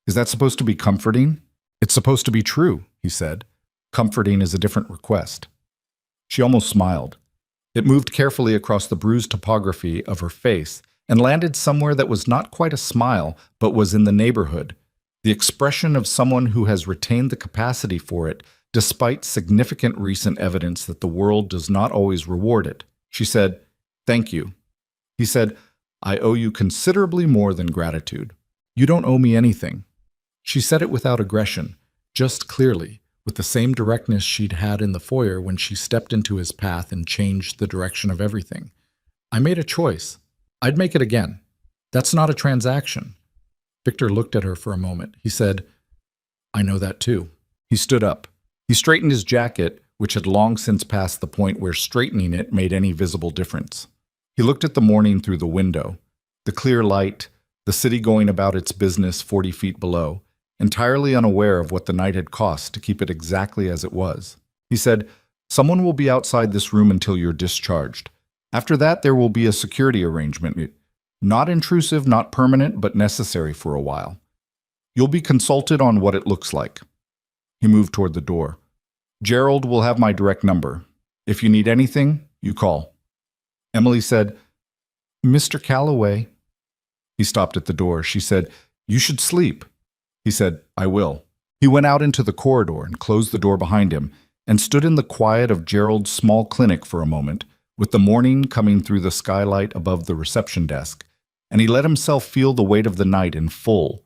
Is that supposed to be comforting? It's supposed to be true, he said. Comforting is a different request. She almost smiled. It moved carefully across the bruised topography of her face and landed somewhere that was not quite a smile, but was in the neighborhood, the expression of someone who has retained the capacity for it, despite significant recent evidence that the world does not always reward it. She said, "Thank you." He said, "I owe you considerably more than gratitude. You don't owe me anything." She said it without aggression, just clearly, with the same directness she'd had in the foyer when she stepped into his path and changed the direction of everything. "I made a choice. I'd make it again. That's not a transaction." Victor looked at her for a moment. He said, "I know that too." He stood up. He straightened his jacket, which had long since passed the point where straightening it made any visible difference. He looked at the morning through the window, the clear light, the city going about its business 40 feet below, entirely unaware of what the night had cost to keep it exactly as it was. He said, "Someone will be outside this room until you're discharged. After that, there will be a security arrangement. Not intrusive, not permanent, but necessary for a while. You'll be consulted on what it looks like." He moved toward the door. "Gerald will have my direct number. If you need anything, you call." Emily said, "Mr. Calloway." He stopped at the door. She said, "You should sleep." He said, "I will." He went out into the corridor and closed the door behind him and stood in the quiet of Gerald's small clinic for a moment, with the morning coming through the skylight above the reception desk, and he let himself feel the weight of the night in full,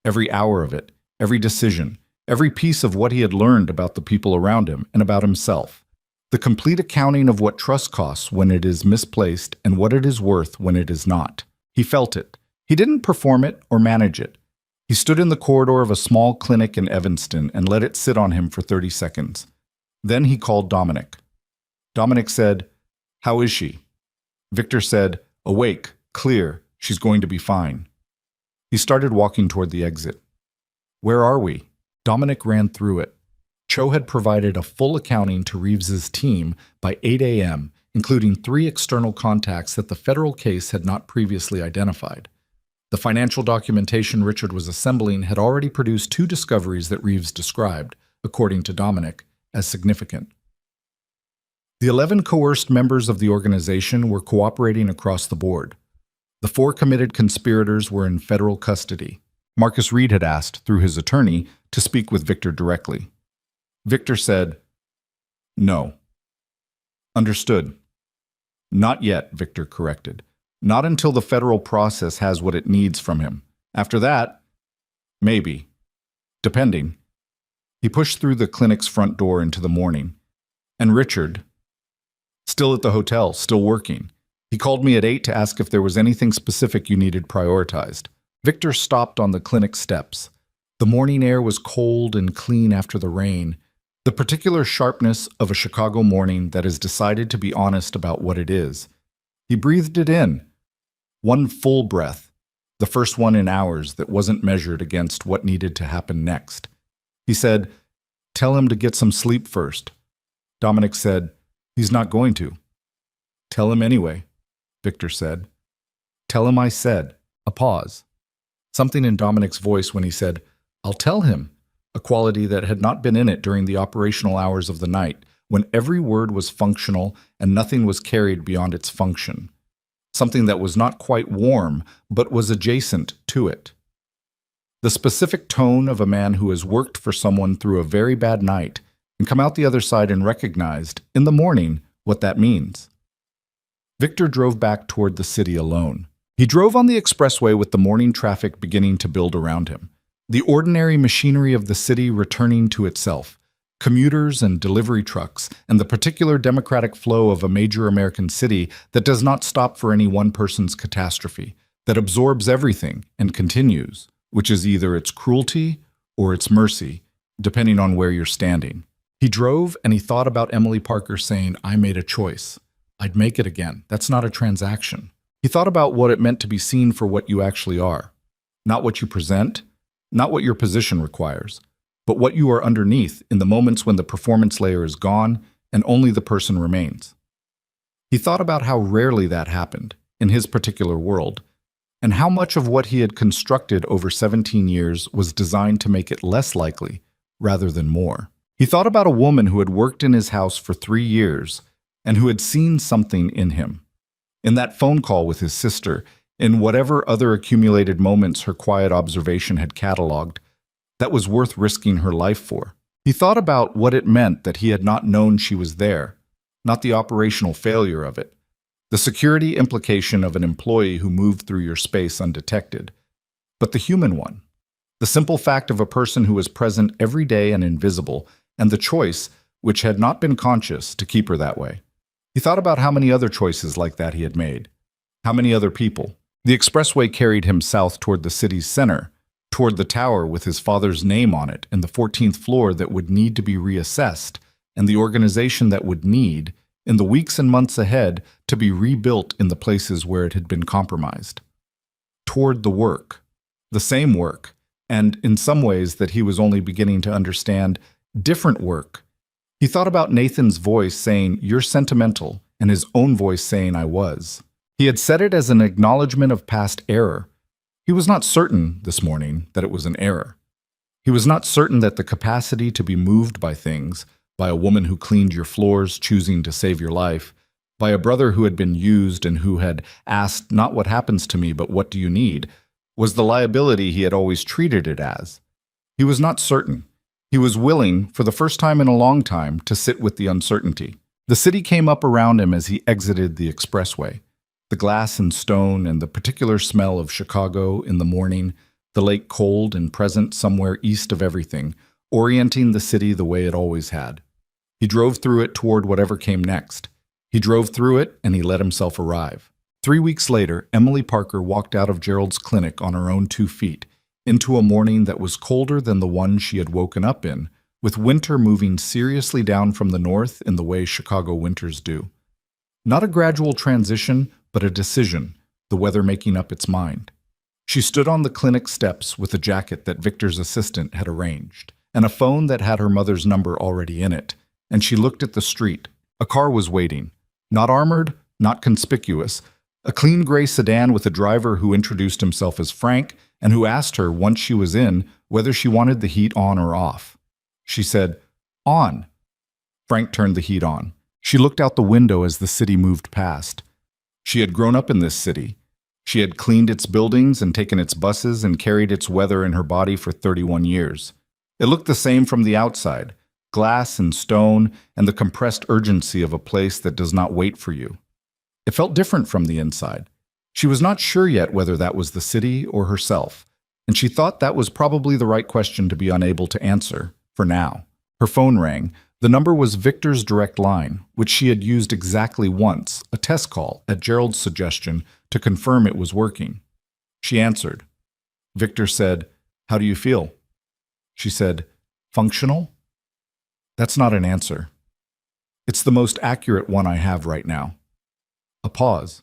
every hour of it, every decision, every piece of what he had learned about the people around him and about himself, the complete accounting of what trust costs when it is misplaced and what it is worth when it is not. He felt it. He didn't perform it or manage it. He stood in the corridor of a small clinic in Evanston and let it sit on him for 30 seconds. Then he called Dominic. Dominic said, "How is she?" Victor said, "Awake, clear, she's going to be fine." He started walking toward the exit. "Where are we?" Dominic ran through it. Cho had provided a full accounting to Reeves's team by 8 a.m., including 3 external contacts that the federal case had not previously identified. The financial documentation Richard was assembling had already produced 2 discoveries that Reeves described, according to Dominic, as significant. The 11 coerced members of the organization were cooperating across the board. The 4 committed conspirators were in federal custody. Marcus Reed had asked, through his attorney, to speak with Victor directly. Victor said, "No." "Understood." "Not yet," Victor corrected. "Not until the federal process has what it needs from him. After that, maybe. Depending." He pushed through the clinic's front door into the morning. And Richard, still at the hotel, still working. He called me at 8 to ask if there was anything specific you needed prioritized. Victor stopped on the clinic steps. The morning air was cold and clean after the rain, the particular sharpness of a Chicago morning that has decided to be honest about what it is. He breathed it in. One full breath, the first one in hours that wasn't measured against what needed to happen next. He said, "Tell him to get some sleep first." Dominic said, "He's not going to." "Tell him anyway," Victor said. "Tell him I said." A pause. Something in Dominic's voice when he said, "I'll tell him," a quality that had not been in it during the operational hours of the night, when every word was functional and nothing was carried beyond its function. Something that was not quite warm, but was adjacent to it. The specific tone of a man who has worked for someone through a very bad night and come out the other side and recognized, in the morning, what that means. Victor drove back toward the city alone. He drove on the expressway with the morning traffic beginning to build around him, the ordinary machinery of the city returning to itself, commuters and delivery trucks, and the particular democratic flow of a major American city that does not stop for any one person's catastrophe, that absorbs everything and continues, which is either its cruelty or its mercy, depending on where you're standing. He drove and he thought about Emily Parker saying, "I made a choice. I'd make it again. That's not a transaction." He thought about what it meant to be seen for what you actually are. Not what you present, not what your position requires, but what you are underneath in the moments when the performance layer is gone and only the person remains. He thought about how rarely that happened, in his particular world, and how much of what he had constructed over 17 years was designed to make it less likely rather than more. He thought about a woman who had worked in his house for 3 years and who had seen something in him. In that phone call with his sister, in whatever other accumulated moments her quiet observation had catalogued, that was worth risking her life for. He thought about what it meant that he had not known she was there, not the operational failure of it, the security implication of an employee who moved through your space undetected, but the human one, the simple fact of a person who was present every day and invisible, and the choice, which had not been conscious, to keep her that way. He thought about how many other choices like that he had made, how many other people. The expressway carried him south toward the city's center, toward the tower with his father's name on it and the 14th floor that would need to be reassessed, and the organization that would need, in the weeks and months ahead, to be rebuilt in the places where it had been compromised. Toward the work, the same work, and in some ways that he was only beginning to understand, different work. He thought about Nathan's voice saying, "You're sentimental," and his own voice saying, "I was." He had said it as an acknowledgement of past error. He was not certain, this morning, that it was an error. He was not certain that the capacity to be moved by things, by a woman who cleaned your floors, choosing to save your life, by a brother who had been used and who had asked not what happens to me, but what do you need, was the liability he had always treated it as. He was not certain. He was willing, for the first time in a long time, to sit with the uncertainty. The city came up around him as he exited the expressway. The glass and stone and the particular smell of Chicago in the morning, the lake cold and present somewhere east of everything, orienting the city the way it always had. He drove through it toward whatever came next. He drove through it and he let himself arrive. 3 weeks later, Emily Parker walked out of Gerald's clinic on her own 2 feet, into a morning that was colder than the one she had woken up in, with winter moving seriously down from the north in the way Chicago winters do. Not a gradual transition, but a decision, the weather making up its mind. She stood on the clinic steps with a jacket that Victor's assistant had arranged, and a phone that had her mother's number already in it, and she looked at the street. A car was waiting, not armored, not conspicuous, a clean gray sedan with a driver who introduced himself as Frank and who asked her, once she was in, whether she wanted the heat on or off. She said, "On." Frank turned the heat on. She looked out the window as the city moved past. She had grown up in this city. She had cleaned its buildings and taken its buses and carried its weather in her body for 31 years. It looked the same from the outside, glass and stone and the compressed urgency of a place that does not wait for you. It felt different from the inside. She was not sure yet whether that was the city or herself, and she thought that was probably the right question to be unable to answer, for now. Her phone rang. The number was Victor's direct line, which she had used exactly once, a test call, at Gerald's suggestion, to confirm it was working. She answered. Victor said, "How do you feel?" She said, "Functional?" That's not an answer. It's the most accurate one I have right now. A pause.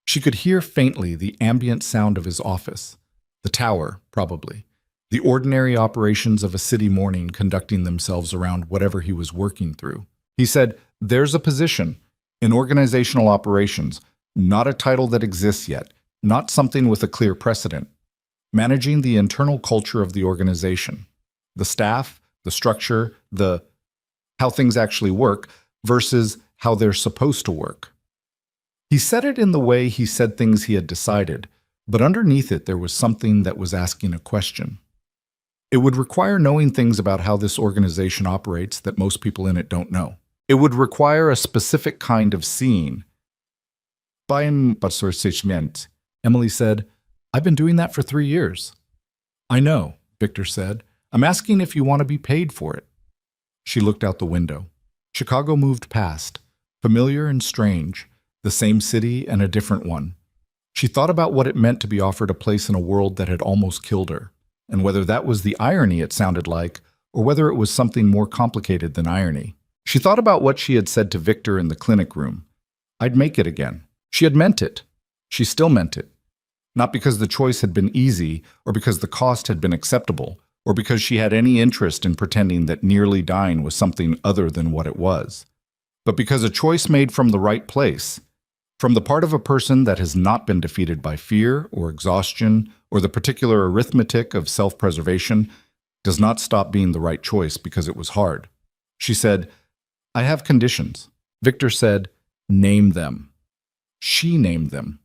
She could hear faintly the ambient sound of his office, the tower, probably, the ordinary operations of a city morning conducting themselves around whatever he was working through. He said, "There's a position in organizational operations, not a title that exists yet, not something with a clear precedent, managing the internal culture of the organization, the staff, the structure, how things actually work versus how they're supposed to work." He said it in the way he said things he had decided, but underneath it there was something that was asking a question. It would require knowing things about how this organization operates that most people in it don't know. It would require a specific kind of seeing. Emily said, "I've been doing that for 3 years." "I know," Victor said. "I'm asking if you want to be paid for it." She looked out the window. Chicago moved past, familiar and strange, the same city and a different one. She thought about what it meant to be offered a place in a world that had almost killed her, and whether that was the irony it sounded like, or whether it was something more complicated than irony. She thought about what she had said to Victor in the clinic room. "I'd make it again." She had meant it. She still meant it. Not because the choice had been easy, or because the cost had been acceptable, or because she had any interest in pretending that nearly dying was something other than what it was, but because a choice made from the right place, From the part of a person that has not been defeated by fear or exhaustion or the particular arithmetic of self-preservation, does not stop being the right choice because it was hard. She said, "I have conditions." Victor said, "Name them." She named them.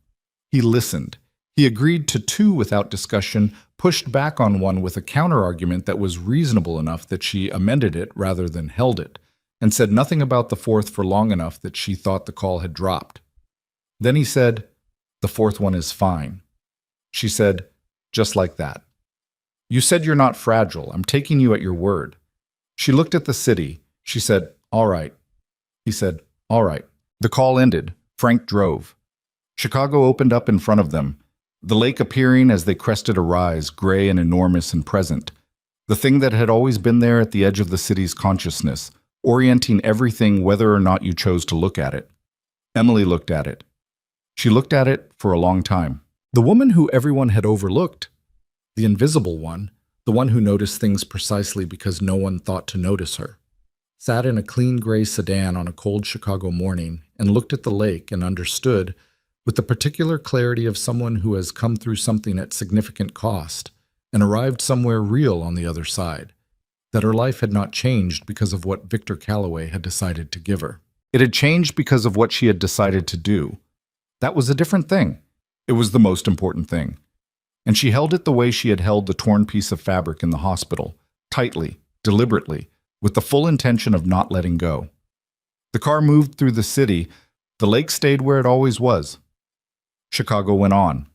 He listened. He agreed to two without discussion, pushed back on one with a counter-argument that was reasonable enough that she amended it rather than held it, and said nothing about the fourth for long enough that she thought the call had dropped. Then he said, "The fourth one is fine." She said, "Just like that. You said you're not fragile. I'm taking you at your word." She looked at the city. She said, "All right." He said, "All right." The call ended. Frank drove. Chicago opened up in front of them, the lake appearing as they crested a rise, gray and enormous and present. The thing that had always been there at the edge of the city's consciousness, orienting everything whether or not you chose to look at it. Emily looked at it. She looked at it for a long time. The woman who everyone had overlooked, the invisible one, the one who noticed things precisely because no one thought to notice her, sat in a clean gray sedan on a cold Chicago morning and looked at the lake and understood, with the particular clarity of someone who has come through something at significant cost and arrived somewhere real on the other side, that her life had not changed because of what Victor Calloway had decided to give her. It had changed because of what she had decided to do. That was a different thing. It was the most important thing. And she held it the way she had held the torn piece of fabric in the hospital, tightly, deliberately, with the full intention of not letting go. The car moved through the city. The lake stayed where it always was. Chicago went on.